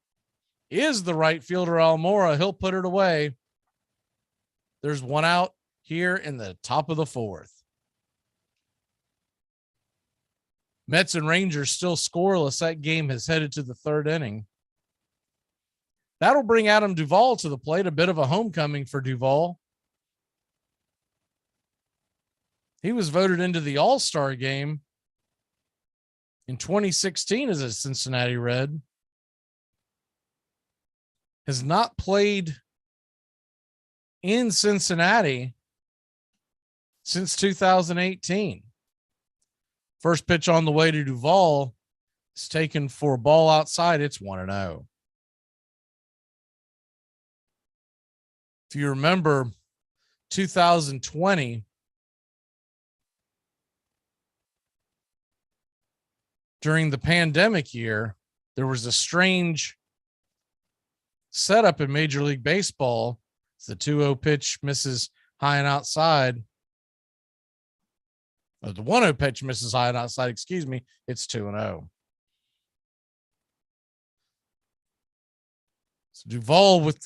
is the right fielder, Almora. He'll put it away. There's 1 out here in the top of the 4th. Mets and Rangers still scoreless. That game has headed to the 3rd inning. That'll bring Adam Duvall to the plate. A bit of a homecoming for Duvall. He was voted into the All-Star game in 2016 as a Cincinnati Red. Has not played in Cincinnati since 2018. First pitch on the way to Duvall is taken for a ball outside. It's 1-0. If you remember 2020, during the pandemic year, there was a strange setup in Major League Baseball. It's the 2-0 pitch misses high and outside. The 1-0 pitch misses high and outside, excuse me. It's 2-0. So Duvall with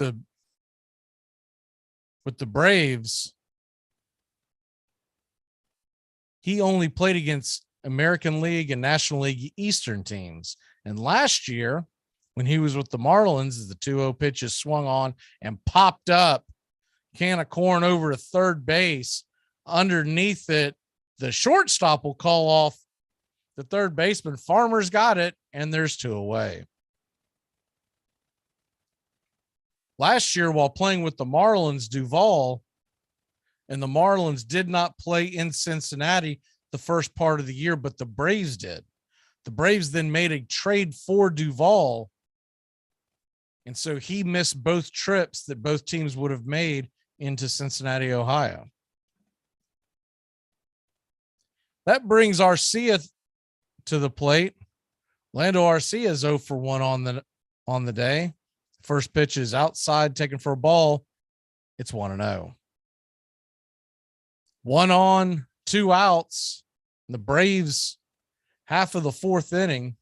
the Braves, he only played against American League and National League Eastern teams. And last year, when he was with the Marlins, the 2-0 pitch is swung on and popped up, can of corn over to third base. Underneath it, the shortstop will call off the third baseman. Farmer's got it, and there's 2 away. Last year, while playing with the Marlins, Duvall and the Marlins did not play in Cincinnati the first part of the year, but the Braves did. The Braves then made a trade for Duvall, and so he missed both trips that both teams would have made into Cincinnati, Ohio. That brings Arcia to the plate. Lando Arcia is 0 for 1 on the day. First pitch is outside, taken for a ball. It's 1-0. 1 on, 2 outs. The Braves, half of the 4th inning.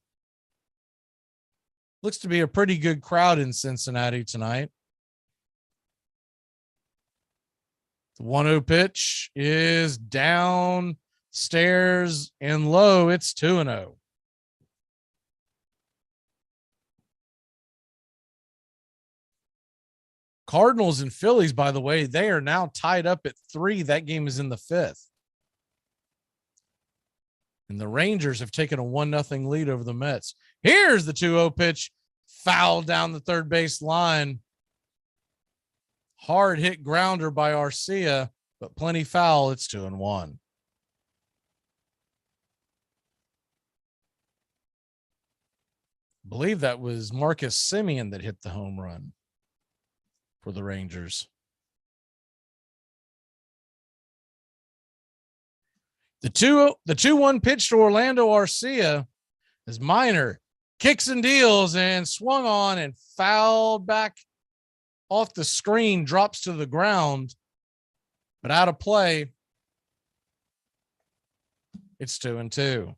Looks to be a pretty good crowd in Cincinnati tonight. The 1-0 pitch is downstairs and low. It's 2-0. Cardinals and Phillies, by the way, they are now tied up at 3. That game is in the 5th. And the Rangers have taken a 1-0 lead over the Mets. Here's the 2-0 pitch, foul down the third base line. Hard hit grounder by Arcia, but plenty foul. It's 2-1. I believe that was Marcus Semien that hit the home run for the Rangers. The 2-1 pitch to Orlando Arcia as Minor kicks and deals and swung on and fouled back off the screen, drops to the ground, but out of play. It's 2-2.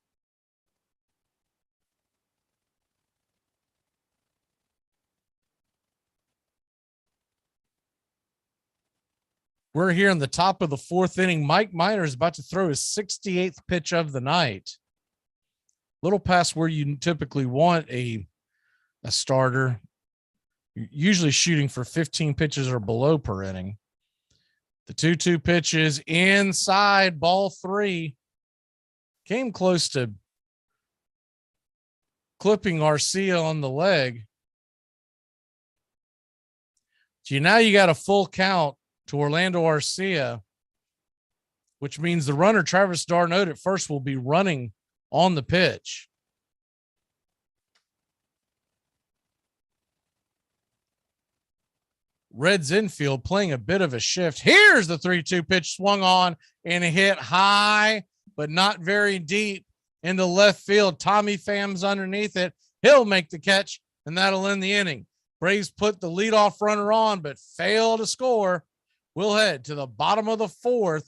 We're here in the top of the fourth inning. Mike Minor is about to throw his 68th pitch of the night. Little past where you typically want a starter. You're usually shooting for 15 pitches or below per inning. The 2-2 pitch is inside, ball 3. Came close to clipping Arcia on the leg. So now you got a full count to Orlando Arcia, which means the runner, Travis d'Arnaud, at first will be running on the pitch. Reds infield playing a bit of a shift. Here's the 3-2 pitch swung on and hit high, but not very deep into left field. Tommy Pham's underneath it. He'll make the catch, and that'll end the inning. Braves put the leadoff runner on, but fail to score. We'll head to the bottom of the fourth.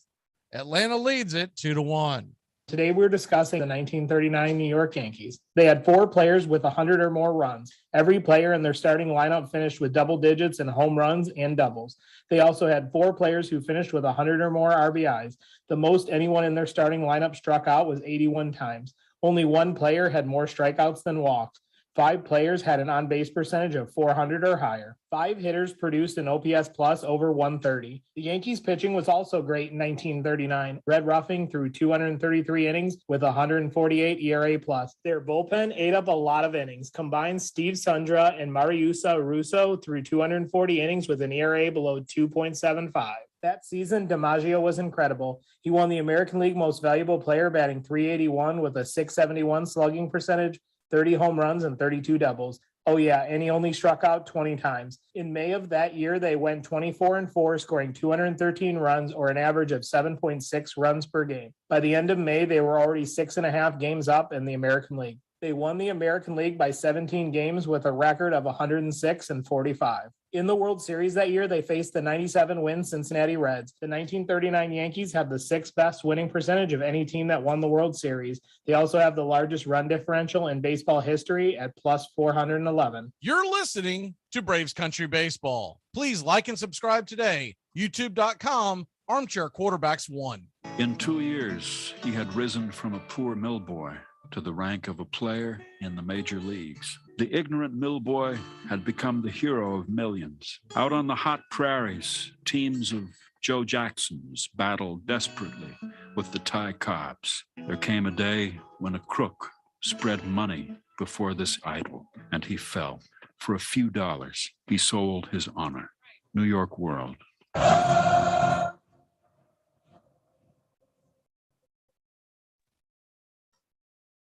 Atlanta leads it 2-1. Today we're discussing the 1939 New York Yankees. They had 4 players with 100 or more runs. Every player in their starting lineup finished with double digits in home runs and doubles. They also had 4 players who finished with 100 or more RBIs. The most anyone in their starting lineup struck out was 81 times. Only 1 player had more strikeouts than walks. 5 players had an on-base percentage of 400 or higher. 5 hitters produced an OPS plus over 130. The Yankees pitching was also great in 1939. Red Ruffing threw 233 innings with 148 ERA plus. Their bullpen ate up a lot of innings. Combined, Steve Sundra and Mariusa Russo threw 240 innings with an ERA below 2.75. That season, DiMaggio was incredible. He won the American League Most Valuable Player, batting .381 with a .671 slugging percentage, 30 home runs, and 32 doubles. Oh yeah, and he only struck out 20 times. In May of that year, they went 24-4, scoring 213 runs or an average of 7.6 runs per game. By the end of May, they were already 6.5 games up in the American League. They won the American League by 17 games with a record of 106-45. In the World Series that year, they faced the 97-win Cincinnati Reds. The 1939 Yankees have the 6th best winning percentage of any team that won the World Series. They also have the largest run differential in baseball history at plus 411. You're listening to Braves Country Baseball. Please like and subscribe today. YouTube.com, Armchair Quarterbacks 1. In 2 years, he had risen from a poor mill boy to the rank of a player in the major leagues. The ignorant mill boy had become the hero of millions. Out on the hot prairies, teams of Joe Jacksons battled desperately with the Ty Cobbs. There came a day when a crook spread money before this idol, and he fell. For a few dollars, he sold his honor. New York World.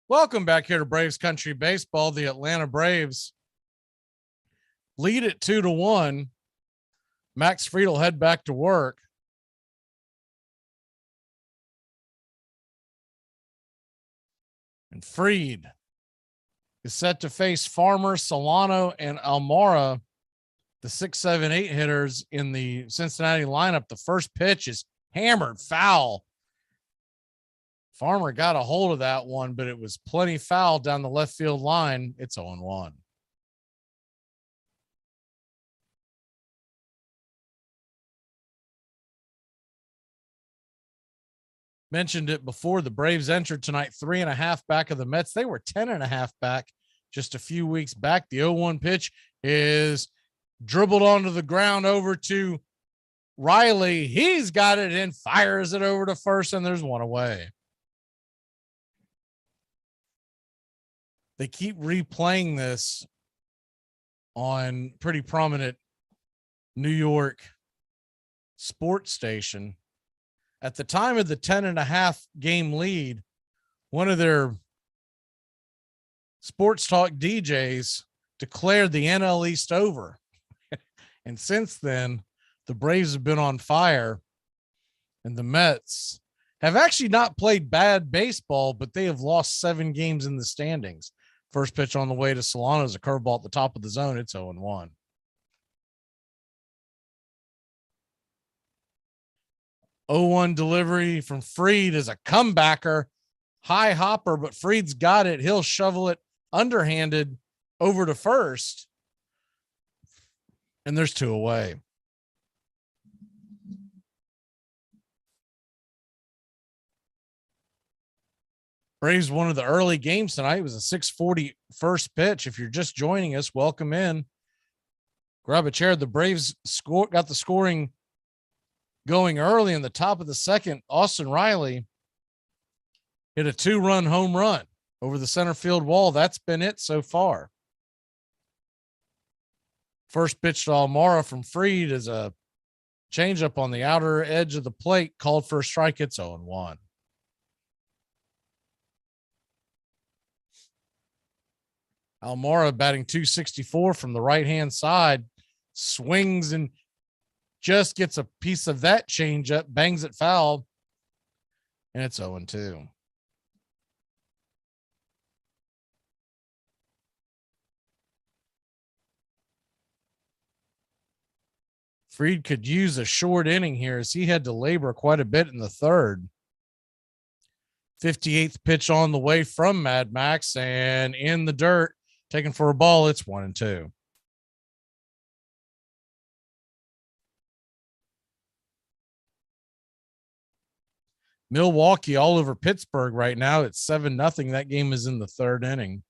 Welcome back here to Braves Country Baseball. The Atlanta Braves lead at 2-1. Max Fried will head back to work. And Fried is set to face Farmer, Solano, and Almora, the 6, 7, 8 hitters in the Cincinnati lineup. The first pitch is hammered foul. Farmer got a hold of that one, but it was plenty foul down the left field line. It's 0-1. Mentioned it before. The Braves entered tonight 3.5 back of the Mets. They were 10.5 back just a few weeks back. The 0-1 pitch is dribbled onto the ground over to Riley. He's got it and fires it over to first, and there's one away. They keep replaying this on pretty prominent New York sports station. At the time of the 10.5 game lead, one of their sports talk DJs declared the NL East over. And since then, the Braves have been on fire, and the Mets have actually not played bad baseball, but they have lost 7 games in the standings. First pitch on the way to Solano is a curveball at the top of the zone. It's 0-1. Oh-1 delivery from Fried is a comebacker. High hopper, but Fried's got it. He'll shovel it underhanded over to first. And there's 2 away. Braves one of the early games tonight. It was a 6:40 first pitch. If you're just joining us, welcome in. Grab a chair. The Braves got the scoring going early in the top of the second. Austin Riley hit a 2-run home run over the center field wall. That's been it so far. First pitch to Almora from Fried is a changeup on the outer edge of the plate, called for a strike. It's 0-1. Almora batting .264 from the right-hand side, swings and just gets a piece of that changeup, bangs it foul, and it's 0-2. Fried could use a short inning here as he had to labor quite a bit in the third. 58th pitch on the way from Mad Max, and in the dirt, taken for a ball. It's 1-2. Milwaukee all over Pittsburgh right now. It's 7-0. That game is in the third inning.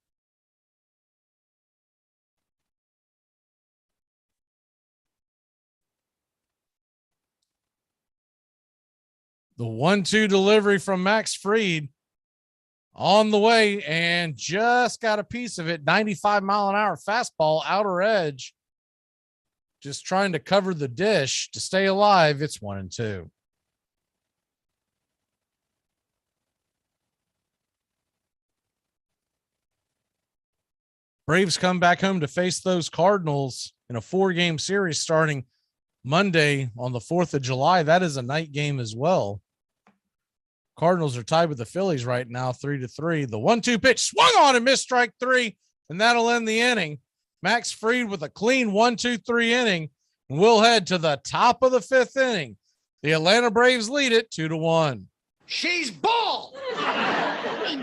The 1-2 delivery from Max Fried on the way and just got a piece of it. 95-mile-an-hour fastball, outer edge. Just trying to cover the dish to stay alive. It's 1-2. Braves come back home to face those Cardinals in a 4-game series starting Monday on the 4th of July. That is a night game as well. Cardinals are tied with the Phillies right now, 3-3. The 1-2 pitch swung on and missed, strike 3, and that'll end the inning. Max Fried with a clean 1-2-3 inning. And we'll head to the top of the 5th inning. The Atlanta Braves lead it 2-1. She's bald.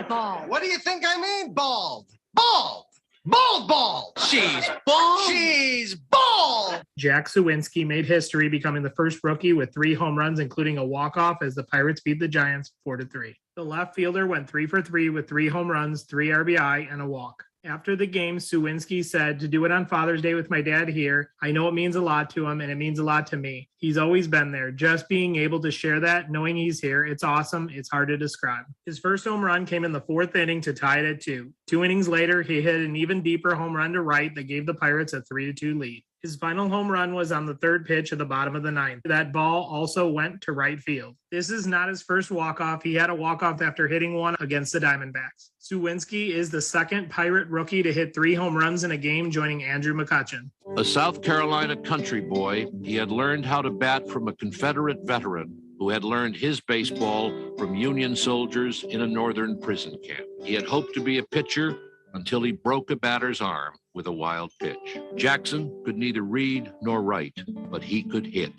Bald. What do you think I mean, bald? Bald. Bald. She's bald. She's bald. Jack Suwinski made history, becoming the first rookie with 3 home runs, including a walk-off as the Pirates beat the Giants 4-3. The left fielder went 3 for 3 with 3 home runs, 3 RBI, and a walk. After the game, Suwinski said, "To do it on Father's Day with my dad here, I know it means a lot to him, and it means a lot to me. He's always been there. Just being able to share that, knowing he's here, it's awesome. It's hard to describe." His first home run came in the 4th inning to tie it at 2. 2 innings later, he hit an even deeper home run to right that gave the Pirates a 3-2 lead. His final home run was on the 3rd pitch of the bottom of the 9th. That ball also went to right field. This is not his first walk-off. He had a walk-off after hitting one against the Diamondbacks. Suwinski is the 2nd Pirate rookie to hit 3 home runs in a game, joining Andrew McCutchen. A South Carolina country boy, he had learned how to bat from a Confederate veteran who had learned his baseball from Union soldiers in a northern prison camp. He had hoped to be a pitcher until he broke a batter's arm with a wild pitch. Jackson could neither read nor write, but he could hit.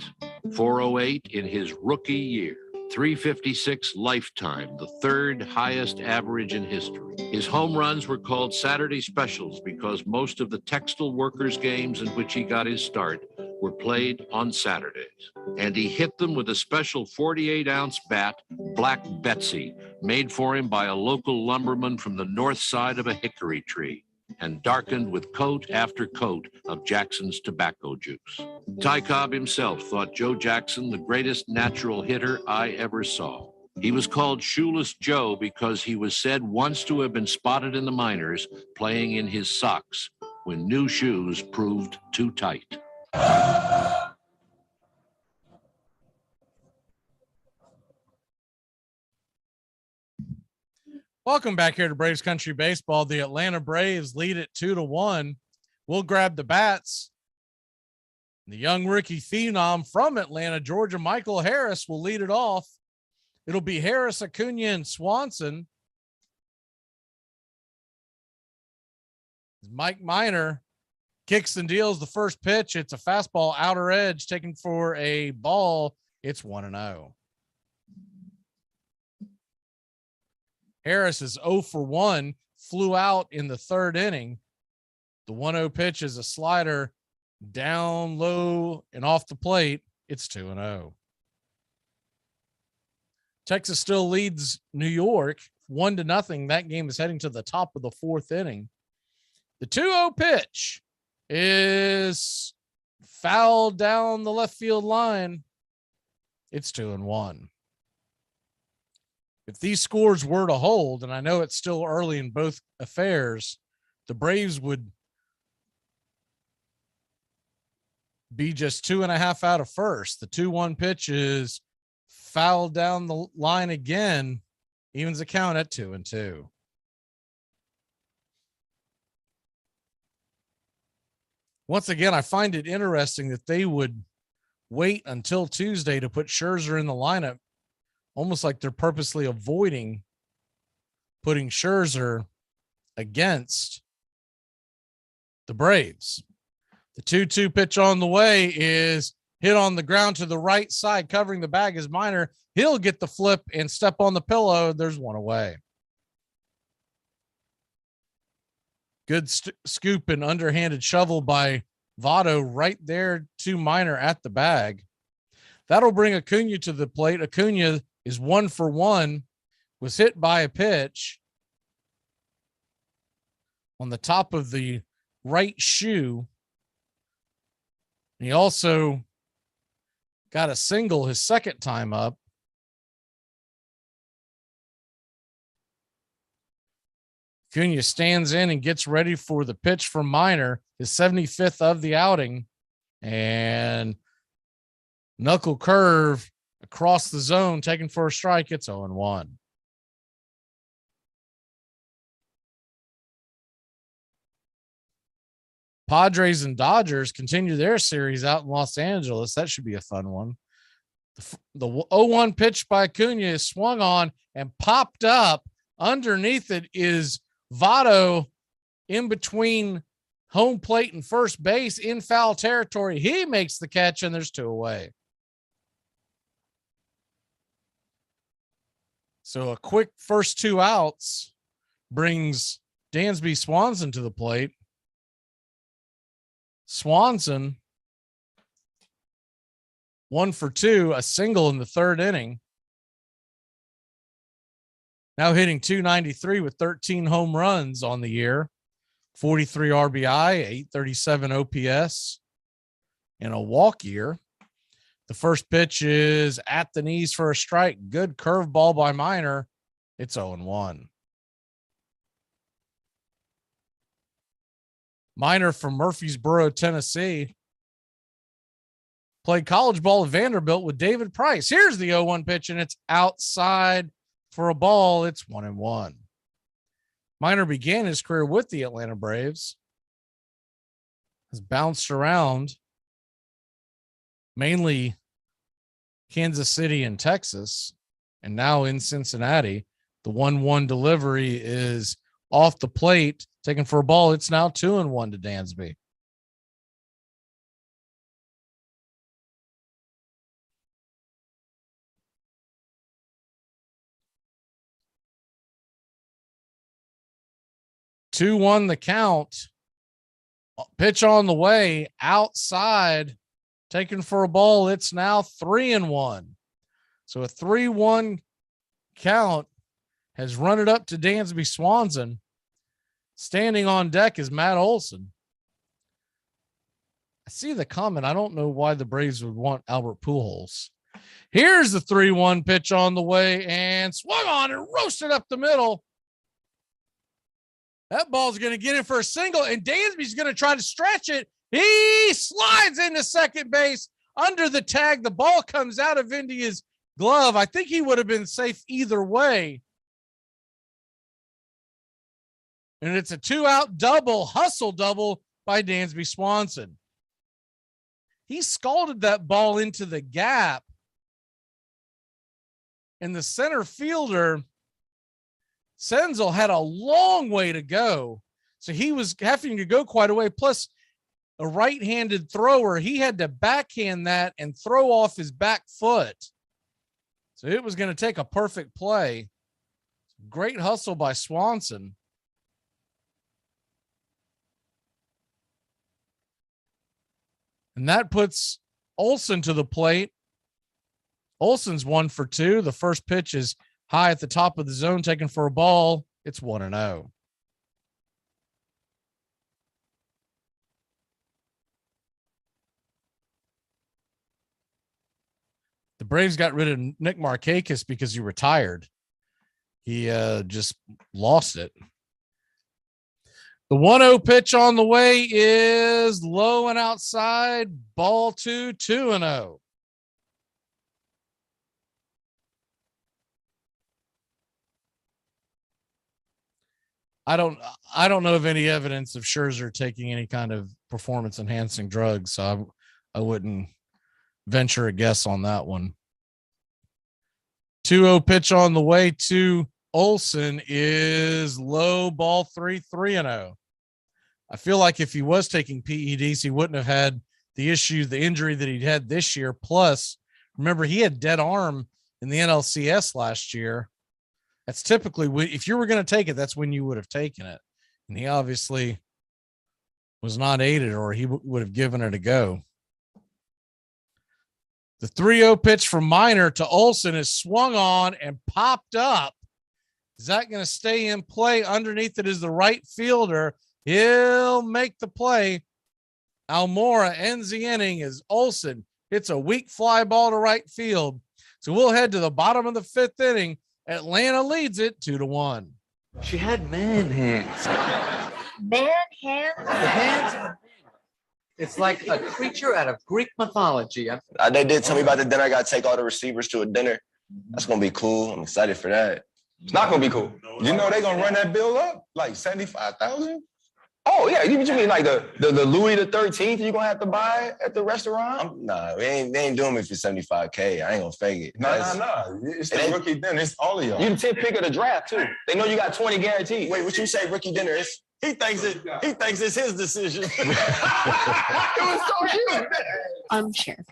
408 in his rookie year. 356 lifetime, the 3rd highest average in history. His home runs were called Saturday specials because most of the textile workers' games in which he got his start were played on Saturdays. And he hit them with a special 48-ounce bat, Black Betsy, made for him by a local lumberman from the north side of a hickory tree, and darkened with coat after coat of Jackson's tobacco juice. Ty Cobb himself thought Joe Jackson the greatest natural hitter I ever saw. He was called Shoeless Joe because he was said once to have been spotted in the minors playing in his socks when new shoes proved too tight. Welcome back here to Braves Country Baseball. The Atlanta Braves lead it 2-1. We'll grab the bats. The young rookie phenom from Atlanta, Georgia, Michael Harris, will lead it off. It'll be Harris, Acuna, and Swanson. Mike Minor kicks and deals the first pitch. It's a fastball, outer edge, taken for a ball. It's 1-0. Harris is 0 for 1, flew out in the 3rd inning. The 1-0 pitch is a slider down low and off the plate. It's 2-0. Texas still leads New York 1-0. That game is heading to the top of the fourth inning. The 2-0 pitch is fouled down the left field line. It's 2-1. If these scores were to hold, and I know it's still early in both affairs, the Braves would be just 2.5 out of first. The 2-1 pitch is fouled down the line again, evens the count at 2-2. Once again, I find it interesting that they would wait until Tuesday to put Scherzer in the lineup, almost like they're purposely avoiding putting Scherzer against the Braves. The 2-2 pitch on the way is hit on the ground to the right side, covering the bag is Minor. He'll get the flip and step on the pillow. There's one away. Good scoop and underhanded shovel by Votto right there to Minor at the bag. That'll bring Acuna to the plate. Acuna is 1 for 1, was hit by a pitch on the top of the right shoe. He also got a single his second time up. Acuna stands in and gets ready for the pitch from Minor, his 75th of the outing, and knuckle curve across the zone, taken for a strike. It's 0-1. Padres and Dodgers continue their series out in Los Angeles. That should be a fun one. The 0-1 pitch by Acuna is swung on and popped up. Underneath it is Votto in between home plate and first base in foul territory. He makes the catch, and there's 2 away. So a quick first 2 outs brings Dansby Swanson to the plate. Swanson 1 for 2, a single in the third inning. Now hitting .293 with 13 home runs on the year, 43 RBI, 837 OPS, and a walk year. The first pitch is at the knees for a strike. Good curveball by Minor. It's 0-1. Minor from Murfreesboro, Tennessee. Played college ball at Vanderbilt with David Price. Here's the 0-1 pitch, and it's outside for a ball. It's 1-1. Minor began his career with the Atlanta Braves. Has bounced around mainly Kansas City and Texas, and now in Cincinnati. The 1-1 delivery is off the plate, taken for a ball. It's now 2-1 to Dansby. Two one the count. Pitch on the way, outside, taken for a ball. It's now 3-1. So a 3-1 count has run it up to Dansby Swanson. Standing on deck is Matt Olson. I see the comment. I don't know why the Braves would want Albert Pujols. Here's the 3-1 pitch on the way and swung on and roasted up the middle. That ball's going to get in for a single, and Dansby's going to try to stretch it. He slides into second base under the tag. The ball comes out of India's glove. I think he would have been safe either way. And it's a 2-out double, hustle double by Dansby Swanson. He scalded that ball into the gap, and the center fielder, Senzel, had a long way to go. So he was having to go quite a way. Plus, a right-handed thrower, he had to backhand that and throw off his back foot. So it was going to take a perfect play. Great hustle by Swanson. And that puts Olson to the plate. Olson's 1 for 2. The first pitch is High at the top of the zone, taken for a ball. It's 1-0. The Braves got rid of Nick Markakis because he retired. He just lost it. The 1-0 pitch on the way is low and outside. Ball 2-0. I don't know of any evidence of Scherzer taking any kind of performance enhancing drugs, so I wouldn't venture a guess on that one. 2-0 pitch on the way to Olson is low, ball 3-0. I feel like if he was taking PEDs, he wouldn't have had the injury that he'd had this year. Plus, remember, he had dead arm in the NLCS last year. That's typically, if you were going to take it, that's when you would have taken it. And he obviously was not aided, or he would have given it a go. The 3-0 pitch from Minor to Olson is swung on and popped up. Is that going to stay in play? Underneath it is the right fielder. He'll make the play. Almora ends the inning as Olson hits a weak fly ball to right field. So we'll head to the bottom of the fifth inning. Atlanta leads it 2-1. She had man hands. Man hands? The hands. It's like a creature out of Greek mythology. They did tell me about the dinner. I got to take all the receivers to a dinner. That's going to be cool. I'm excited for that. It's not going to be cool. You know they're going to run that bill up like 75,000? Oh, yeah. You mean like the Louis the 13th you're going to have to buy at the restaurant? Nah, they ain't doing me for 75K. I ain't going to fake it. Nah. It's the rookie dinner. It's all of y'all. You the 10th pick of the draft, too. They know you got 20 guaranteed. Wait, what you say rookie dinner is? He thinks it's his decision. It was so cute. Armchair.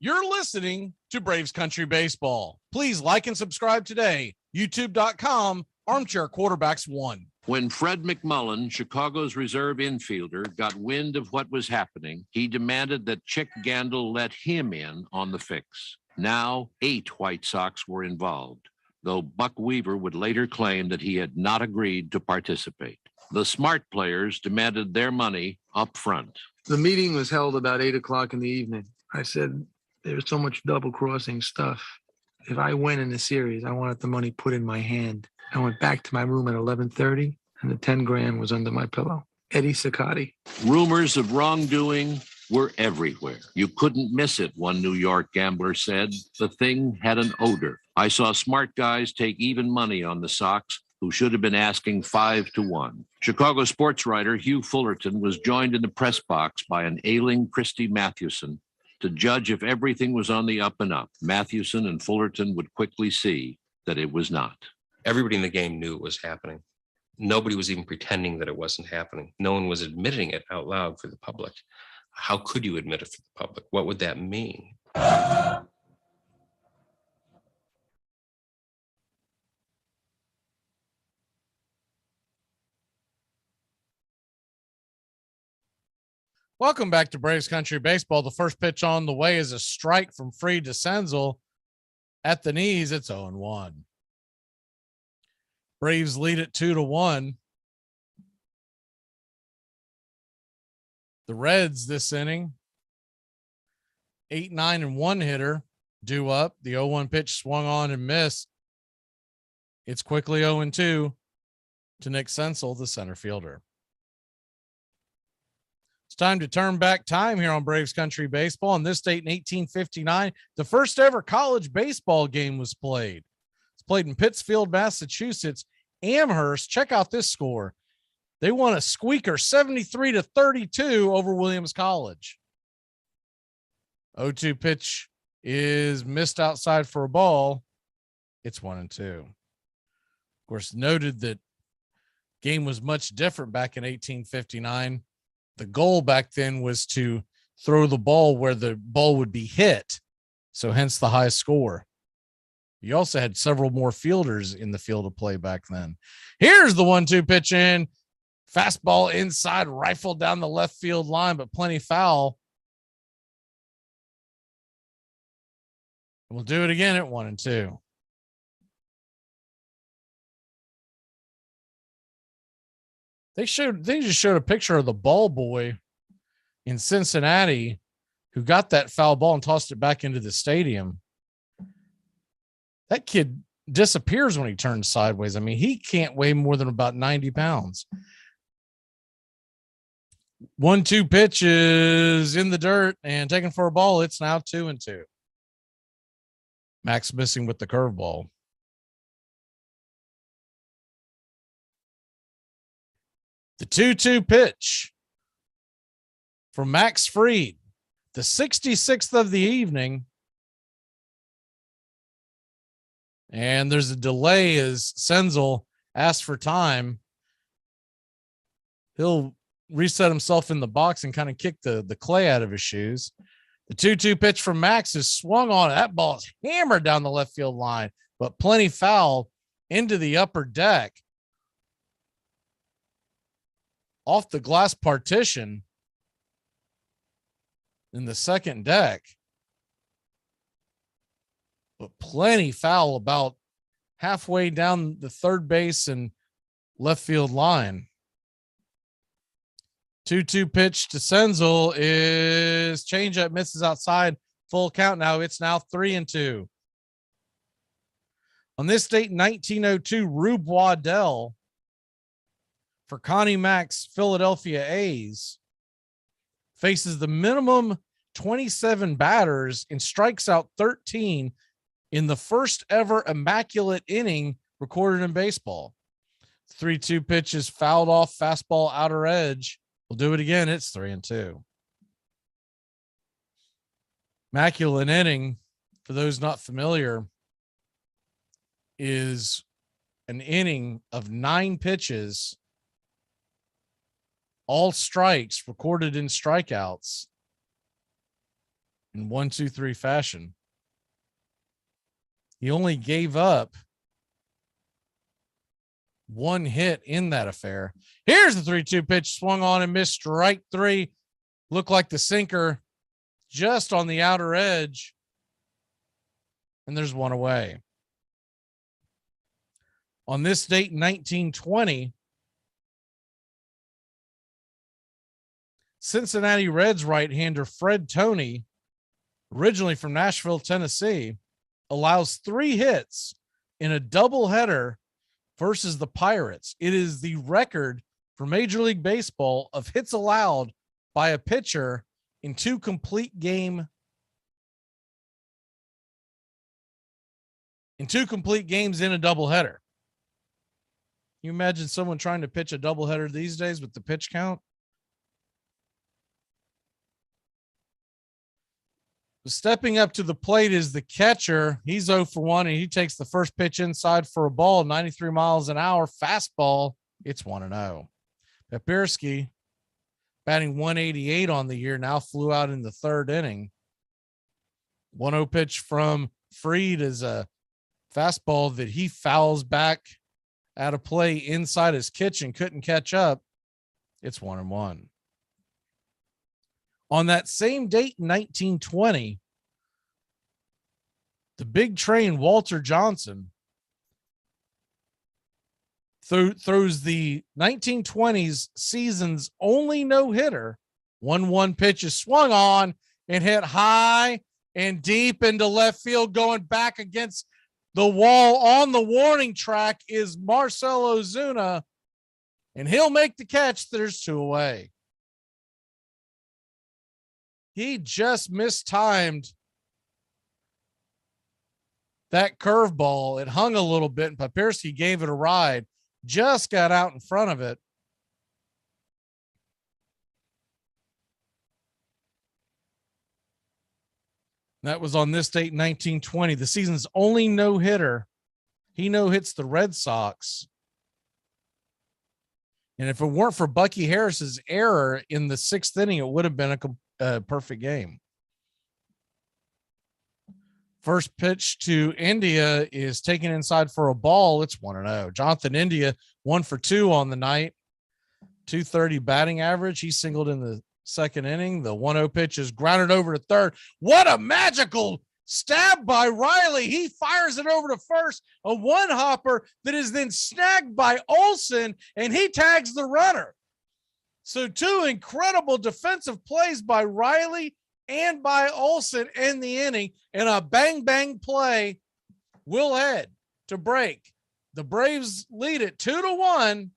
You're listening to Braves Country Baseball. Please like and subscribe today. YouTube.com, Armchair Quarterbacks 1. When Fred McMullen, Chicago's reserve infielder, got wind of what was happening, he demanded that Chick Gandil let him in on the fix. Now, 8 White Sox were involved, though Buck Weaver would later claim that he had not agreed to participate. The smart players demanded their money up front. The meeting was held about 8 o'clock in the evening. I said, there's so much double-crossing stuff. If I win in the series, I wanted the money put in my hand. I went back to my room at 11:30, and the 10 grand was under my pillow. Eddie Siccotti. Rumors of wrongdoing were everywhere. You couldn't miss it, one New York gambler said. The thing had an odor. I saw smart guys take even money on the Sox who should have been asking 5-1. Chicago sports writer Hugh Fullerton was joined in the press box by an ailing Christy Mathewson to judge if everything was on the up and up. Mathewson and Fullerton would quickly see that it was not. Everybody in the game knew it was happening. Nobody was even pretending that it wasn't happening. No one was admitting it out loud for the public. How could you admit it for the public? What would that mean? Welcome back to Braves Country Baseball. The first pitch on the way is a strike from Fried to Senzel. At the knees, it's 0-1. Braves lead it 2-1. The Reds this inning, 8, 9, and 1 hitter due up. The 0-1 pitch swung on and missed. It's quickly 0-2 to Nick Senzel, the center fielder. It's time to turn back time here on Braves Country Baseball. On this date in 1859, the first ever college baseball game was played. It's played in Pittsfield, Massachusetts. Amherst, check out this score. They won a squeaker 73-32 over Williams College. 0-2 pitch is missed outside for a ball. It's 1-2. Of course, noted that game was much different back in 1859. The goal back then was to throw the ball where the ball would be hit. So hence the high score. You also had several more fielders in the field of play back then. Here's the 1-2 pitch in. Fastball inside, rifled down the left field line, but plenty foul. We'll do it again at 1-2. They just showed a picture of the ball boy in Cincinnati who got that foul ball and tossed it back into the stadium. That kid disappears when he turns sideways. I mean, he can't weigh more than about 90 pounds. 1-2 pitch is in the dirt and taken for a ball. It's now 2-2. Max missing with the curveball. The 2-2 pitch from Max Fried, the 66th of the evening. And there's a delay as Senzel asks for time. He'll reset himself in the box and kind of kick the clay out of his shoes. The 2-2 pitch from Max is swung on. That ball is hammered down the left field line, but plenty foul into the upper deck. Off the glass partition in the second deck. But plenty foul about halfway down the third base and left field line. 2-2 pitch to Senzel is changeup, misses outside. Full count now. It's now 3-2. On this date in 1902, Rube Waddell for Connie Mack's Philadelphia A's faces the minimum 27 batters and strikes out 13 in the first ever immaculate inning recorded in baseball. 3-2 pitch is fouled off, fastball outer edge. We'll do it again. It's 3-2. Immaculate inning, for those not familiar, is an inning of 9 pitches, all strikes recorded in strikeouts in 1-2-3 fashion. He only gave up 1 hit in that affair. Here's the 3-2 pitch, swung on and missed, strike 3. Looked like the sinker just on the outer edge. And there's 1 away. On this date in 1920, Cincinnati Reds right-hander Fred Toney, originally from Nashville, Tennessee, allows 3 hits in a doubleheader versus the Pirates. It is the record for Major League Baseball of hits allowed by a pitcher in 2 complete games in a doubleheader. You imagine someone trying to pitch a doubleheader these days with the pitch count? Stepping up to the plate is the catcher. He's 0 for 1, and he takes the first pitch inside for a ball, 93 miles an hour, fastball. It's 1-0. Papierski, batting 188 on the year, now flew out in the 3rd inning. 1-0 pitch from Fried is a fastball that he fouls back out of play inside his kitchen, couldn't catch up. It's 1-1. On that same date in 1920, the big train Walter Johnson throws the 1920s season's only no-hitter. 1-1 pitch is swung on and hit high and deep into left field, going back against the wall on the warning track is Marcell Ozuna, and he'll make the catch. There's 2 away. He just mistimed that curveball. It hung a little bit, and Papierski gave it a ride, just got out in front of it. That was on this date in 1920, the season's only no-hitter. He no-hits the Red Sox. And if it weren't for Bucky Harris's error in the 6th inning, it would have been a perfect game. First pitch to India is taken inside for a ball. It's 1-0. Jonathan India 1 for 2 on the night. 230 batting average. He singled in the 2nd inning. The 1-0 pitch is grounded over to third. What a magical stabbed by Riley. He fires it over to first, a one-hopper that is then snagged by Olsen, and he tags the runner. So two incredible defensive plays by Riley and by Olsen in the inning, and a bang-bang play will head to break. The Braves lead it 2-1.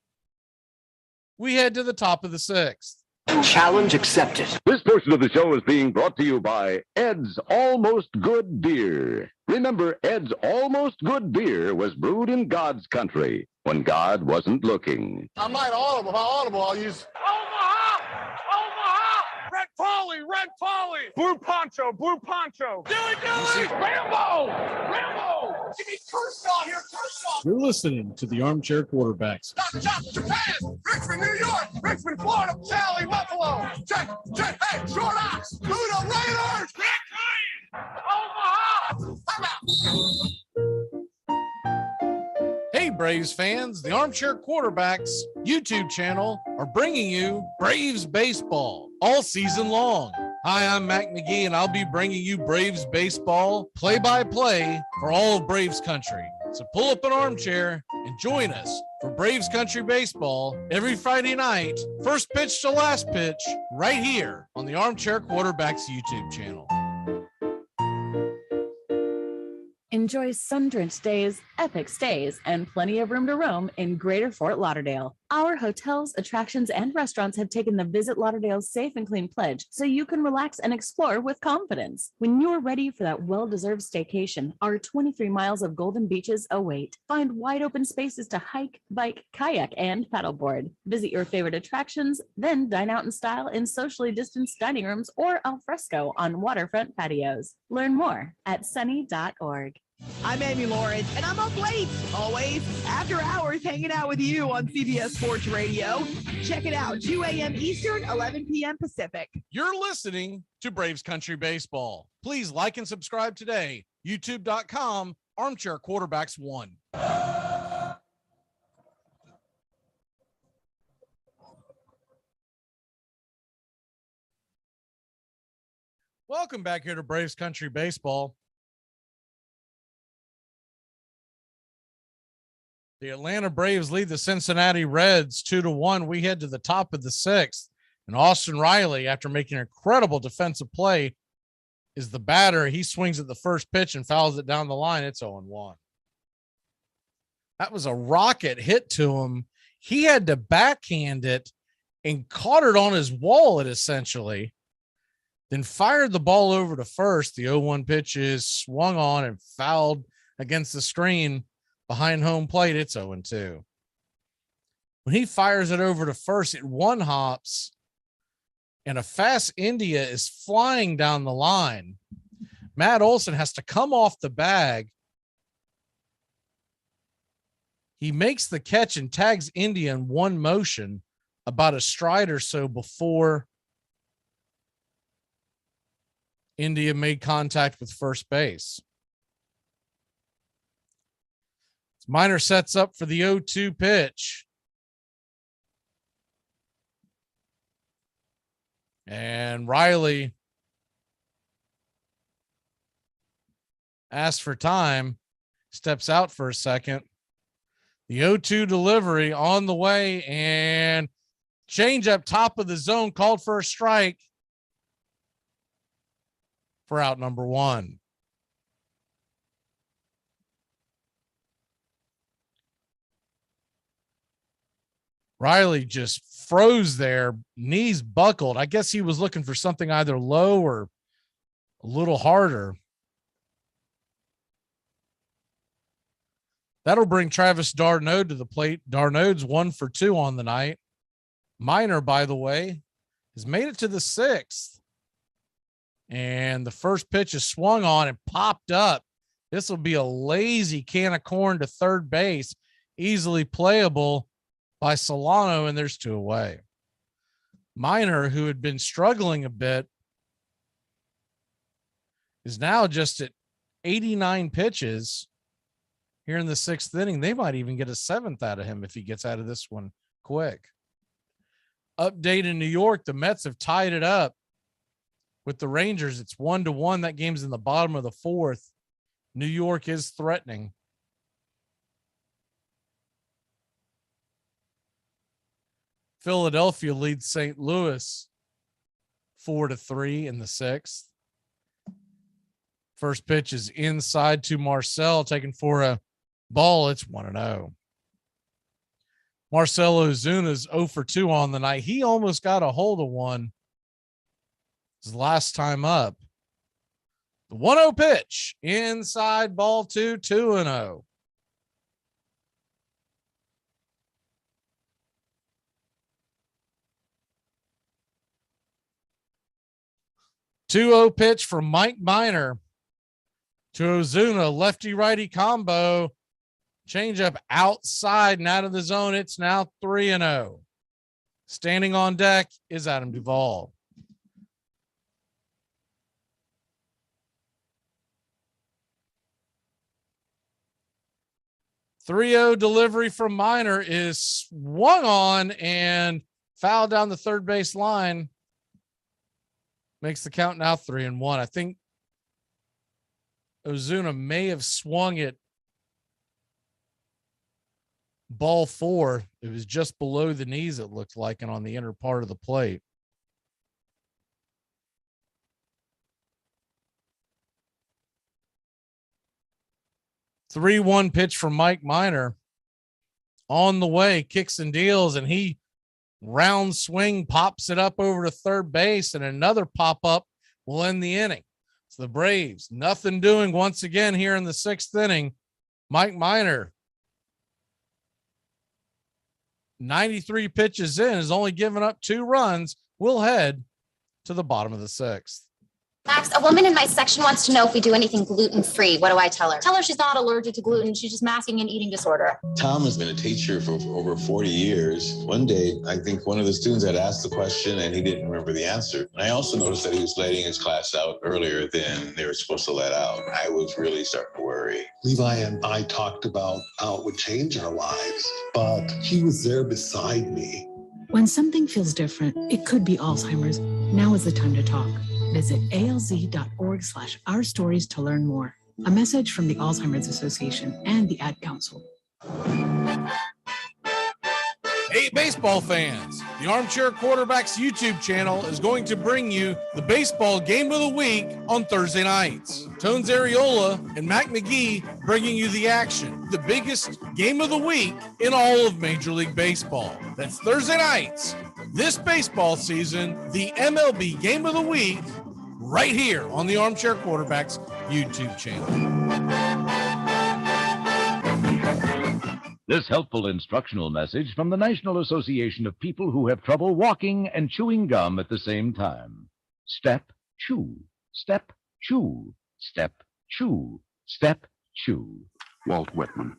We head to the top of the sixth. Challenge accepted. This portion of the show is being brought to you by Ed's Almost Good Beer. Remember, Ed's Almost Good Beer was brewed in God's country when God wasn't looking. I'm not audible. If I'm audible, I'll use Omaha! Omaha! Red Polly! Red Polly! Blue Poncho! Blue Poncho! Do it! Rambo! Rambo! Give me Kershaw here! Kershaw! You're listening to the Armchair Quarterbacks. Stop, Japan! Richmond, New York! Richmond, Florida! Cali, Buffalo! Check! Hey, Short Ox! To the Raiders! Omaha! I'm out! Hey, Braves fans, the Armchair Quarterbacks YouTube channel are bringing you Braves baseball all season long. Hi, I'm Mac McGee, and I'll be bringing you Braves baseball play-by-play for all of Braves country. So pull up an armchair and join us for Braves country baseball every Friday night, first pitch to last pitch, right here on the Armchair Quarterbacks YouTube channel. Enjoy sun-drenched days, epic stays, and plenty of room to roam in Greater Fort Lauderdale. Our hotels, attractions, and restaurants have taken the Visit Lauderdale's Safe and Clean pledge, so you can relax and explore with confidence. When you're ready for that well-deserved staycation, our 23 miles of golden beaches await. Find wide-open spaces to hike, bike, kayak, and paddleboard. Visit your favorite attractions, then dine out in style in socially distanced dining rooms or al fresco on waterfront patios. Learn more at sunny.org. I'm Amy Lawrence, and I'm up late, always, after hours, hanging out with you on CBS Sports Radio. Check it out, 2 a.m. Eastern, 11 p.m. Pacific. You're listening to Braves Country Baseball. Please like and subscribe today. YouTube.com, Armchair Quarterbacks 1. Welcome back here to Braves Country Baseball. The Atlanta Braves lead the Cincinnati Reds 2-1. We head to the top of the sixth. And Austin Riley, after making an incredible defensive play, is the batter. He swings at the first pitch and fouls it down the line. It's 0-1. That was a rocket hit to him. He had to backhand it and caught it on his wallet, essentially. Then fired the ball over to first. The 0-1 pitch is swung on and fouled against the screen behind home plate. It's 0-2. When he fires it over to first, it one hops, and a fast India is flying down the line. Matt Olson has to come off the bag. He makes the catch and tags India in one motion about a stride or so before India made contact with first base. Minor sets up for the 0-2 pitch. And Riley asks for time, steps out for a second. The 0-2 delivery on the way, and change up top of the zone, called for a strike for out number one. Riley just froze there, knees buckled. I guess he was looking for something either low or a little harder. That'll bring Travis d'Arnaud to the plate. D'Arnaud's 1 for 2 on the night. Minor, by the way, has made it to the sixth. And the first pitch is swung on and popped up. This will be a lazy can of corn to third base, easily playable by Solano, and there's 2 away. Minor, who had been struggling a bit, is now just at 89 pitches here in the sixth inning. They might even get a 7th out of him if he gets out of this one quick. Update in New York, the Mets have tied it up with the Rangers. It's 1-1. That game's in the bottom of the fourth. New York is threatening. Philadelphia leads St. Louis 4-3 in the sixth. First pitch is inside to Marcel, taken for a ball. It's 1-0. Marcell Ozuna's 0 for 2 on the night. He almost got a hold of one his last time up. The 1-0 pitch, inside, ball 2, 2-0. Two-0 pitch from Mike Minor to Ozuna, lefty-righty combo. Changeup outside and out of the zone. It's now 3-0. Standing on deck is Adam Duvall. .3-0 delivery from Minor is swung on and fouled down the third base line. Makes the count now 3-1. I think Ozuna may have swung it ball 4. It was just below the knees, it looked like, and on the inner part of the plate. .3-1 pitch from Mike Minor. On the way, kicks and deals, and he round swing, pops it up over to third base, and another pop-up will end the inning. So the Braves, nothing doing once again here in the sixth inning. Mike Minor, 93 pitches in, has only given up 2 runs. We'll head to the bottom of the sixth. Max, a woman in my section wants to know if we do anything gluten-free. What do I tell her? Tell her she's not allergic to gluten. She's just masking an eating disorder. Tom has been a teacher for over 40 years. One day, I think one of the students had asked the question and he didn't remember the answer. And I also noticed that he was letting his class out earlier than they were supposed to let out. I was really starting to worry. Levi and I talked about how it would change our lives, but he was there beside me. When something feels different, it could be Alzheimer's. Now is the time to talk. Visit alz.org/ourstories to learn more. A message from the Alzheimer's Association and the Ad Council. Hey, baseball fans, the Armchair Quarterbacks YouTube channel is going to bring you the baseball game of the week on Thursday nights. Tones Ariola and Mac McGee bringing you the action, the biggest game of the week in all of Major League Baseball. That's Thursday nights. This baseball season, the MLB game of the week, right here on the Armchair Quarterbacks YouTube channel. This helpful instructional message from the National Association of People Who Have Trouble Walking and Chewing Gum at the same time. Step, chew, step, chew, step, chew, step, chew. Walt Whitman.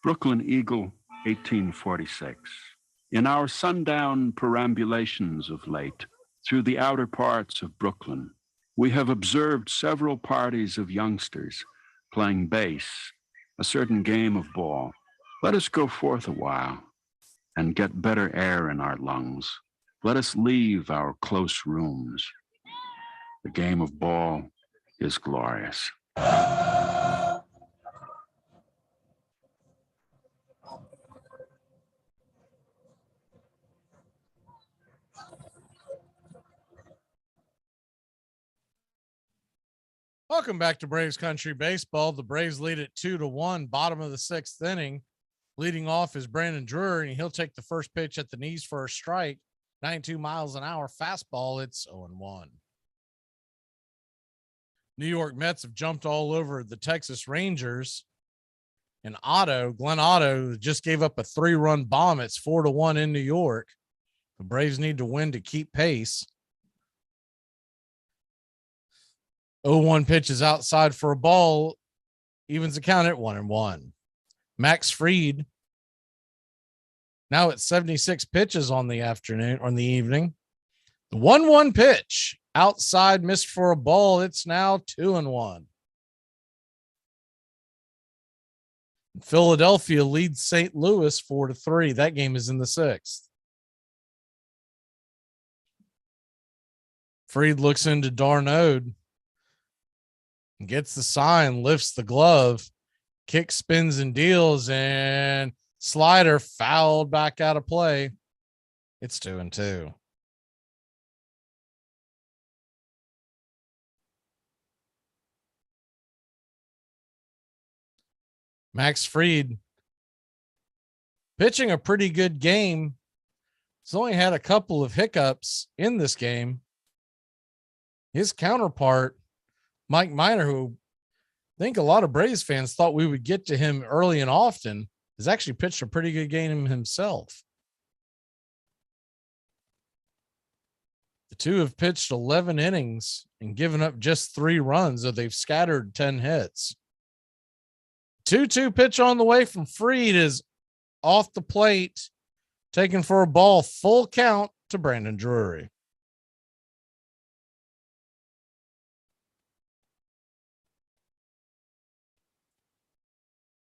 Brooklyn Eagle, 1846. In our sundown perambulations of late, through the outer parts of Brooklyn, we have observed several parties of youngsters playing base, a certain game of ball. Let us go forth a while and get better air in our lungs. Let us leave our close rooms. The game of ball is glorious. Welcome back to Braves Country Baseball. The Braves lead at 2-1, bottom of the sixth inning. Leading off is Brandon Drury, and he'll take the first pitch at the knees for a strike. 92 miles an hour fastball. It's 0-1. New York Mets have jumped all over the Texas Rangers. And Glenn Otto just gave up a 3-run bomb. It's 4-1 in New York. The Braves need to win to keep pace. 0-1 pitch is outside for a ball. Evens the count at 1-1. Max Fried. Now it's 76 pitches on the evening. The 1-1 pitch outside, missed for a ball. It's now 2-1. Philadelphia leads St. Louis 4-3. That game is in the sixth. Freed looks into Darnode, gets the sign, lifts the glove, kick spins and deals, and slider fouled back out of play. It's 2-2. Max Fried pitching a pretty good game. He's only had a couple of hiccups in this game. His counterpart, Mike Minor, who I think a lot of Braves fans thought we would get to him early and often, has actually pitched a pretty good game himself. The two have pitched 11 innings and given up just 3 runs, though they've scattered 10 hits. 2-2 pitch on the way from Fried is off the plate, taken for a ball, full count to Brandon Drury.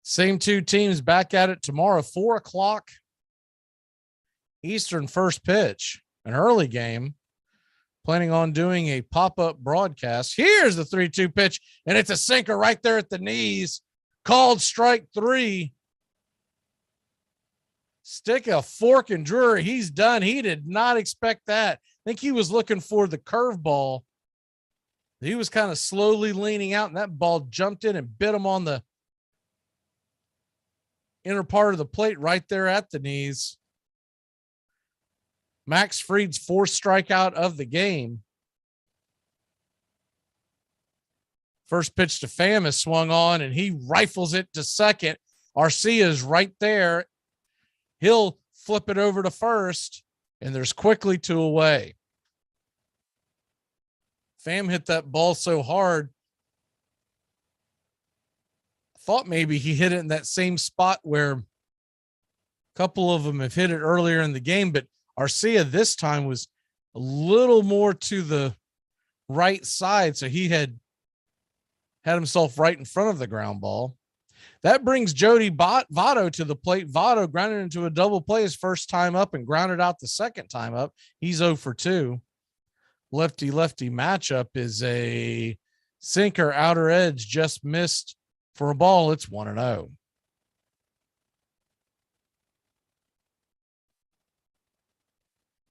Same two teams back at it tomorrow, 4:00 Eastern, first pitch, an early game. Planning on doing a pop-up broadcast. Here's the 3-2 pitch, and it's a sinker right there at the knees. Called strike 3. Stick a fork in Drury. He's done. He did not expect that. I think he was looking for the curveball. He was kind of slowly leaning out, and that ball jumped in and bit him on the inner part of the plate right there at the knees. Max Fried's 4th strikeout of the game. First pitch to Pham is swung on, and he rifles it to second. Arcia's right there. He'll flip it over to first, and there's quickly 2 away. Pham hit that ball so hard, I thought maybe he hit it in that same spot where a couple of them have hit it earlier in the game, but Arcia this time was a little more to the right side, so he had himself right in front of the ground ball. That brings Jody Votto to the plate. Votto grounded into a double play his first time up and grounded out the second time up. He's 0 for 2. Lefty-lefty matchup is a sinker outer edge, just missed for a ball. It's 1-0.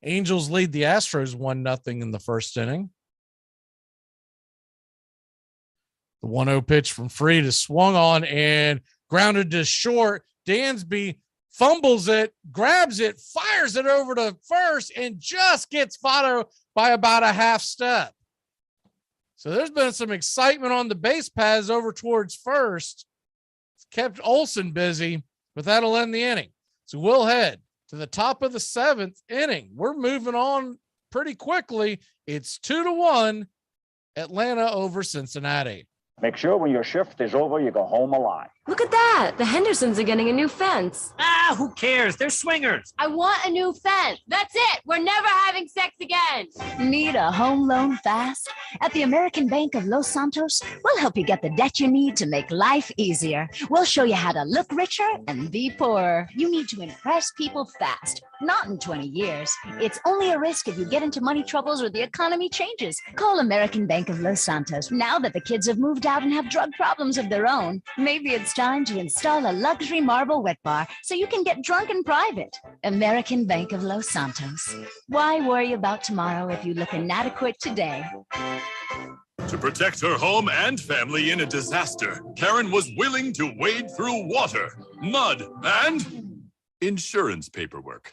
Angels lead the Astros 1-0 in the first inning. The 1-0 pitch from Fried is swung on and grounded to short. Dansby fumbles it, grabs it, fires it over to first, and just gets Votto by about a half step. So there's been some excitement on the base paths over towards first. It's kept Olsen busy, but that'll end the inning. So we'll head to the top of the 7th inning. We're moving on pretty quickly. It's 2-1, Atlanta over Cincinnati. Make sure when your shift is over, you go home alive. Look at that. The Hendersons are getting a new fence. Ah, who cares? They're swingers. I want a new fence. That's it. We're never having sex again. Need a home loan fast? At the American Bank of Los Santos, we'll help you get the debt you need to make life easier. We'll show you how to look richer and be poorer. You need to impress people fast, not in 20 years. It's only a risk if you get into money troubles or the economy changes. Call American Bank of Los Santos. Now that the kids have moved out and have drug problems of their own, maybe it's time to install a luxury marble wet bar so you can get drunk in private. American Bank of Los Santos. Why worry about tomorrow if you look inadequate today? To protect her home and family in a disaster, Karen was willing to wade through water, mud, and insurance paperwork.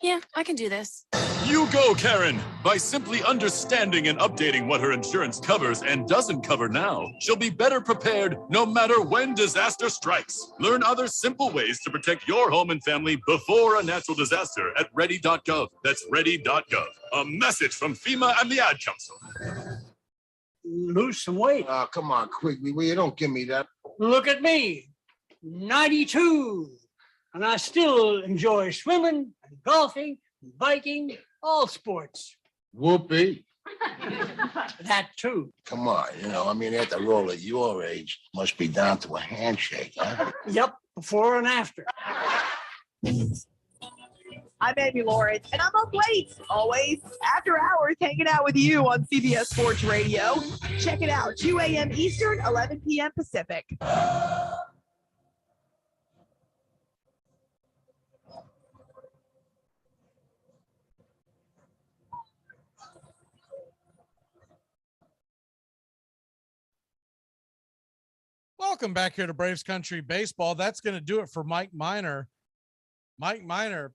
Yeah, I can do this. You go, Karen! By simply understanding and updating what her insurance covers and doesn't cover now, she'll be better prepared no matter when disaster strikes. Learn other simple ways to protect your home and family before a natural disaster at ready.gov. That's ready.gov. A message from FEMA and the Ad Council. Lose some weight. Oh, come on, Quigley. Will you don't give me that? Look at me, 92. And I still enjoy swimming and golfing, and biking, all sports. Whoopee. That too. Come on, after all at your age, must be down to a handshake, huh? Yep, before and after. I'm Amy Lawrence, and I'm up late, always after hours, hanging out with you on CBS Sports Radio. Check it out, 2 a.m. Eastern, 11 p.m. Pacific. Welcome back here to Braves Country Baseball. That's going to do it for Mike Minor. Mike Minor,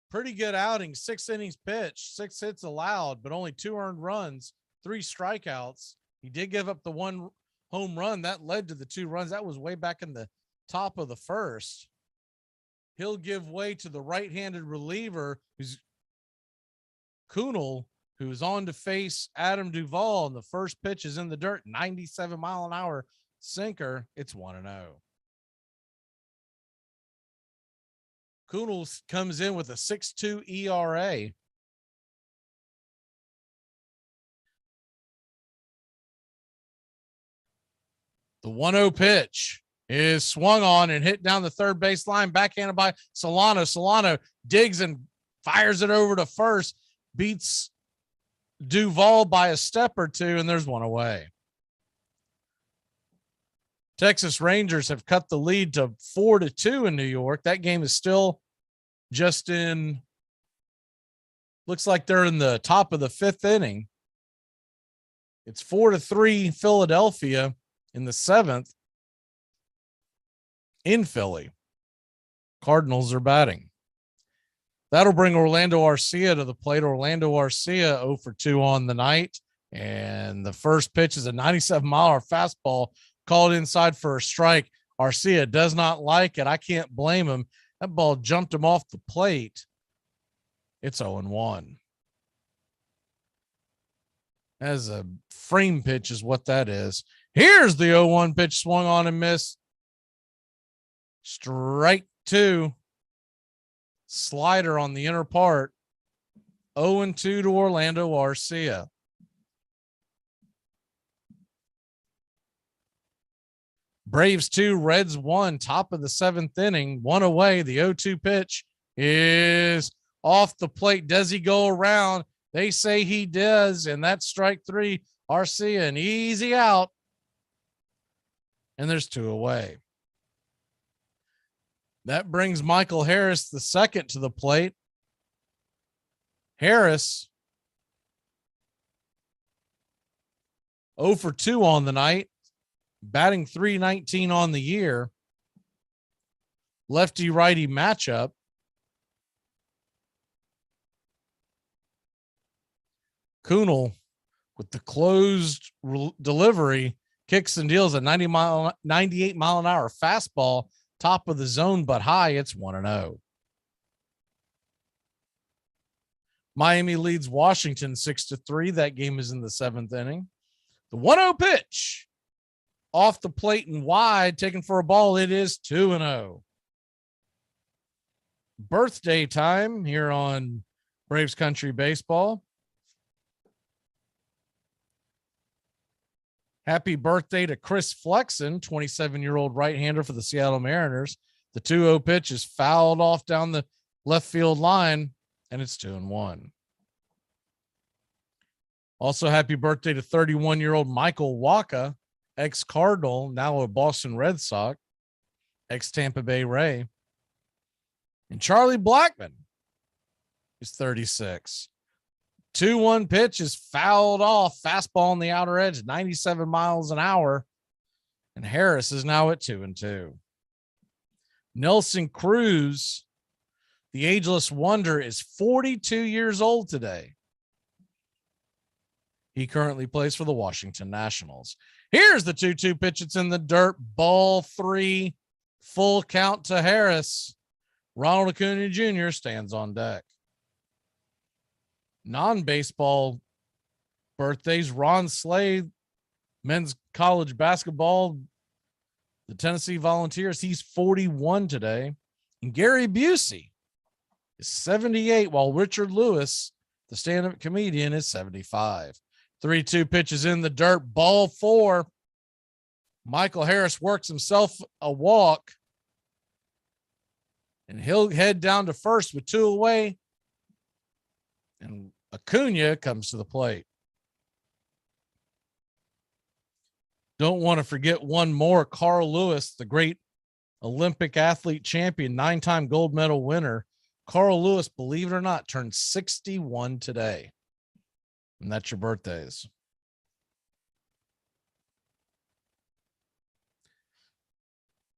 pretty good outing, 6 innings pitched, 6 hits allowed, but only 2 earned runs, 3 strikeouts. He did give up the 1 home run that led to the 2 runs. That was way back in the top of the first. He'll give way to the right-handed reliever, who's Kunal, who's on to face Adam Duvall. And the first pitch is in the dirt, 97-mile-an-hour sinker. It's 1-0. Kunal comes in with a 6.2 ERA. The 1-0 pitch is swung on and hit down the third base line, backhanded by Solano. Solano digs and fires it over to first, beats Duvall by a step or two, and there's 1 away. Texas Rangers have cut the lead to 4-2 in New York. That game is still just in, looks like they're in the top of the 5th inning. It's 4-3 Philadelphia in the 7th in Philly. Cardinals are batting. That'll bring Orlando Arcia to the plate. Orlando Arcia 0 for 2 on the night. And the first pitch is a 97-mile-an-hour fastball called inside for a strike. Arcia does not like it. I can't blame him. That ball jumped him off the plate. It's 0-1. As a frame pitch is what that is. Here's the 0-1 pitch, swung on and missed. Strike 2. Slider on the inner part. 0-2 to Orlando Arcia. Braves 2, Reds 1, top of the 7th inning, 1 away. The 0-2 pitch is off the plate. Does he go around? They say he does, and that's strike 3. Arcia, an easy out. And there's 2 away. That brings Michael Harris, the second, to the plate. Harris, 0 for 2 on the night. Batting .319 on the year. Lefty-righty matchup. Kunal, with the closed delivery, kicks and deals a 98-mile-an-hour fastball, top of the zone but high. It's 1-0. Miami leads Washington 6-3. That game is in the 7th inning. The 1-0 pitch off the plate and wide, taken for a ball. It is 2-0. Birthday time here on Braves Country Baseball. Happy birthday to Chris Flexen, 27-year-old right-hander for the Seattle Mariners. The 2-0 pitch is fouled off down the left field line, and it's 2-1. Also, happy birthday to 31-year-old Michael Wacha, ex-Cardinal, now a Boston Red Sox, ex-Tampa Bay Ray. And Charlie Blackmon is 36. 2-1 pitch is fouled off. Fastball on the outer edge, 97 miles an hour. And Harris is now at 2-2. Nelson Cruz, the ageless wonder, is 42 years old today. He currently plays for the Washington Nationals. Here's the 2-2 pitch. It's in the dirt. Ball 3. Full count to Harris. Ronald Acuna Jr. stands on deck. Non-baseball birthdays. Ron Slade, men's college basketball, the Tennessee Volunteers. He's 41 today. And Gary Busey is 78, while Richard Lewis, the stand-up comedian, is 75. 3-2 pitches in the dirt. Ball 4. Michael Harris works himself a walk. And he'll head down to first with 2 away. And Acuna comes to the plate. Don't want to forget one more. Carl Lewis, the great Olympic athlete champion, 9-time gold medal winner. Carl Lewis, believe it or not, turned 61 today. And that's your birthdays.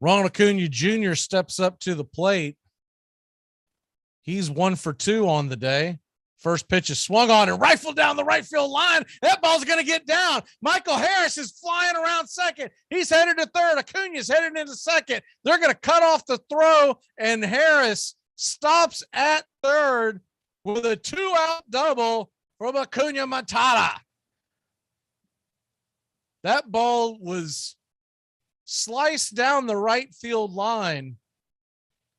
Ronald Acuna Jr. steps up to the plate. He's 1 for 2 on the day. First pitch is swung on and rifled down the right field line. That ball's going to get down. Michael Harris is flying around second. He's headed to third. Acuna's headed into second. They're going to cut off the throw, and Harris stops at third with a 2-out double from Acuna Matata. That ball was sliced down the right field line.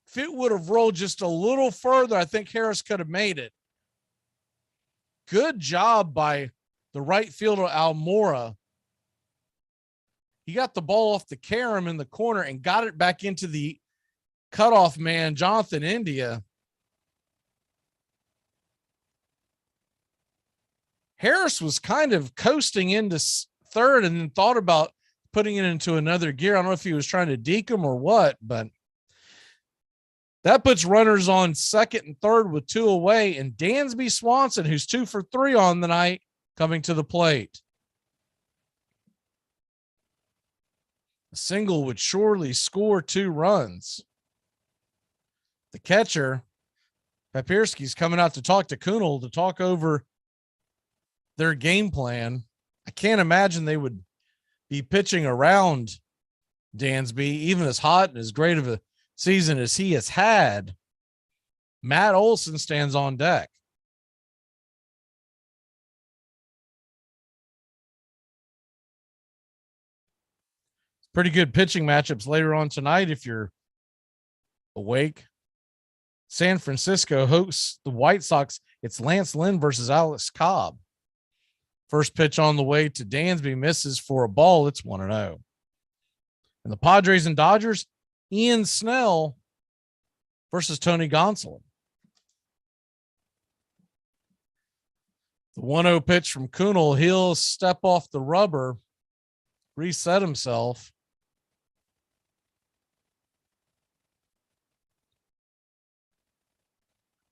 If it would have rolled just a little further, I think Harris could have made it. Good job by the right fielder, Almora. He got the ball off the carom in the corner and got it back into the cutoff man, Jonathan India. Harris was kind of coasting into third and then thought about putting it into another gear. I don't know if he was trying to deke him or what, but that puts runners on second and third with 2 away, and Dansby Swanson, who's 2 for 3 on the night, coming to the plate. A single would surely score 2 runs. The catcher, Papierski's coming out to talk to Kunal to talk over their game plan. I can't imagine they would be pitching around Dansby, even as hot and as great of a season as he has had. Matt Olson stands on deck. Pretty good pitching matchups later on tonight if you're awake. San Francisco hosts the White Sox. It's Lance Lynn versus Alex Cobb. First pitch on the way to Dansby misses for a ball. It's 1-0. And the Padres and Dodgers, Ian Snell versus Tony Gonsolin. The 1-0 pitch from Kunal. He'll step off the rubber, reset himself.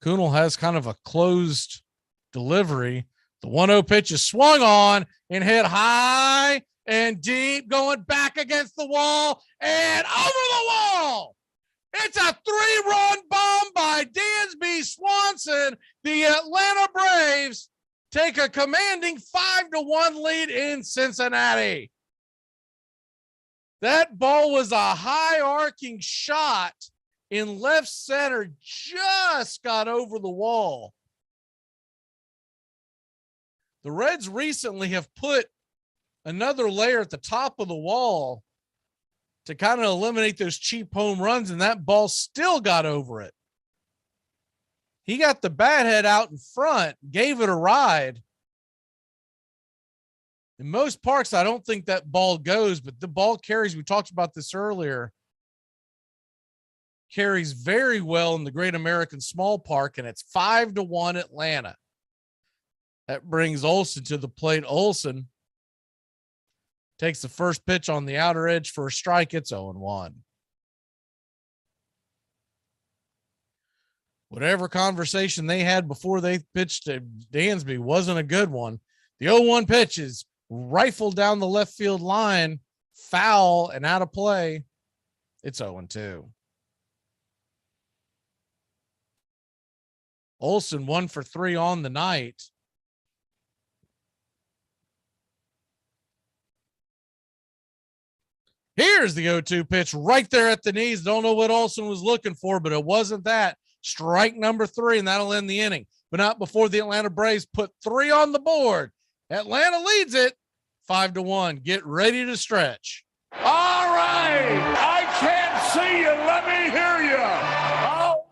Kunal has kind of a closed delivery. The 1-0 pitch is swung on and hit high and deep, going back against the wall and over the wall. It's a 3-run bomb by Dansby Swanson. The Atlanta Braves take a commanding 5-1 lead in Cincinnati. That ball was a high arcing shot in left center, just got over the wall. The Reds recently have put another layer at the top of the wall to kind of eliminate those cheap home runs, and that ball still got over it. He got the bat head out in front, gave it a ride. In most parks, I don't think that ball goes, but the ball carries, we talked about this earlier, carries very well in the Great American Small Park, and it's 5-1 Atlanta. That brings Olson to the plate. Olson takes the first pitch on the outer edge for a strike. It's 0-1. Whatever conversation they had before they pitched to Dansby wasn't a good one. The 0-1 pitch is rifled down the left field line, foul and out of play. It's 0-2. Olson 1 for 3 on the night. Here's the 0-2 pitch right there at the knees. Don't know what Olson was looking for, but it wasn't that. Strike number 3, and that'll end the inning. But not before the Atlanta Braves put 3 on the board. Atlanta leads it 5-1. Get ready to stretch. All right. I can't see you. Let me hear you. All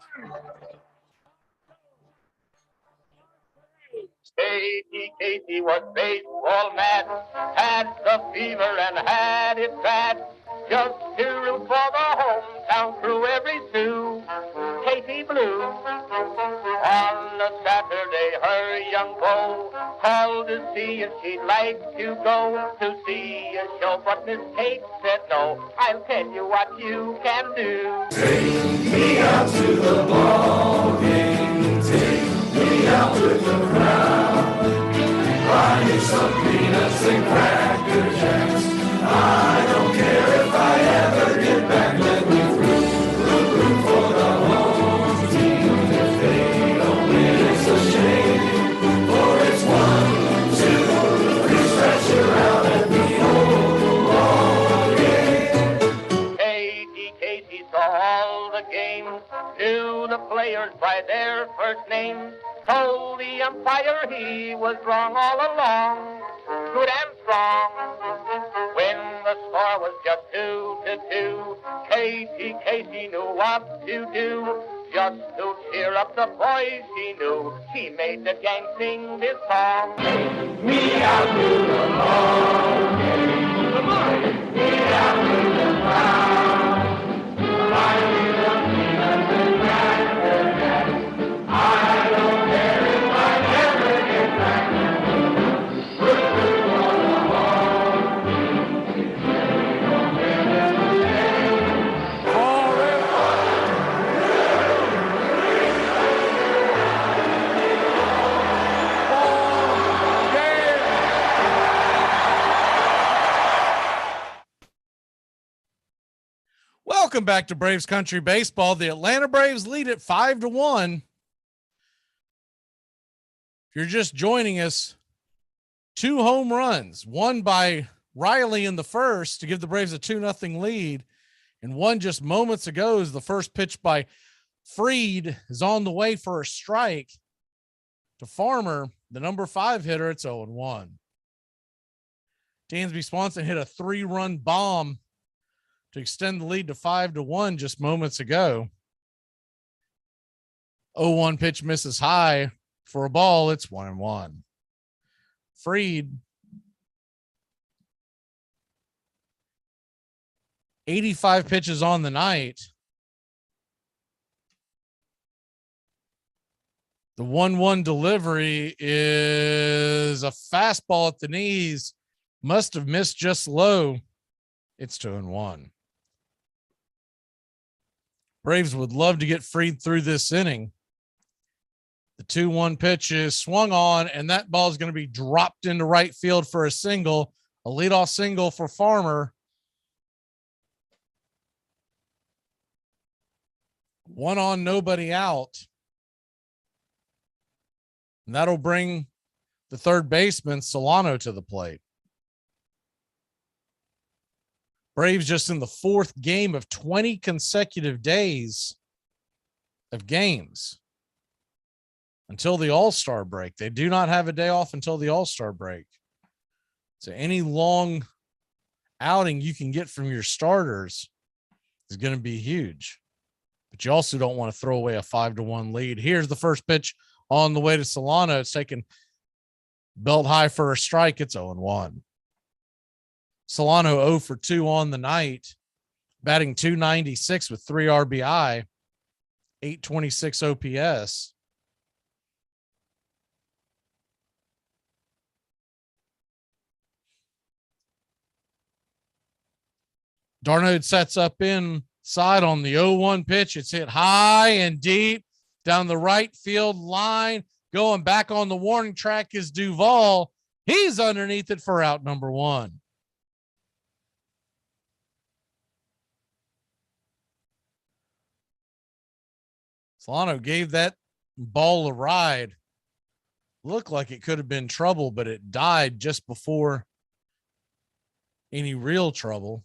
Casey was baseball mad, had the fever and had it bad. Just to root for the hometown crew every stew. see if she'd like to go to see a show, but Miss Kate said no. I'll tell you what you can do. Take me out to the ball game. Take me out with the crowd. Buy me some peanuts and cracker jacks. I don't care if I ever get back. Let me root for the home team. If they don't win, it's a shame. For it's 1, 2, 3, stretch her out at the old ball game. Katie saw all the games, knew the players by their first names, told the umpire he was wrong all along, good and strong. When the score was just 2-2, Katie knew what to do. Just to cheer up the boys she knew, she made the gang sing this song. Me out to the ball game. Come on. Me out to the crowd. Buy me the peanuts and cracker jacks. I don't care if I never get back. Root for the home team. If they don't win, it's a shame. Welcome back to Braves Country Baseball. The Atlanta Braves lead at 5-1. If you're just joining us, 2 home runs, one by Riley in the first to give the Braves a 2-0 lead, and one just moments ago is the first pitch by Fried is on the way for a strike to Farmer, the number 5 hitter. It's 0-1. Dansby Swanson hit a 3-run bomb to extend the lead to 5-1 just moments ago. 0-1 pitch misses high for a ball. It's 1-1. Fried, 85 pitches on the night. The 1-1 delivery is a fastball at the knees. Must have missed just low. It's 2-1. Braves would love to get Fried through this inning. The 2-1 pitch is swung on, and that ball is going to be dropped into right field for a single, a leadoff single for Farmer. 1 on, nobody out. And that'll bring the third baseman, Solano, to the plate. Braves just in the 4th game of 20 consecutive days of games until the All-Star break. They do not have a day off until the All-Star break. So any long outing you can get from your starters is going to be huge. But you also don't want to throw away a 5-1 lead. Here's the first pitch on the way to Solano. It's taken belt high for a strike. It's 0-1. Solano 0 for 2 on the night, batting .296 with 3 RBI, 826 OPS. Darnold sets up inside on the 0-1 pitch. It's hit high and deep down the right field line. Going back on the warning track is Duvall. He's underneath it for out number 1. Solano gave that ball a ride. Looked like it could have been trouble, but it died just before any real trouble.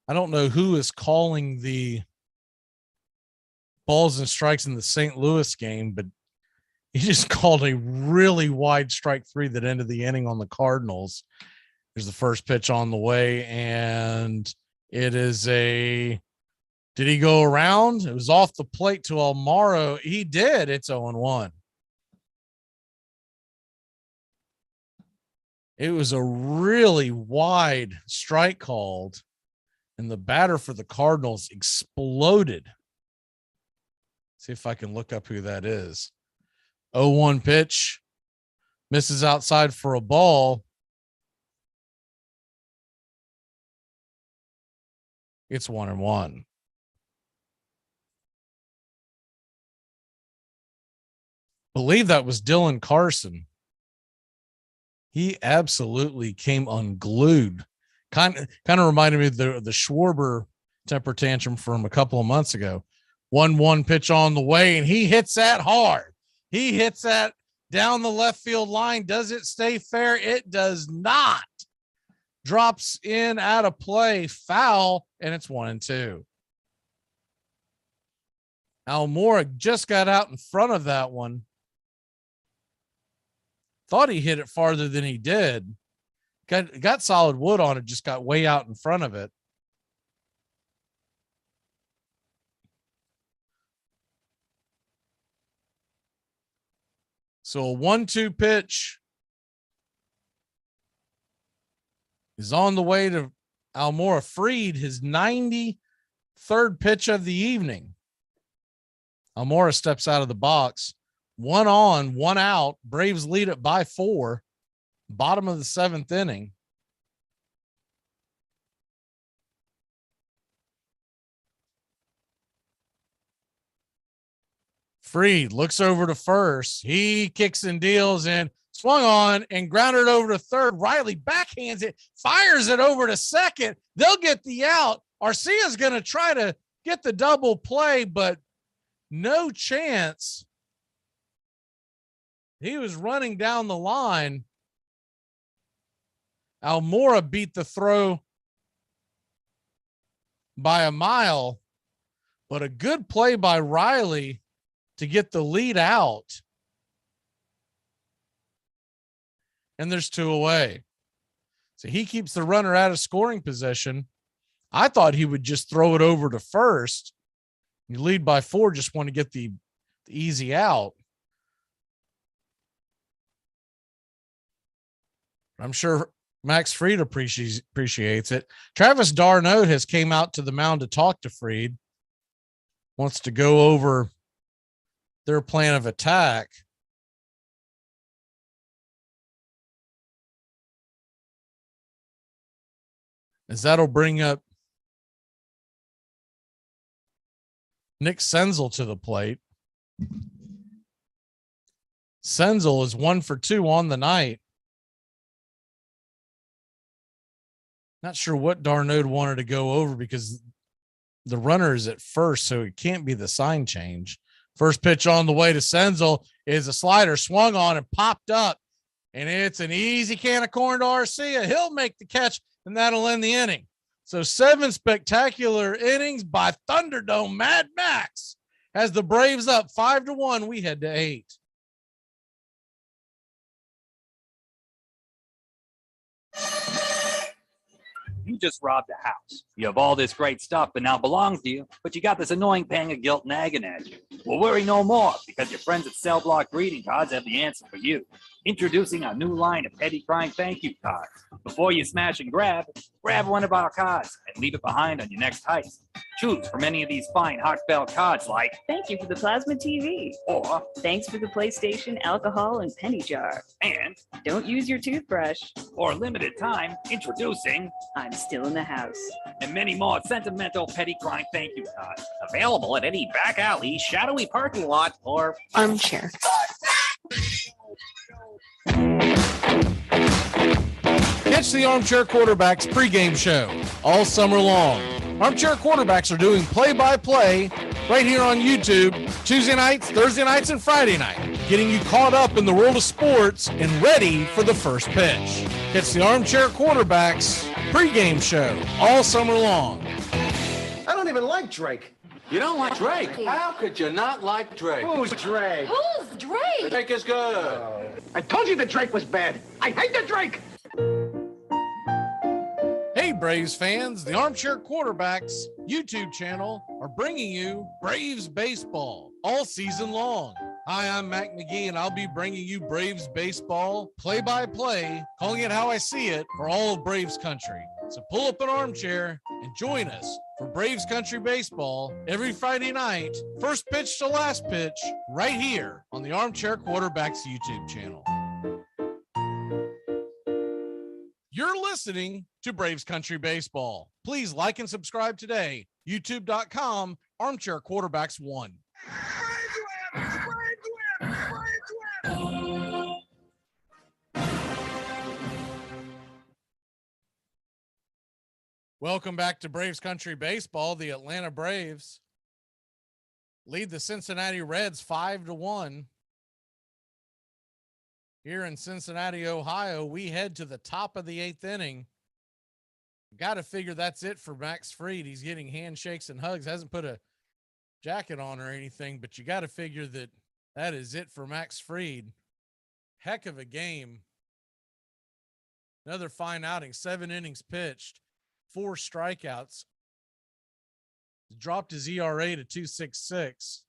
I don't know who is calling the balls and strikes in the St. Louis game, but he just called a really wide strike 3 that ended the inning on the Cardinals. There's the first pitch on the way, and it is a... Did he go around? It was off the plate to Almaro. He did. It's 0-1. It was a really wide strike called, and the batter for the Cardinals exploded. See if I can look up who that is. 0-1 pitch. Misses outside for a ball. It's 1-1. Believe that was Dylan Carson. He absolutely came unglued. Kind of reminded me of the Schwarber temper tantrum from a couple of months ago. 1-1 pitch on the way, and he hits that hard. He hits that down the left field line. Does it stay fair? It does not. Drops in out of play, foul, and it's 1-2. Almora just got out in front of that one. Thought he hit it farther than he did. Got solid wood on it, just got way out in front of it. So a 1-2 pitch is on the way to Almora Freed, his 93rd pitch of the evening. Almora steps out of the box. 1 on, 1 out. Braves lead it by 4. Bottom of the 7th inning. Freed looks over to first. He kicks and deals and swung on and grounded over to third. Riley backhands it, fires it over to second. They'll get the out. Arcia's going to try to get the double play, but no chance. He was running down the line. Almora beat the throw by a mile, but a good play by Riley to get the lead out. And there's 2 away. So he keeps the runner out of scoring position. I thought he would just throw it over to first. You lead by 4, just want to get the easy out. I'm sure Max Fried appreciates it. Travis d'Arnaud has came out to the mound to talk to Fried. Wants to go over their plan of attack. As that'll bring up Nick Senzel to the plate. Senzel is 1 for 2 on the night. Not sure what d'Arnaud wanted to go over because the runner is at first, so it can't be the sign change. First pitch on the way to Senzel is a slider swung on and popped up, and it's an easy can of corn to Arcia. He'll make the catch, and that'll end the inning. So 7 spectacular innings by Thunderdome Mad Max has the Braves up 5-1. We head to 8. You just robbed a house. You have all this great stuff that now belongs to you, but you got this annoying pang of guilt nagging at you. Well, worry no more, because your friends at Cell Block Greeting Cards have the answer for you. Introducing our new line of petty crime thank you cards. Before you smash and grab one of our cards and leave it behind on your next heist. Choose from any of these fine heartfelt cards like, Thank you for the plasma TV. Or, Thanks for the PlayStation, alcohol, and penny jar. And Don't use your toothbrush. For limited time, introducing, I'm still in the house. And many more sentimental petty crime thank you cards. Available at any back alley, shadowy parking lot, or armchair. Catch the Armchair Quarterbacks pregame show all summer long. Armchair Quarterbacks are doing play-by-play right here on YouTube, Tuesday nights, Thursday nights, and Friday night, getting you caught up in the world of sports and ready for the first pitch. Catch the Armchair Quarterbacks pregame show all summer long. I don't even like Drake. You don't like Drake? How could you not like Drake? Who's Drake? Who's Drake? Drake is good. I told you that Drake was bad. I hate the Drake. Hey, Braves fans, the Armchair Quarterbacks YouTube channel are bringing you Braves baseball all season long. Hi, I'm Mac McGee, and I'll be bringing you Braves baseball play-by-play, calling it how I see it for all of Braves country. So pull up an armchair and join us for for Braves Country Baseball every Friday night, first pitch to last pitch, right here on the Armchair Quarterbacks YouTube channel. You're listening to Braves Country Baseball. Please like and subscribe today. YouTube.com, Armchair Quarterbacks 1. Welcome back to Braves Country Baseball. The Atlanta Braves lead the Cincinnati Reds 5-1. Here in Cincinnati, Ohio, we head to the top of the 8th inning. Got to figure that's it for Max Fried. He's getting handshakes and hugs. Hasn't put a jacket on or anything, but you got to figure that is it for Max Fried. Heck of a game. Another fine outing. 7 innings pitched, 4 strikeouts. Dropped his ERA to 2.66.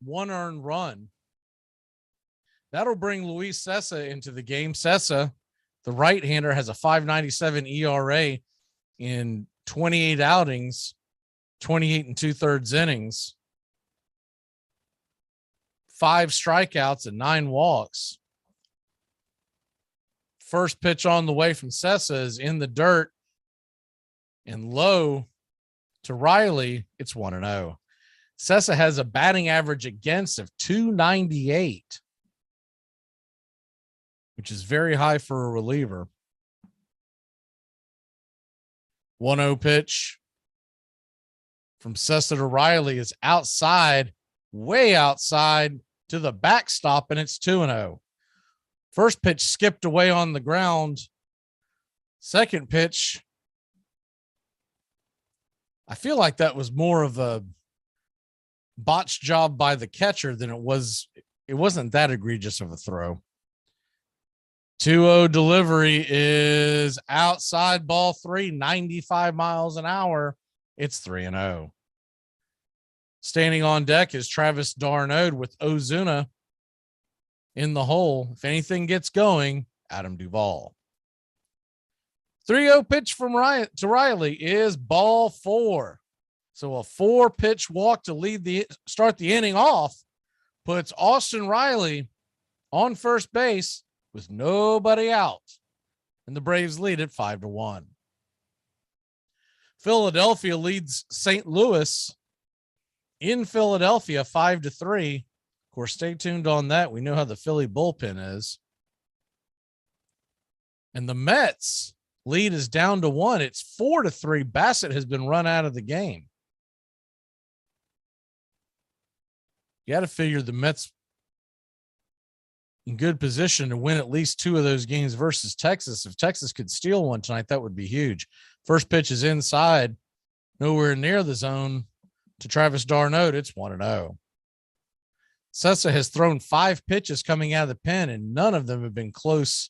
1 earned run. That'll bring Luis Cessa into the game. Cessa, the right-hander, has a 5.97 ERA in 28 outings, 28 and 2/3 innings, 5 strikeouts and 9 walks. First pitch on the way from Cessa is in the dirt and low to Riley. It's 1-0. Cessa has a batting average against of 298. Which is very high for a reliever. 1-0 pitch from Cessa to Riley is outside, way outside to the backstop, and it's 2-0. First pitch skipped away on the ground. Second pitch, I feel like that was more of a botched job by the catcher than it wasn't that egregious of a throw. 2-0 delivery is outside, ball 3, 95 miles an hour. It's 3-0. Standing on deck is Travis d'Arnaud with Ozuna in the hole. If anything gets going, Adam Duvall. 3-0 pitch from to Riley is ball 4. So a 4-pitch walk to start the inning off puts Austin Riley on first base with nobody out, and the Braves lead at 5-1. Philadelphia leads St. Louis in Philadelphia 5-3. Of course, stay tuned on that. We know how the Philly bullpen is. And the Mets lead is down to 1. It's 4-3. Bassett has been run out of the game. You got to figure the Mets in good position to win at least 2 of those games versus Texas. If Texas could steal one tonight, that would be huge. First pitch is inside, nowhere near the zone to Travis d'Arnaud. It's 1-0. Cessa has thrown 5 pitches coming out of the pen, and none of them have been close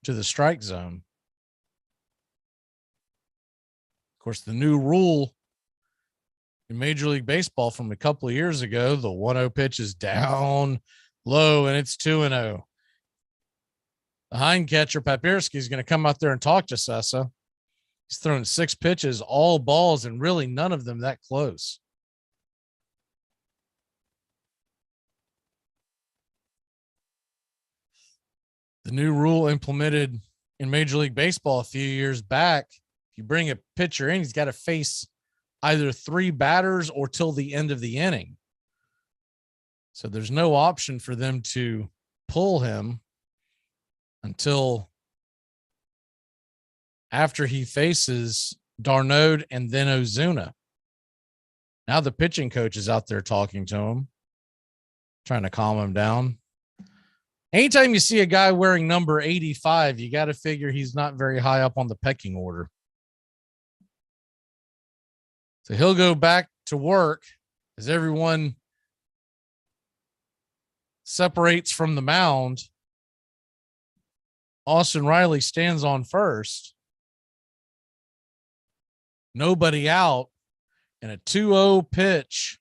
to the strike zone. Of course, the new rule in Major League Baseball from a couple of years ago, the 1-0 pitch is down low, and it's 2-0. The hind catcher, Papierski, is going to come out there and talk to Cessa. He's thrown 6 pitches, all balls, and really none of them that close. The new rule implemented in Major League Baseball a few years back, if you bring a pitcher in, he's got to face either 3 batters or till the end of the inning. So there's no option for them to pull him until after he faces d'Arnaud and then Ozuna. Now the pitching coach is out there talking to him, trying to calm him down. Anytime you see a guy wearing number 85, you got to figure he's not very high up on the pecking order. So he'll go back to work as everyone separates from the mound. Austin Riley stands on first. Nobody out, and a 2-0 pitch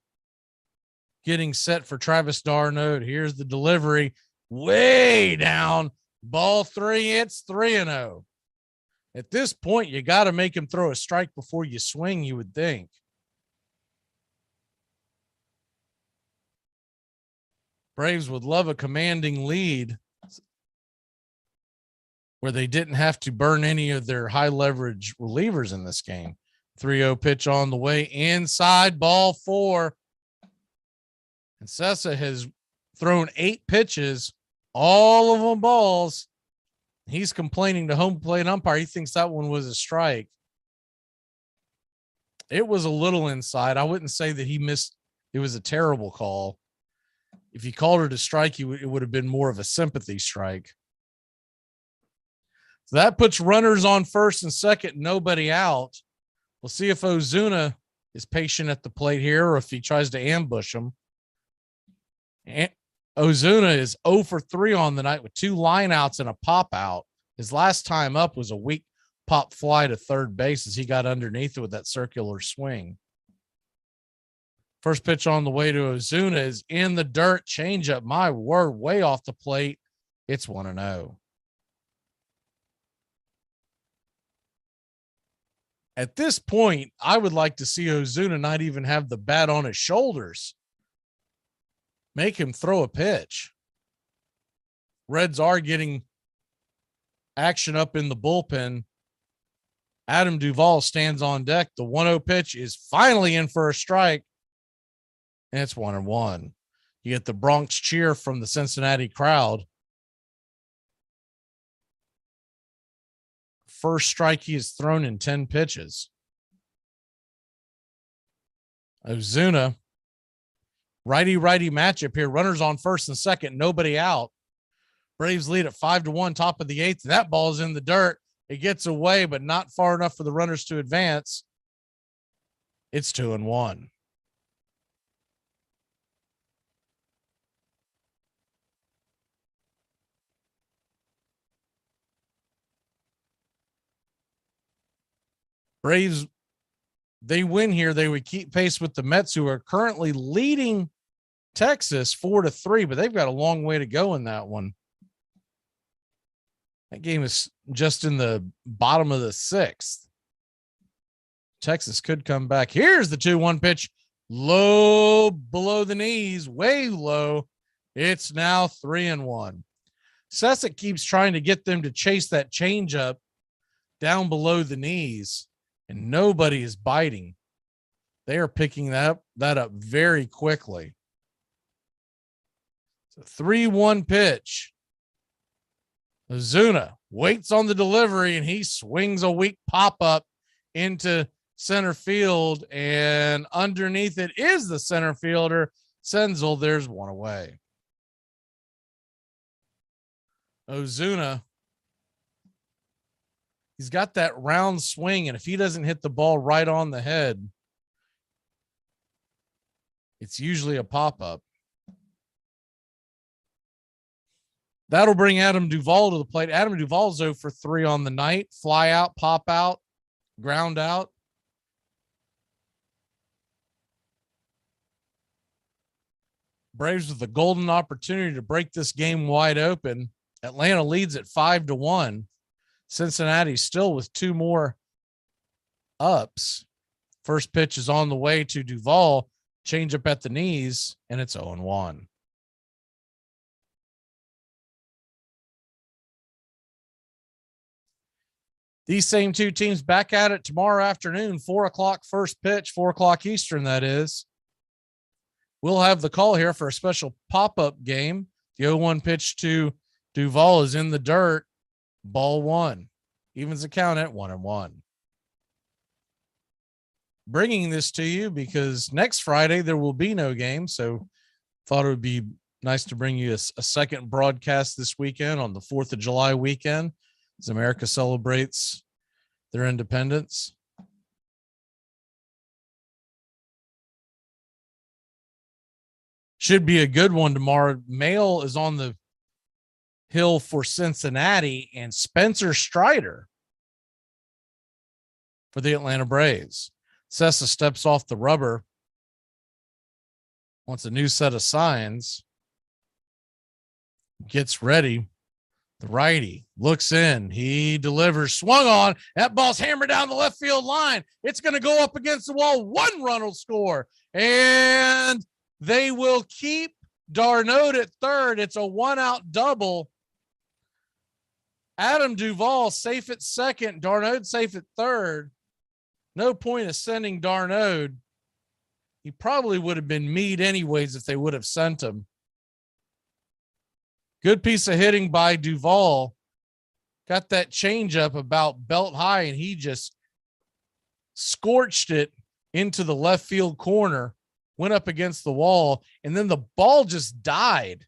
getting set for Travis d'Arnaud. Here's the delivery. Way down. Ball 3. It's 3-0. At this point, you got to make him throw a strike before you swing, you would think. Braves would love a commanding lead where they didn't have to burn any of their high leverage relievers in this game. 3-0 pitch on the way inside, ball 4. And Sessa has thrown 8 pitches, all of them balls. He's complaining to home plate umpire. He thinks that one was a strike. It was a little inside. I wouldn't say that he missed. It was a terrible call. If he called it a strike, it would have been more of a sympathy strike. So that puts runners on first and second, nobody out. We'll see if Ozuna is patient at the plate here or if he tries to ambush him. And Ozuna is 0 for 3 on the night with 2 lineouts and a pop out. His last time up was a weak pop fly to third base as he got underneath it with that circular swing. First pitch on the way to Ozuna is in the dirt. Changeup, my word, way off the plate. It's 1-0. At this point, I would like to see Ozuna not even have the bat on his shoulders. Make him throw a pitch. Reds are getting action up in the bullpen. Adam Duvall stands on deck. The 1-0 pitch is finally in for a strike. And it's 1-1. You get the Bronx cheer from the Cincinnati crowd. First strike he has thrown in 10 pitches. Ozuna, righty-righty matchup here. Runners on first and second, nobody out. Braves lead at 5-1, top of the 8th. That ball is in the dirt. It gets away, but not far enough for the runners to advance. It's 2-1. Braves, they win here. They would keep pace with the Mets, who are currently leading Texas 4-3, but they've got a long way to go in that one. That game is just in the bottom of the 6th. Texas could come back. Here's the 2-1 pitch. Low below the knees, way low. It's now 3-1. Sessa keeps trying to get them to chase that changeup down below the knees, and nobody is biting. They are picking that up very quickly. So 3-1 pitch. Ozuna waits on the delivery, and he swings a weak pop-up into center field, and underneath it is the center fielder, Senzel. There's one away. Ozuna, he's got that round swing, and if he doesn't hit the ball right on the head, it's usually a pop-up. That'll bring Adam Duvall to the plate. Adam Duvall's 0 for 3 on the night. Fly out, pop out, ground out. Braves with the golden opportunity to break this game wide open. Atlanta leads at 5-1. Cincinnati still with 2 more ups. First pitch is on the way to Duvall. Change up at the knees, and it's 0-1. These same 2 teams back at it tomorrow afternoon, 4:00 first pitch, 4:00 Eastern, that is. We'll have the call here for a special pop-up game. The 0-1 pitch to Duvall is in the dirt. Ball 1. Evens the count at 1-1. Bringing this to you because next Friday there will be no game, so thought it would be nice to bring you a second broadcast this weekend on the 4th of July weekend as America celebrates their independence. Should be a good one tomorrow. Mail is on the hill for Cincinnati and Spencer Strider for the Atlanta Braves. Sessa steps off the rubber. Wants a new set of signs. Gets ready. The righty looks in. He delivers. Swung on. That ball's hammered down the left field line. It's going to go up against the wall. 1 run will score. And they will keep Darnold at third. It's a 1-out double. Adam Duvall safe at second. Darnold safe at third. No point of sending Darnold. He probably would have been Meade anyways if they would have sent him. Good piece of hitting by Duvall. Got that changeup about belt high, and he just scorched it into the left field corner, went up against the wall, and then the ball just died.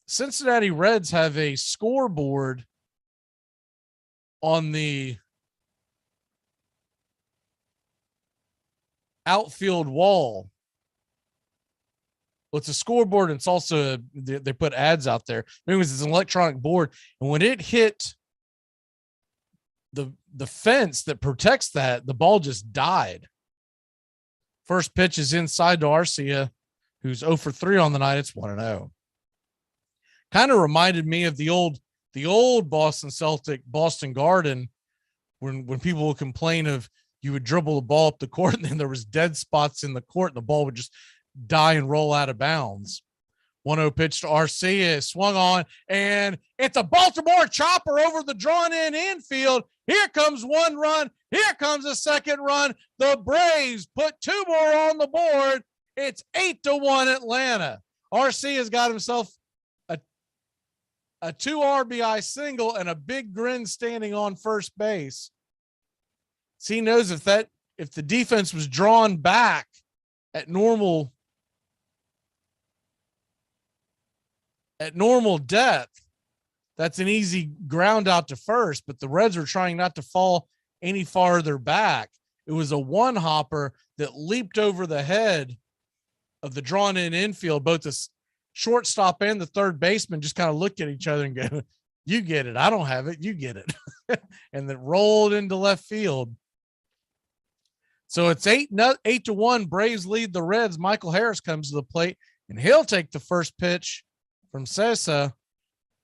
Cincinnati Reds have a scoreboard on the outfield wall. Well, it's a scoreboard, and it's also they put ads out there. Anyways, it's an electronic board, and when it hit the fence that protects that, the ball just died. First pitch is inside to Arcia, who's 0 for 3 on the night. It's 1-0. Kind of reminded me of the old Boston Celtic Boston Garden, when people would complain of you would dribble the ball up the court and then there was dead spots in the court and the ball would just die and roll out of bounds. 1-0 pitch to Arcia, swung on, and it's a Baltimore chopper over the drawn-in infield. Here comes 1 run. Here comes a 2nd run. The Braves put 2 more on the board. It's 8-1 Atlanta. Arcia's got himself a 2 RBI single and a big grin standing on first base. So he knows if the defense was drawn back at normal depth, that's an easy ground out to first, but the Reds were trying not to fall any farther back. It was a 1-hopper that leaped over the head of the drawn-in infield. Both the shortstop and the third baseman just kind of looked at each other and go, "You get it. I don't have it. You get it." And then rolled into left field. So it's 8-1. Braves lead the Reds. Michael Harris comes to the plate, and he'll take the first pitch from Sessa.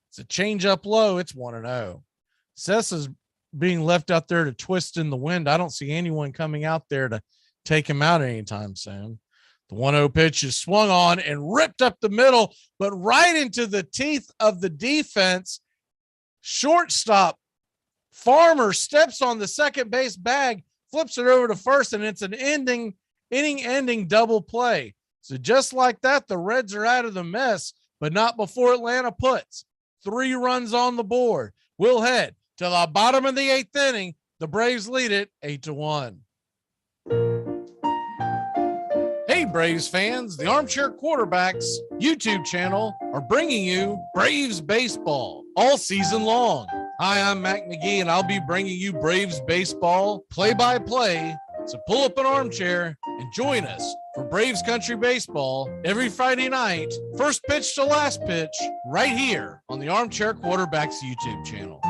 It's a change-up low. It's 1-0. Sessa's being left out there to twist in the wind. I don't see anyone coming out there to take him out anytime soon. The 1-0 pitch is swung on and ripped up the middle, but right into the teeth of the defense. Shortstop Farmer steps on the second base bag, flips it over to first, and it's an inning-ending double play. So just like that, the Reds are out of the mess, but not before Atlanta puts 3 runs on the board. We'll head to the bottom of the 8th inning. The Braves lead it 8-1. Hey, Braves fans, the Armchair Quarterbacks YouTube channel are bringing you Braves baseball all season long. Hi, I'm Mac McGee, and I'll be bringing you Braves baseball play-by-play. So pull up an armchair and join us for Braves Country Baseball every Friday night, first pitch to last pitch, right here on the Armchair Quarterbacks YouTube channel.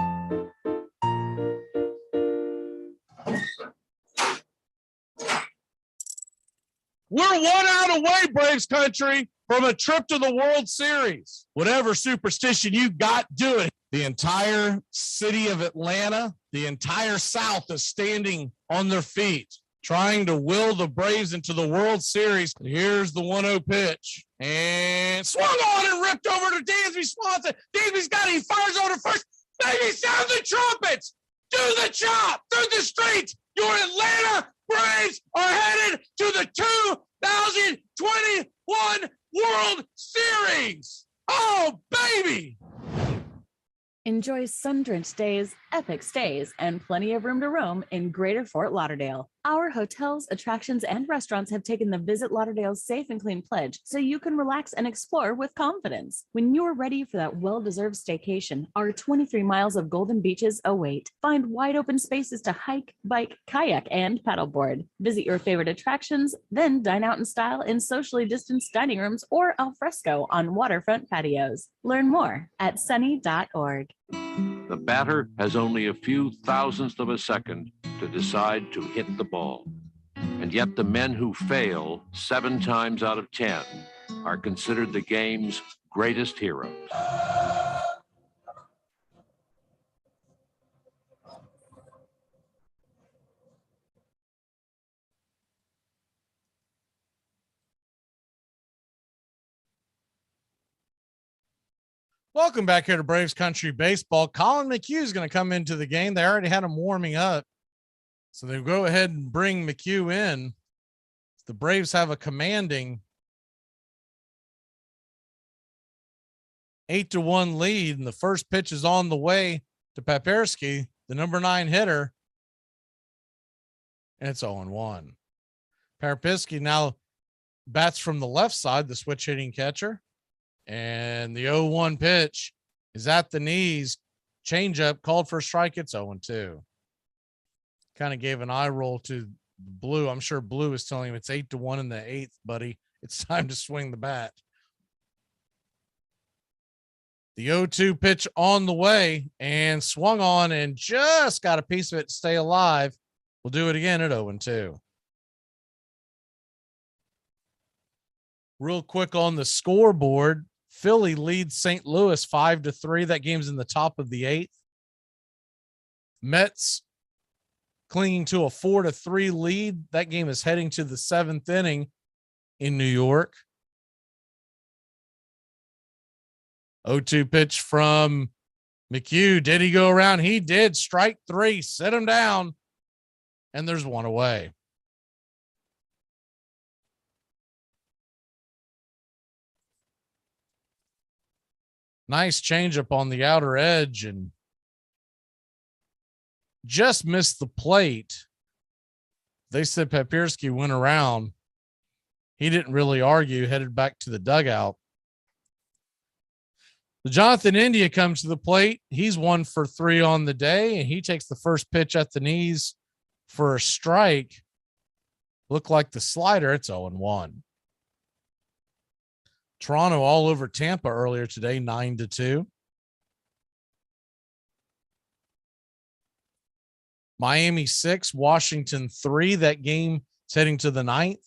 We're 1 out away, Braves country, from a trip to the World Series. Whatever superstition you got, do it. The entire city of Atlanta, the entire South is standing on their feet, trying to will the Braves into the World Series. Here's the 1-0 pitch. And swung on and ripped over to Dansby Swanson. Dansby's got it. He fires over to first. Baby, sound the trumpets. Do the chop through the streets. Your Atlanta Braves are headed to the 2021 World Series. Oh, baby. Enjoy sun-drenched days, epic stays, and plenty of room to roam in Greater Fort Lauderdale. Our hotels, attractions, and restaurants have taken the Visit Lauderdale's Safe and Clean pledge so you can relax and explore with confidence. When you're ready for that well-deserved staycation, our 23 miles of golden beaches await. Find wide open spaces to hike, bike, kayak, and paddleboard. Visit your favorite attractions, then dine out in style in socially distanced dining rooms or al fresco on waterfront patios. Learn more at sunny.org. The batter has only a few thousandths of a second to decide to hit the ball. And yet the men who fail 7 times out of 10 are considered the game's greatest heroes. Welcome back here to Braves Country Baseball. Colin McHugh is going to come into the game. They already had him warming up, so they go ahead and bring McHugh in. The Braves have a commanding 8-1 lead, and the first pitch is on the way to Paperski, the number 9 hitter, and it's 0-1. Paperski now bats from the left side, the switch hitting catcher. And the 0-1 pitch is at the knees. Changeup called for a strike. It's 0-2. Kind of gave an eye roll to Blue. I'm sure Blue is telling him it's 8-1 in the 8th, buddy. It's time to swing the bat. The 0-2 pitch on the way and swung on and just got a piece of it to stay alive. We'll do it again at 0-2. Real quick on the scoreboard. Philly leads St. Louis 5-3. That game's in the top of the 8th. Mets clinging to a 4-3 lead. That game is heading to the 7th inning in New York. 0-2 pitch from McHugh. Did he go around? He did. Strike 3. Sit him down. And there's one away. Nice changeup on the outer edge and just missed the plate. They said Paperski went around. He didn't really argue, headed back to the dugout. Jonathan India comes to the plate. He's 1 for 3 on the day, and he takes the first pitch at the knees for a strike. Looked like the slider. It's 0-1. Toronto all over Tampa earlier today, 9-2. Miami 6, Washington 3. That game is heading to the 9th.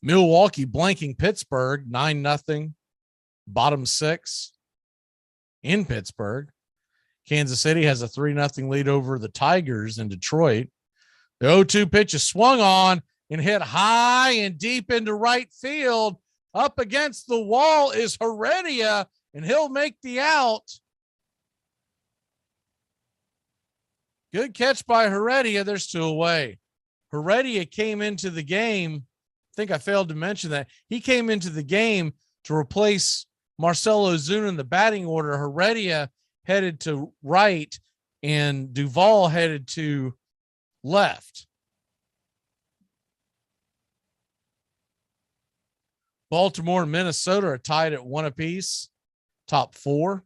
Milwaukee blanking Pittsburgh 9-0. Bottom 6 in Pittsburgh. Kansas City has a 3-0 lead over the Tigers in Detroit. The 0-2 pitch is swung on and hit high and deep into right field. Up against the wall is Heredia, and he'll make the out. Good catch by Heredia. There's 2 away. Heredia came into the game. I think I failed to mention that. He came into the game to replace Marcell Ozuna in the batting order. Heredia headed to right, and Duvall headed to left. Baltimore and Minnesota are tied at 1 apiece. Top 4.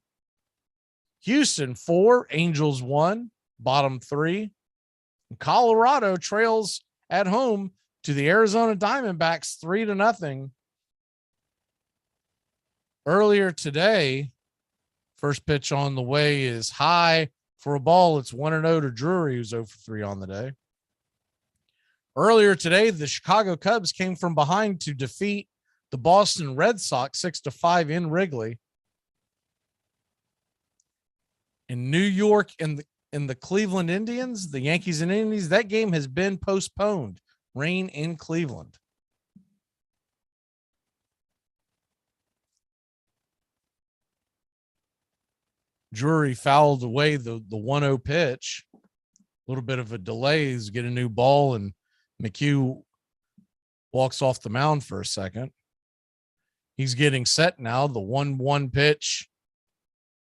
Houston 4, Angels 1, bottom 3. And Colorado trails at home to the Arizona Diamondbacks 3-0. Earlier today, first pitch on the way is high for a ball. It's 1-0 to Drury, who's 0 for 3 on the day. Earlier today, the Chicago Cubs came from behind to defeat the Boston Red Sox 6-5 in Wrigley. In New York and the Cleveland Indians, the Yankees and Indians, that game has been postponed. Rain in Cleveland. Drury fouled away the 1-0 pitch. A little bit of a delay. He's get a new ball, and McHugh walks off the mound for a second. He's getting set now. The 1-1 pitch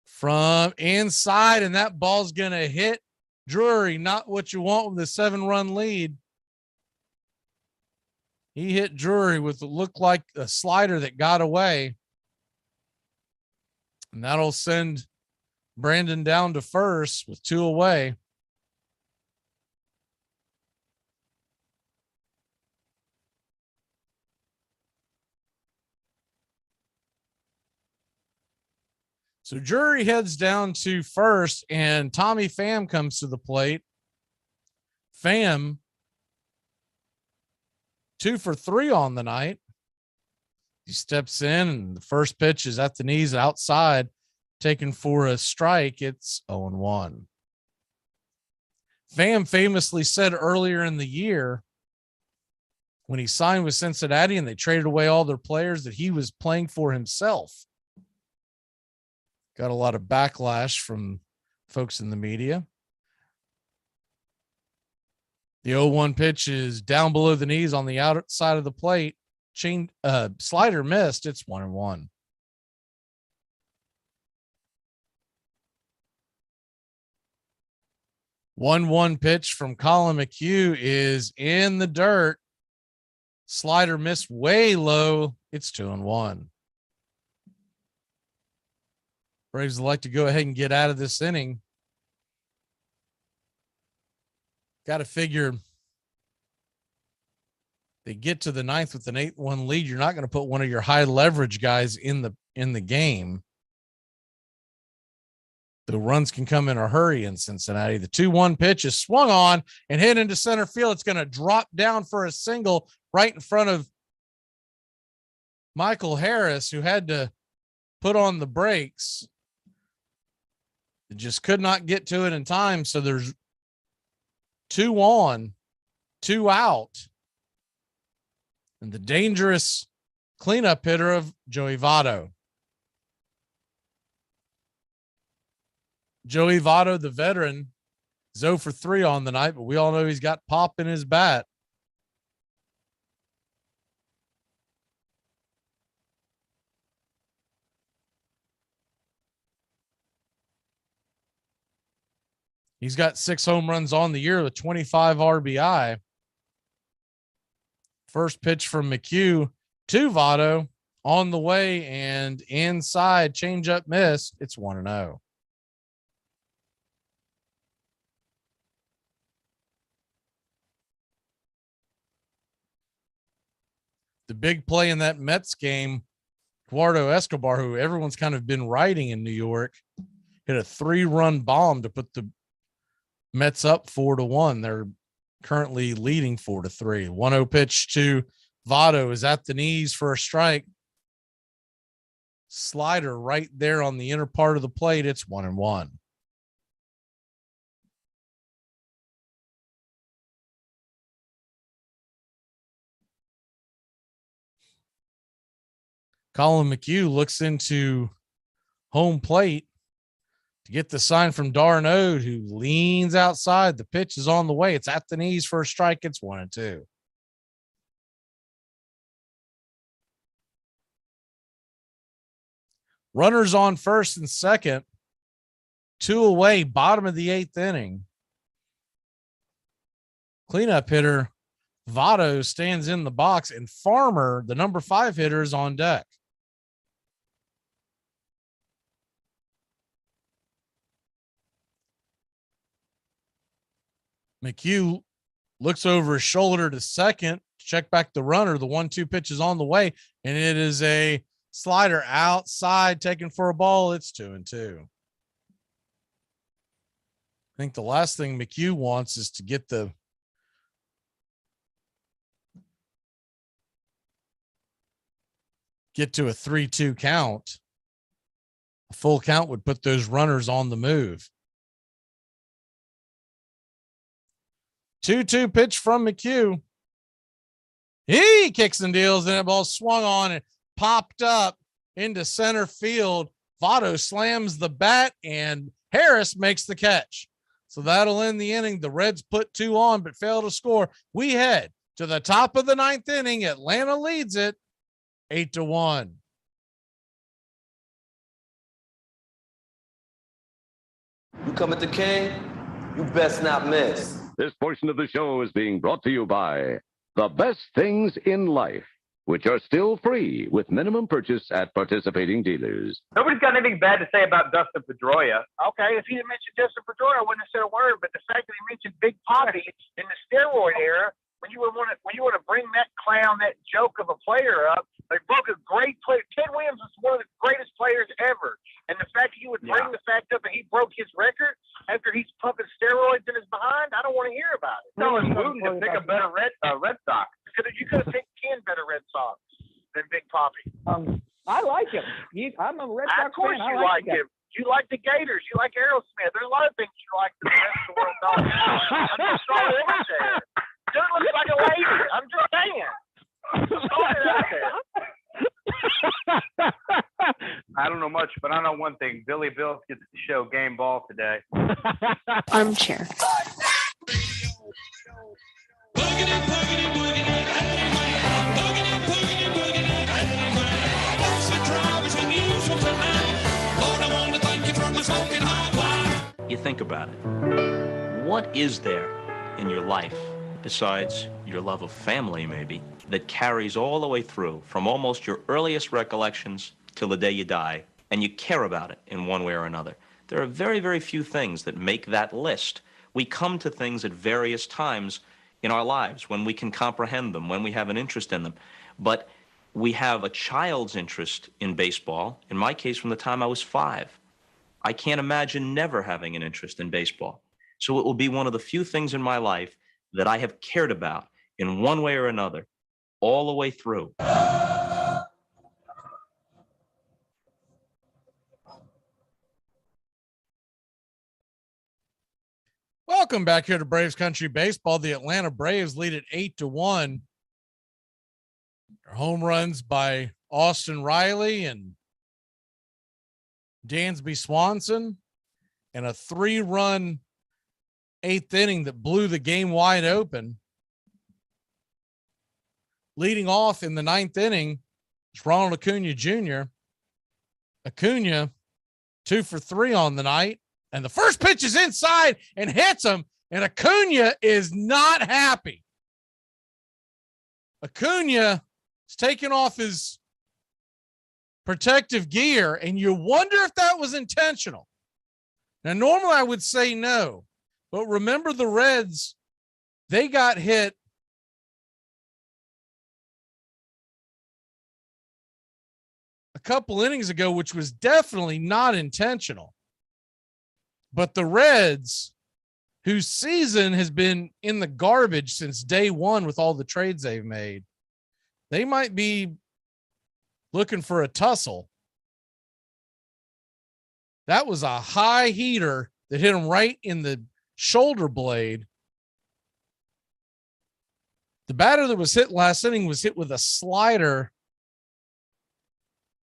from inside, and that ball's going to hit Drury. Not what you want with a 7-run lead. He hit Drury with what looked like a slider that got away. And that'll send Brandon down to first with 2 away. So Drury heads down to first, and Tommy Pham comes to the plate. Pham, 2 for 3 on the night. He steps in, and the first pitch is at the knees outside, taken for a strike. It's 0-1. Pham famously said earlier in the year when he signed with Cincinnati and they traded away all their players that he was playing for himself. Got a lot of backlash from folks in the media. The 0-1 pitch is down below the knees on the outside of the plate. Slider missed. It's 1-1. One pitch from Colin McHugh is in the dirt. Slider missed way low. It's 2-1. Braves would like to go ahead and get out of this inning. Got to figure they get to the ninth with an 8-1 lead. You're not going to put one of your high leverage guys in the game. The runs can come in a hurry in Cincinnati. The 2-1 pitch is swung on and hit into center field. It's going to drop down for a single right in front of Michael Harris, who had to put on the brakes. It just could not get to it in time. So there's 2 on, 2 out. And the dangerous cleanup hitter of Joey Votto. Joey Votto, the veteran, is 0 for 3 on the night, but we all know he's got pop in his bat. He's got 6 home runs on the year with 25 RBI. First pitch from McHugh to Votto on the way and inside, changeup missed. It's 1-0. The big play in that Mets game, Eduardo Escobar, who everyone's kind of been riding in New York, hit a 3-run bomb to put the Mets up 4-1. They're currently leading 4-3. 1-0 pitch to Votto is at the knees for a strike. Slider right there on the inner part of the plate. It's 1-1. Colin McHugh looks into home plate to get the sign from Darnode, who leans outside. The pitch is on the way. It's at the knees for a strike. It's 1-2. Runners on first and second. 2 away, bottom of the 8th inning. Cleanup hitter Votto stands in the box, and Farmer, the number 5 hitter, is on deck. McHugh looks over his shoulder to second, check back the runner. The 1-2 pitch is on the way, and it is a slider outside taken for a ball. It's 2-2. I think the last thing McHugh wants is to get to a 3-2 count. A full count would put those runners on the move. 2-2 pitch from McHugh. He kicks and deals, and that ball swung on and popped up into center field. Votto slams the bat, and Harris makes the catch. So that'll end the inning. The Reds put 2 on, but fail to score. We head to the top of the 9th inning. Atlanta leads it 8-1. You come at the king, you best not miss. This portion of the show is being brought to you by The Best Things in Life, which are still free with minimum purchase at participating dealers. Nobody's got anything bad to say about Dustin Pedroia. Okay, if he didn't mention Dustin Pedroia, I wouldn't have said a word. But the fact that he mentioned Big Poppy in the steroid era, when you want to bring that clown, that joke of a player up, they broke a great player. Ted Williams was one of the greatest players ever. And the fact that you would bring the fact up that he broke his record after he's pumping steroids in his behind, I don't want to hear about it. Telling Wooten to pick a better Red Sox. You could have picked 10 better Red Sox than Big Poppy. I like him. I'm a Red Sox fan. Of course you like him. You like the Gators. You like Aerosmith. There's a lot of things you like the rest of the world. I'm just throwing it there. Dude looks like a lady. I'm just saying. much, but I know one thing. Billy Bills gets to show game ball today. Armchair. You think about it. What is there in your life, besides your love of family maybe, that carries all the way through from almost your earliest recollections till the day you die, and you care about it in one way or another? There are very, very few things that make that list. We come to things at various times in our lives when we can comprehend them, when we have an interest in them. But we have a child's interest in baseball, in my case from the time I was 5. I can't imagine never having an interest in baseball. So it will be one of the few things in my life that I have cared about in one way or another all the way through. Welcome back here to Braves Country Baseball. The Atlanta Braves lead at 8-1. Their home runs by Austin Riley and Dansby Swanson, and a 3-run 8th inning that blew the game wide open. Leading off in the 9th inning is Ronald Acuna Jr. Acuna 2 for 3 on the night, and the first pitch is inside and hits him, and Acuna is not happy. Acuna is taking off his protective gear, and you wonder if that was intentional. Now, normally I would say no, but remember the Reds, they got hit a couple innings ago, which was definitely not intentional. But the Reds, whose season has been in the garbage since day one with all the trades they've made, they might be looking for a tussle. That was a high heater that hit him right in the shoulder blade. The batter that was hit last inning was hit with a slider.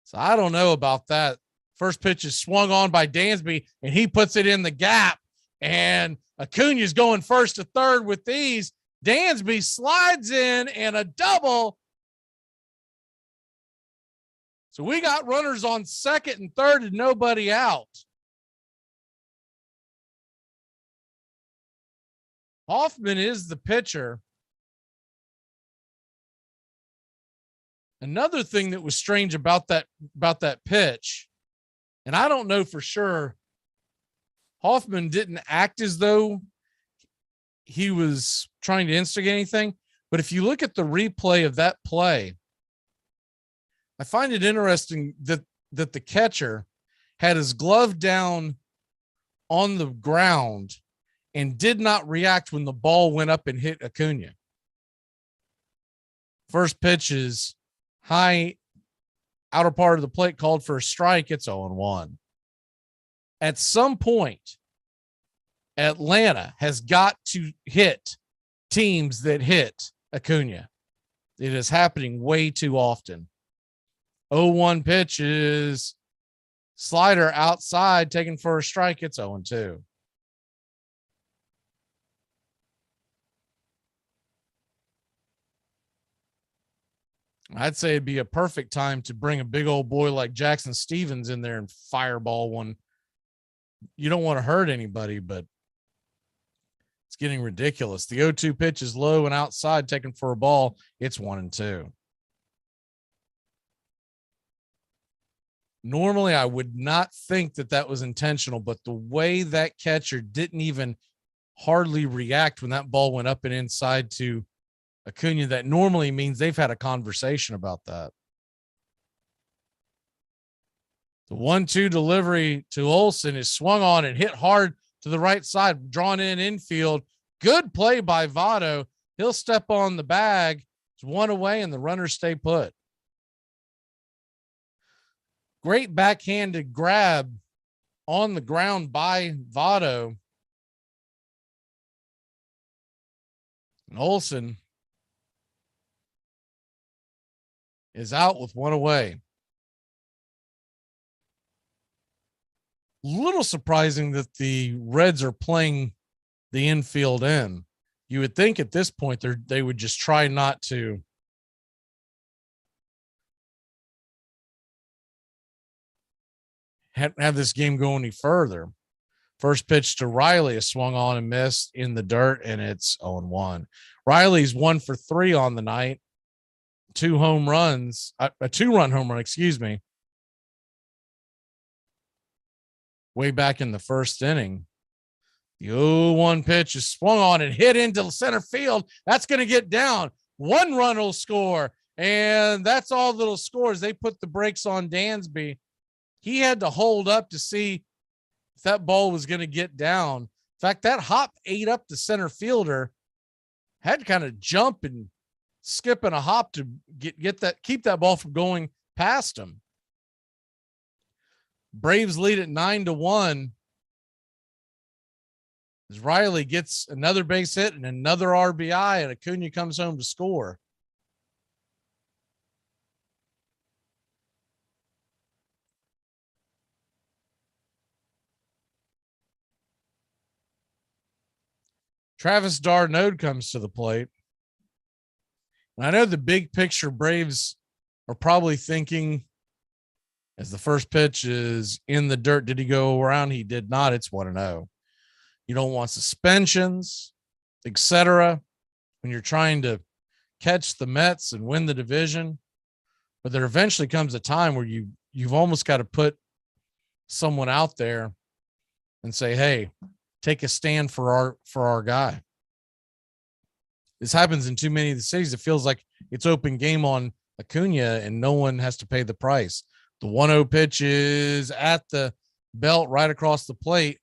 So I don't know about that. First pitch is swung on by Dansby, and he puts it in the gap. And Acuna's going first to third with these. Dansby slides in and a double. So we got runners on second and third and nobody out. Hoffman is the pitcher. Another thing that was strange about that pitch, and I don't know for sure, Hoffman didn't act as though he was trying to instigate anything. But if you look at the replay of that play, I find it interesting that the catcher had his glove down on the ground and did not react when the ball went up and hit Acuna. First pitch is high, outer part of the plate, called for a strike. It's 0-1. At some point, Atlanta has got to hit teams that hit Acuna. It is happening way too often. 0-1 pitch is slider outside, taken for a strike. It's 0-2. I'd say it'd be a perfect time to bring a big old boy like Jackson Stevens in there and fireball one. You don't want to hurt anybody, but it's getting ridiculous. The 0-2 pitch is low and outside, taken for a ball. It's 1-2. Normally, I would not think that was intentional, but the way that catcher didn't even hardly react when that ball went up and inside to Acuna, that normally means they've had a conversation about that. The 1-2 delivery to Olsen is swung on and hit hard to the right side, drawn in infield. Good play by Votto. He'll step on the bag. It's one away, and the runners stay put. Great backhanded grab on the ground by Votto. And Olsen is out with one away. Little surprising that the Reds are playing the infield in. You would think at this point they would just try not to have this game go any further. First pitch to Riley is swung on and missed in the dirt, and it's 0-1. Riley's 1 for 3 on the night. 2 home runs, a 2-run home run, excuse me, way back in the first inning. The 0-1 pitch is swung on and hit into center field. That's going to get down. 1 run will score, and that's all little scores. They put the brakes on Dansby. He had to hold up to see if that ball was going to get down. In fact, that hop ate up the center fielder, had to kind of jump and skip and a hop to keep that ball from going past him. Braves lead at 9-1 as Riley gets another base hit and another RBI, and Acuna comes home to score. Travis d'Arnaud comes to the plate. And I know the big picture Braves are probably thinking as the first pitch is in the dirt. Did he go around? He did not. It's 1-0. You don't want suspensions, etc. when you're trying to catch the Mets and win the division. But there eventually comes a time where you've almost got to put someone out there and say, hey, take a stand for our guy. This happens in too many of the cities. It feels like it's open game on Acuna and no one has to pay the price. The 1-0 pitch is at the belt right across the plate,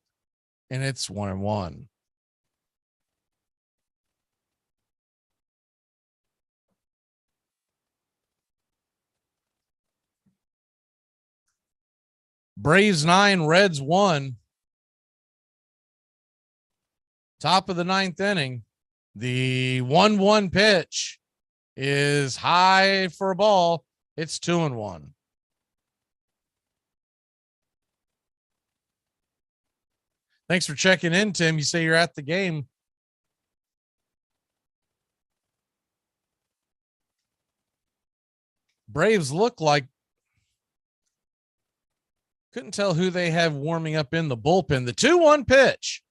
and it's 1-1. Braves 9, Reds 1. Top of the 9th inning. The 1-1 pitch is high for a ball. It's 2-1. Thanks for checking in, Tim. You say you're at the game. Braves look like couldn't tell who they have warming up in the bullpen. The 2-1 pitch.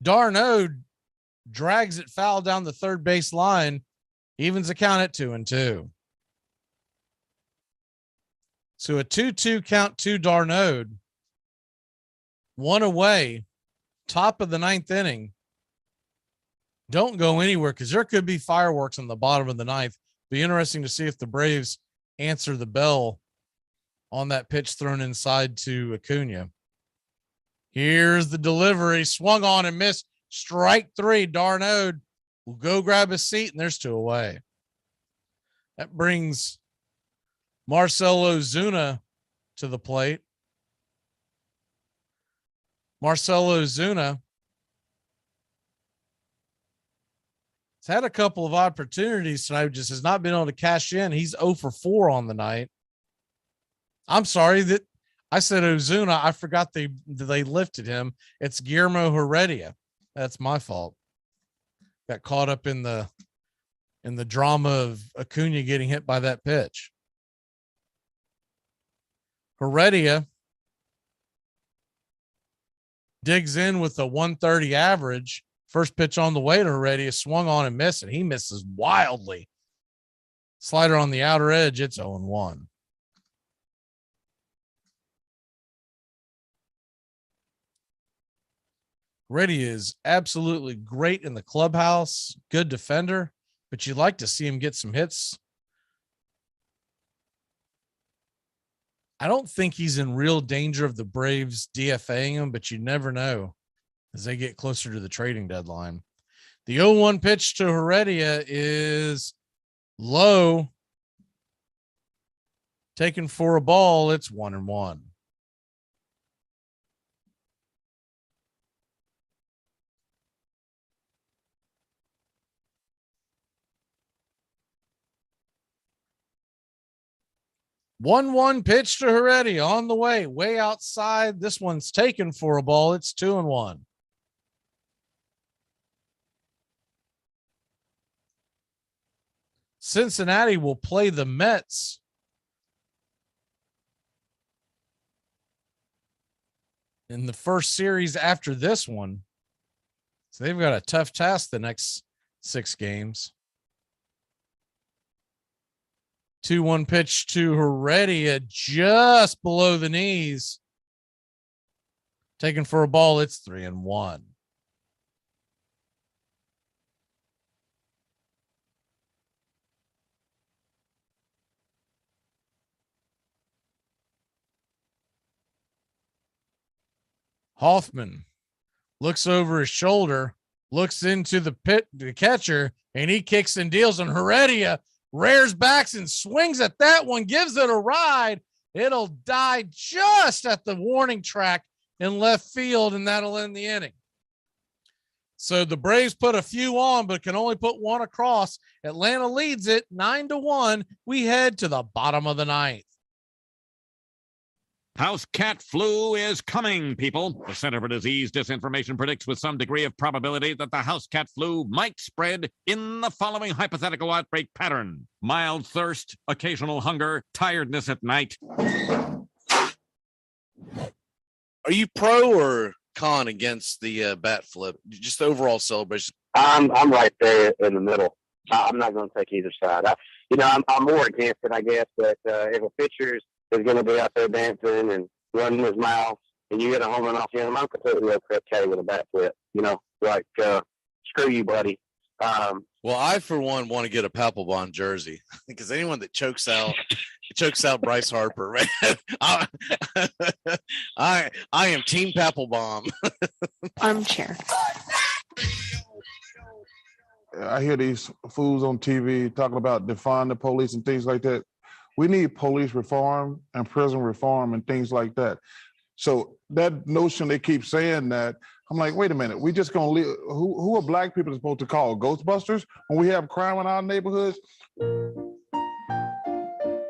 d'Arnaud drags it foul down the third base line, evens the count at 2-2. So a 2-2 count to d'Arnaud. 1 away, top of the 9th inning. Don't go anywhere because there could be fireworks on the bottom of the 9th. Be interesting to see if the Braves answer the bell on that pitch thrown inside to Acuna. Here's the delivery, swung on and missed. Strike 3. d'Arnaud will go grab a seat, and there's 2 away. That brings Marcell Ozuna to the plate. Marcell Ozuna has had a couple of opportunities tonight, just has not been able to cash in. He's 0 for 4 on the night. I'm sorry that I said Ozuna. I forgot they lifted him. It's Guillermo Heredia. That's my fault. Got caught up in the drama of Acuna getting hit by that pitch. Heredia digs in with a 130 average. First pitch on the way to Heredia, swung on and missed, and he misses wildly. Slider on the outer edge. It's 0-1. Heredia is absolutely great in the clubhouse, good defender, but you'd like to see him get some hits. I don't think he's in real danger of the Braves DFAing him, but you never know as they get closer to the trading deadline. The 0-1 pitch to Heredia is low, taken for a ball. It's 1-1. 1-1 pitch to Heredia on the way outside. This one's taken for a ball. It's 2-1. Cincinnati will play the Mets in the first series after this one. So they've got a tough task the next 6 games. 2-1 pitch to Heredia just below the knees. Taken for a ball. It's 3-1. Hoffman looks over his shoulder, looks into the catcher, and he kicks and deals, and Heredia rears backs and swings at that one, gives it a ride. It'll die just at the warning track in left field, and that'll end the inning. So the Braves put a few on, but can only put one across. Atlanta leads it 9-1. We head to the bottom of the ninth. House cat flu is coming, people. The Center for Disease Disinformation predicts with some degree of probability that the house cat flu might spread in the following hypothetical outbreak pattern: mild thirst, occasional hunger, tiredness at night. Are you pro or con against the bat flip? Just the overall celebration. I'm right there in the middle. I'm not going to take either side. I'm more against it, I guess. But if a pitcher's is going to be out there dancing and running his mouth, and you get a home run off him, I'm completely okay with a bat flip. Screw you, buddy. Well, I for one want to get a Papelbon jersey because anyone that chokes out Bryce Harper, right? I am Team Papelbon. Armchair. I hear these fools on TV talking about defund the police and things like that. We need police reform and prison reform and things like that. So that notion they keep saying that, I'm like, wait a minute, we just gonna leave, who are black people supposed to call Ghostbusters when we have crime in our neighborhoods?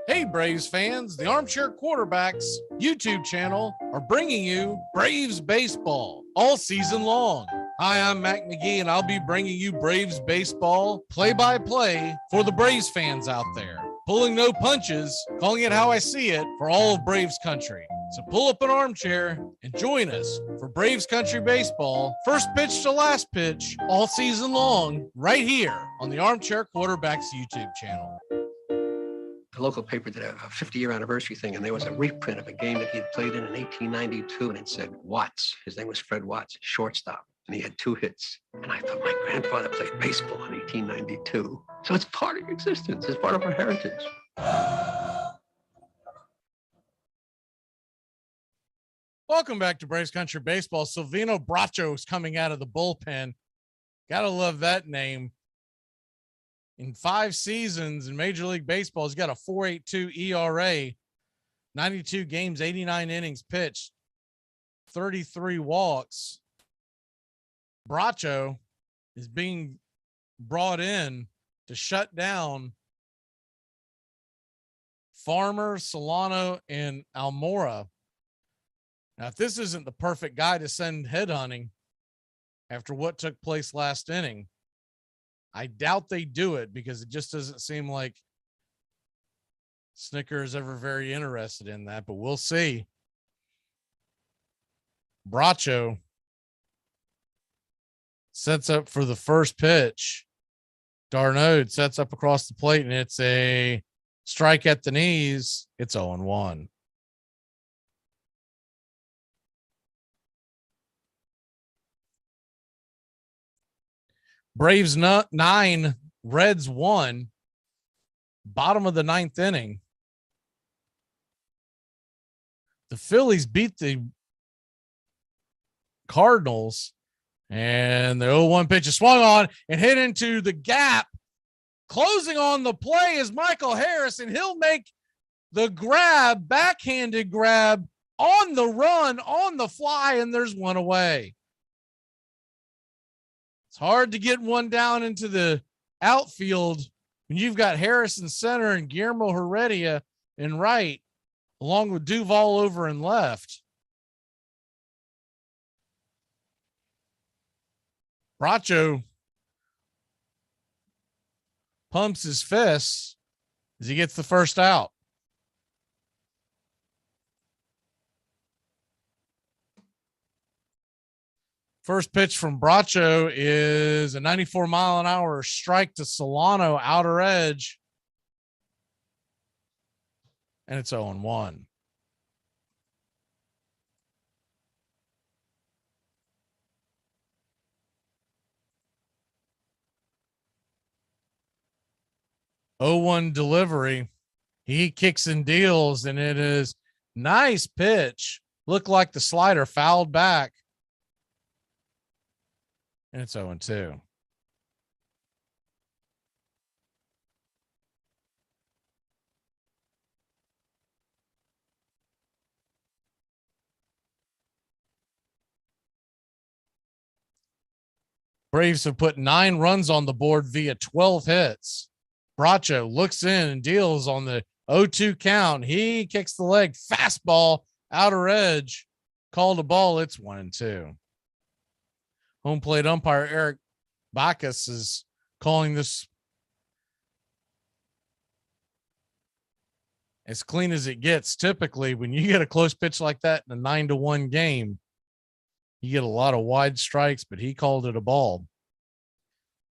Hey, Braves fans, the Armchair Quarterbacks YouTube channel are bringing you Braves baseball all season long. Hi, I'm Mac McGee, and I'll be bringing you Braves baseball play-by-play for the Braves fans out there. Pulling no punches, calling it how I see it for all of Braves country. So pull up an armchair and join us for Braves country baseball, first pitch to last pitch, all season long, right here on the Armchair Quarterbacks YouTube channel. The local paper did a 50-year anniversary thing, and there was a reprint of a game that he had played in 1892, and it said Watts. His name was Fred Watts, shortstop, and he had 2 hits. And I thought, my grandfather played baseball in 1892. So it's part of your existence. It's part of our heritage. Welcome back to Braves Country Baseball. Silvino Bracho is coming out of the bullpen. Gotta love that name. In 5 seasons in Major League Baseball, he's got a 4.82 ERA, 92 games, 89 innings pitched, 33 walks. Bracho is being brought in to shut down Farmer, Solano, and Almora. Now, if this isn't the perfect guy to send headhunting after what took place last inning, I doubt they do it because it just doesn't seem like Snicker is ever very interested in that, but we'll see. Bracho sets up for the first pitch. Darnode sets up across the plate, and it's a strike at the knees. It's 0-1. Braves 9, Reds 1. Bottom of the 9th inning. The Phillies beat the Cardinals, and the 0-1 pitch is swung on and hit into the gap. Closing on the play is Michael Harris, and he'll make the grab, backhanded grab on the run, on the fly, and there's one away. It's hard to get one down into the outfield when you've got Harris in center and Guillermo Heredia in right, along with Duval over in left. Bracho pumps his fists as he gets the first out. First pitch from Bracho is a 94-mile-an-hour strike to Solano, outer edge. And it's 0-1. Oh-1 delivery. He kicks and deals, and it is nice pitch. Looked like the slider fouled back. And it's 0-2. Braves have put 9 runs on the board via 12 hits. Bracho looks in and deals on the 0-2 count. He kicks the leg, fastball, outer edge, called a ball. It's 1-2. Home plate umpire Eric Bacchus is calling this as clean as it gets. Typically, when you get a close pitch like that in a 9-1 game, you get a lot of wide strikes, but he called it a ball.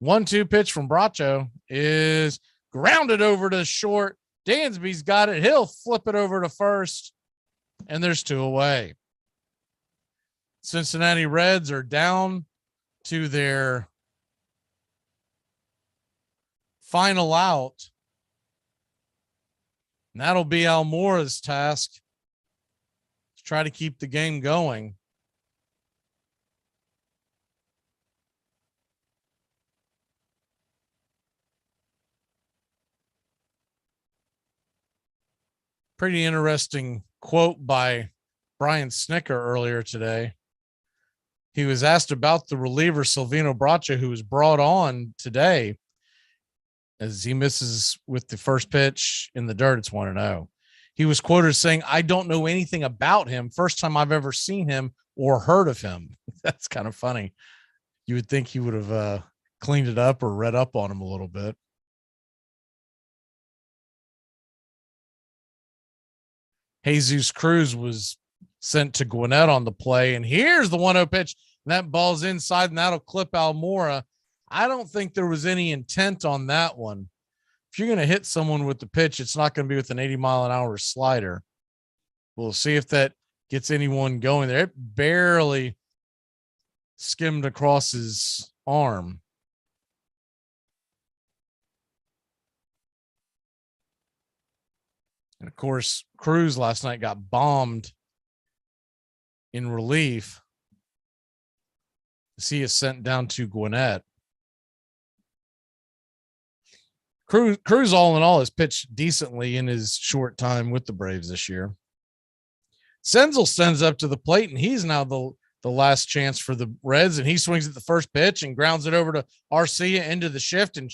1-2 pitch from Bracho is grounded over to short. Dansby's got it. He'll flip it over to first, and there's 2 away. Cincinnati Reds are down to their final out. And that'll be Almora's task to try to keep the game going. Pretty interesting quote by Brian Snicker earlier today. He was asked about the reliever Silvino Bracho, who was brought on today as he misses with the first pitch in the dirt. It's 1-0. He was quoted as saying, "I don't know anything about him. First time I've ever seen him or heard of him." That's kind of funny. You would think he would have cleaned it up or read up on him a little bit. Jesus Cruz was sent to Gwinnett on the play, and here's the 1-0 pitch. And that ball's inside, and that'll clip Almora. I don't think there was any intent on that one. If you're going to hit someone with the pitch, it's not going to be with an 80-mile-an-hour slider. We'll see if that gets anyone going there. It barely skimmed across his arm. And, of course, Cruz last night got bombed in relief. He is sent down to Gwinnett. Cruz, all in all, has pitched decently in his short time with the Braves this year. Senzel sends up to the plate, and he's now the last chance for the Reds, and he swings at the first pitch and grounds it over to Arcia into the shift, and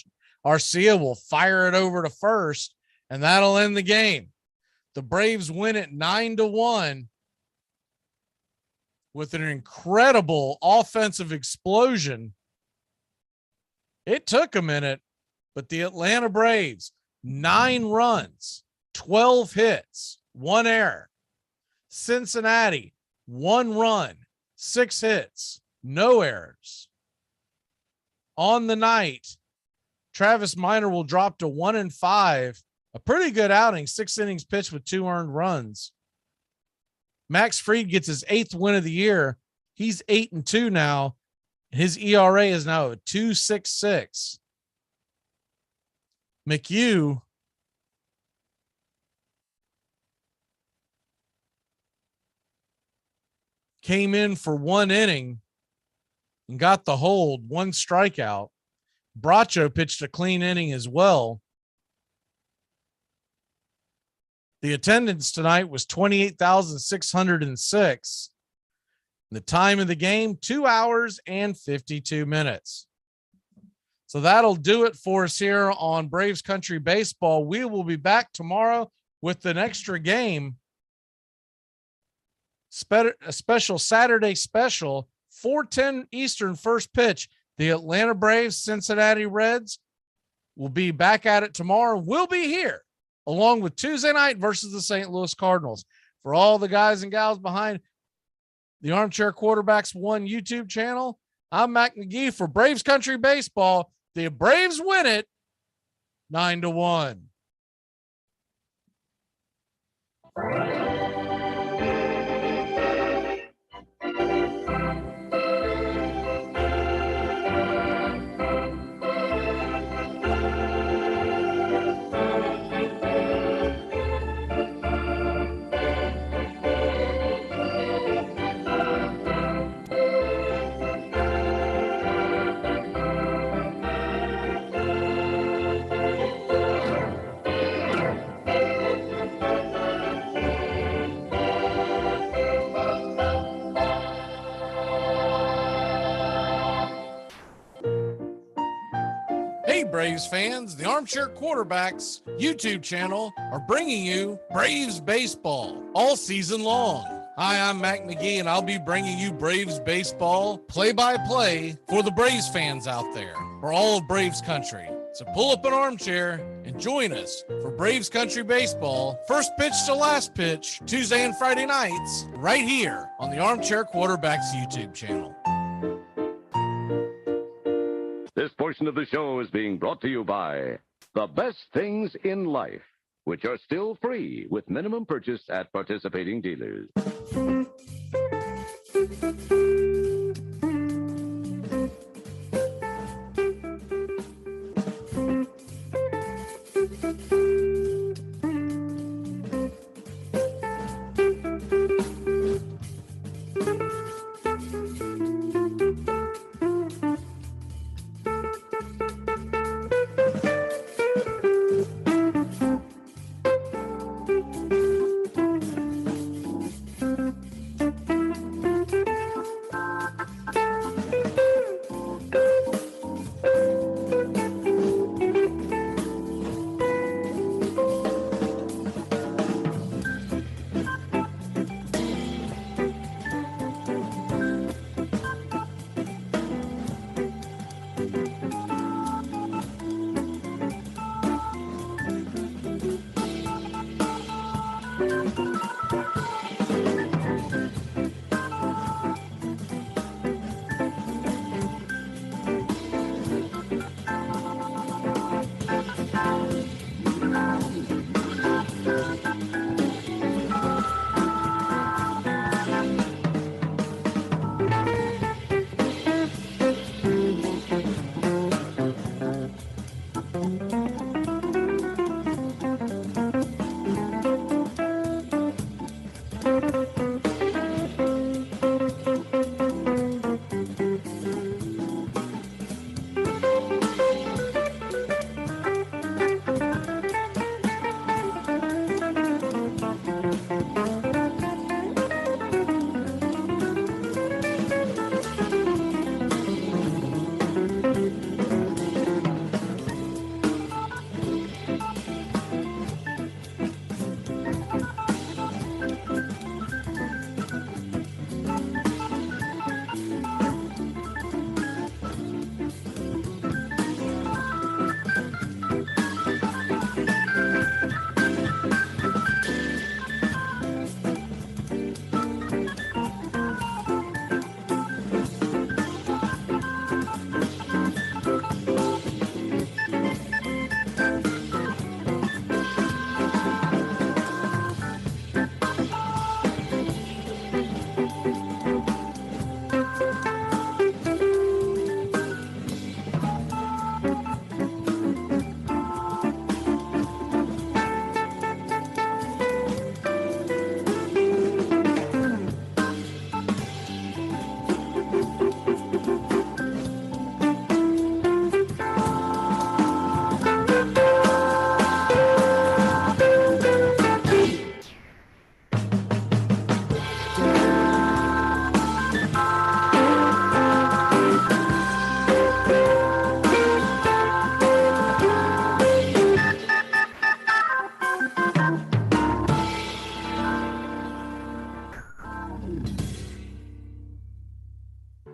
Arcia will fire it over to first, and that'll end the game. The Braves win it 9-1 with an incredible offensive explosion. It took a minute, but the Atlanta Braves, 9 runs, 12 hits, 1 error. Cincinnati, 1 run, 6 hits, no errors. On the night, Travis Minor will drop to 1-5. A pretty good outing, 6 innings pitched with 2 earned runs. Max Fried gets his 8th win of the year. He's 8-2 now. His ERA is now a 2.66. McHugh came in for 1 inning and got the hold, 1 strikeout. Bracho pitched a clean inning as well. The attendance tonight was 28,606. The time of the game, 2 hours and 52 minutes. So that'll do it for us here on Braves Country Baseball. We will be back tomorrow with an extra game, a special Saturday special, 4:10 Eastern first pitch. The Atlanta Braves, Cincinnati Reds will be back at it tomorrow. We'll be here along with Tuesday night versus the St. Louis Cardinals. For all the guys and gals behind the Armchair Quarterbacks 1 YouTube channel, I'm Mac McGee for Braves Country Baseball. The Braves win it 9-1. Hey, Braves fans, the Armchair Quarterbacks YouTube channel are bringing you Braves baseball all season long. Hi, I'm Mac McGee, and I'll be bringing you Braves baseball play-by-play for the Braves fans out there, for all of Braves country. So pull up an armchair and join us for Braves Country Baseball, first pitch to last pitch, Tuesday and Friday nights, right here on the Armchair Quarterbacks YouTube channel. This portion of the show is being brought to you by The Best Things in Life, which are still free with minimum purchase at participating dealers.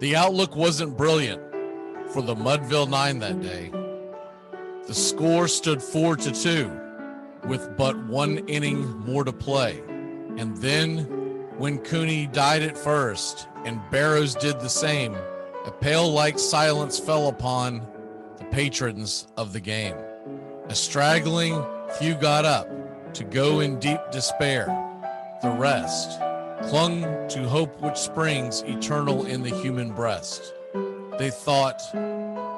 The outlook wasn't brilliant for the Mudville Nine that day. The score stood 4-2 with but one inning more to play. And then when Cooney died at first and Barrows did the same, a pale-like silence fell upon the patrons of the game. A straggling few got up to go in deep despair. The rest clung to hope which springs eternal in the human breast. They thought,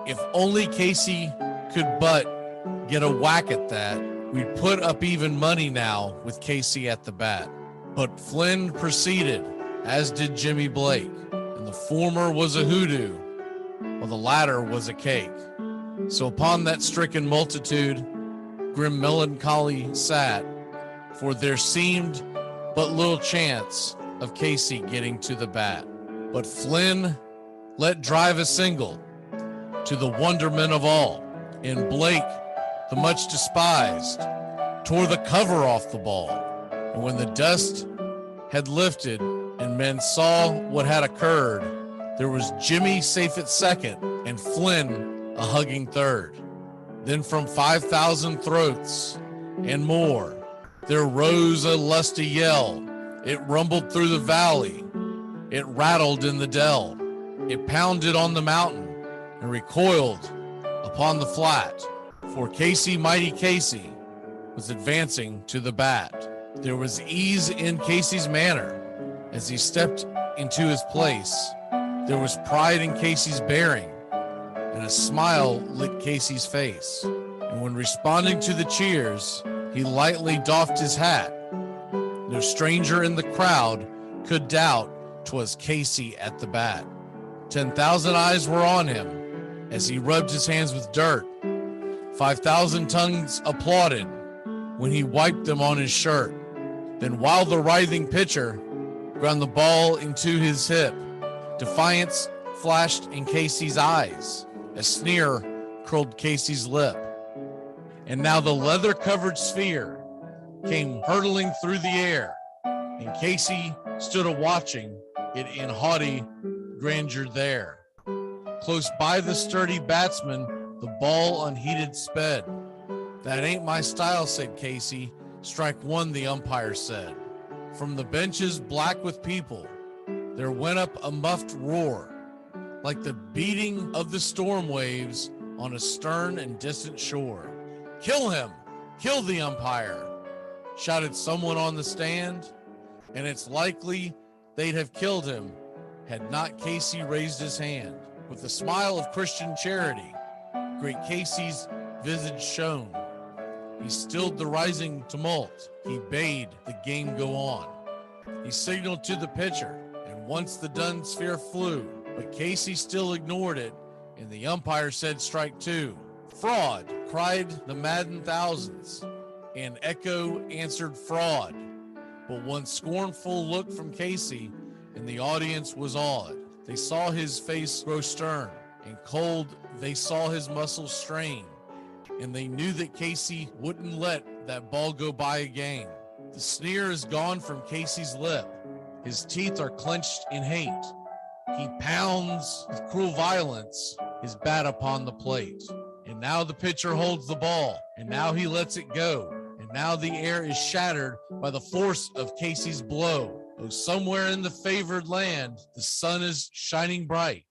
if only Casey could but get a whack at that, we'd put up even money now with Casey at the bat. But Flynn proceeded, as did Jimmy Blake, and the former was a hoodoo, while the latter was a cake. So upon that stricken multitude, grim melancholy sat, for there seemed but little chance of Casey getting to the bat. But Flynn let drive a single to the wonderment of all, and Blake, the much despised, tore the cover off the ball. And when the dust had lifted and men saw what had occurred, there was Jimmy safe at second and Flynn a hugging third. Then from 5,000 throats and more, there rose a lusty yell. It rumbled through the valley. It rattled in the dell. It pounded on the mountain and recoiled upon the flat. For Casey, mighty Casey, was advancing to the bat. There was ease in Casey's manner as he stepped into his place. There was pride in Casey's bearing, and a smile lit Casey's face. And when responding to the cheers, he lightly doffed his hat. No stranger in the crowd could doubt 'twas Casey at the bat. 10,000 eyes were on him as he rubbed his hands with dirt. 5,000 tongues applauded when he wiped them on his shirt. Then while the writhing pitcher ground the ball into his hip, defiance flashed in Casey's eyes. A sneer curled Casey's lip. And now the leather-covered sphere came hurtling through the air, and Casey stood a-watching it in haughty grandeur there. Close by the sturdy batsman, the ball unheeded sped. That ain't my style, said Casey. Strike one, the umpire said. From the benches black with people, there went up a muffled roar, like the beating of the storm waves on a stern and distant shore. Kill him! Kill the umpire! Shouted someone on the stand, and it's likely they'd have killed him had not Casey raised his hand. With a smile of Christian charity, great Casey's visage shone. He stilled the rising tumult. He bade the game go on. He signaled to the pitcher, and once the dun sphere flew, but Casey still ignored it, and the umpire said strike two. Fraud, cried the maddened thousands, and echo answered fraud. But one scornful look from Casey, and the audience was awed. They saw his face grow stern and cold. They saw his muscles strain, and they knew that Casey wouldn't let that ball go by again. The sneer is gone from Casey's lip. His teeth are clenched in hate. He pounds with cruel violence his bat upon the plate. And now the pitcher holds the ball, and now he lets it go. And now the air is shattered by the force of Casey's blow. Oh, somewhere in the favored land, the sun is shining bright.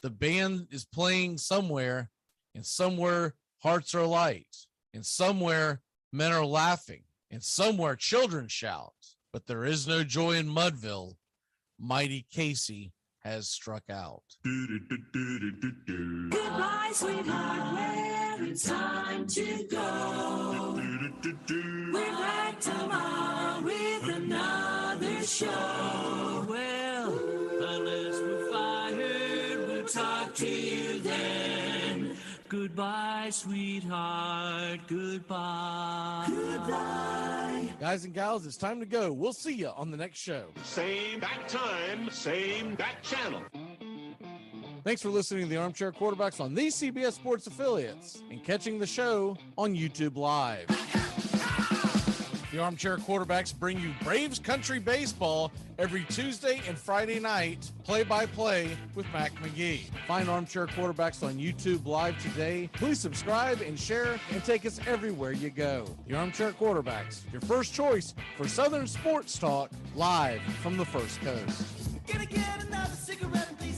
The band is playing somewhere, and somewhere hearts are light. And somewhere men are laughing, and somewhere children shout. But there is no joy in Mudville. Mighty Casey has struck out. Goodbye, sweetheart, where it's time to go. We're back tomorrow with another show. Well, unless we're fired, we'll talk to you then. Goodbye, sweetheart, goodbye. Goodbye. Guys and gals, it's time to go. We'll see you on the next show. Same bat time, same bat channel. Thanks for listening to the Armchair Quarterbacks on these CBS Sports affiliates and catching the show on YouTube Live. The Armchair Quarterbacks bring you Braves Country Baseball every Tuesday and Friday night, play-by-play with Mac McGee. Find Armchair Quarterbacks on YouTube Live today. Please subscribe and share and take us everywhere you go. The Armchair Quarterbacks, your first choice for Southern sports talk, live from the First Coast. Gonna get another cigarette and please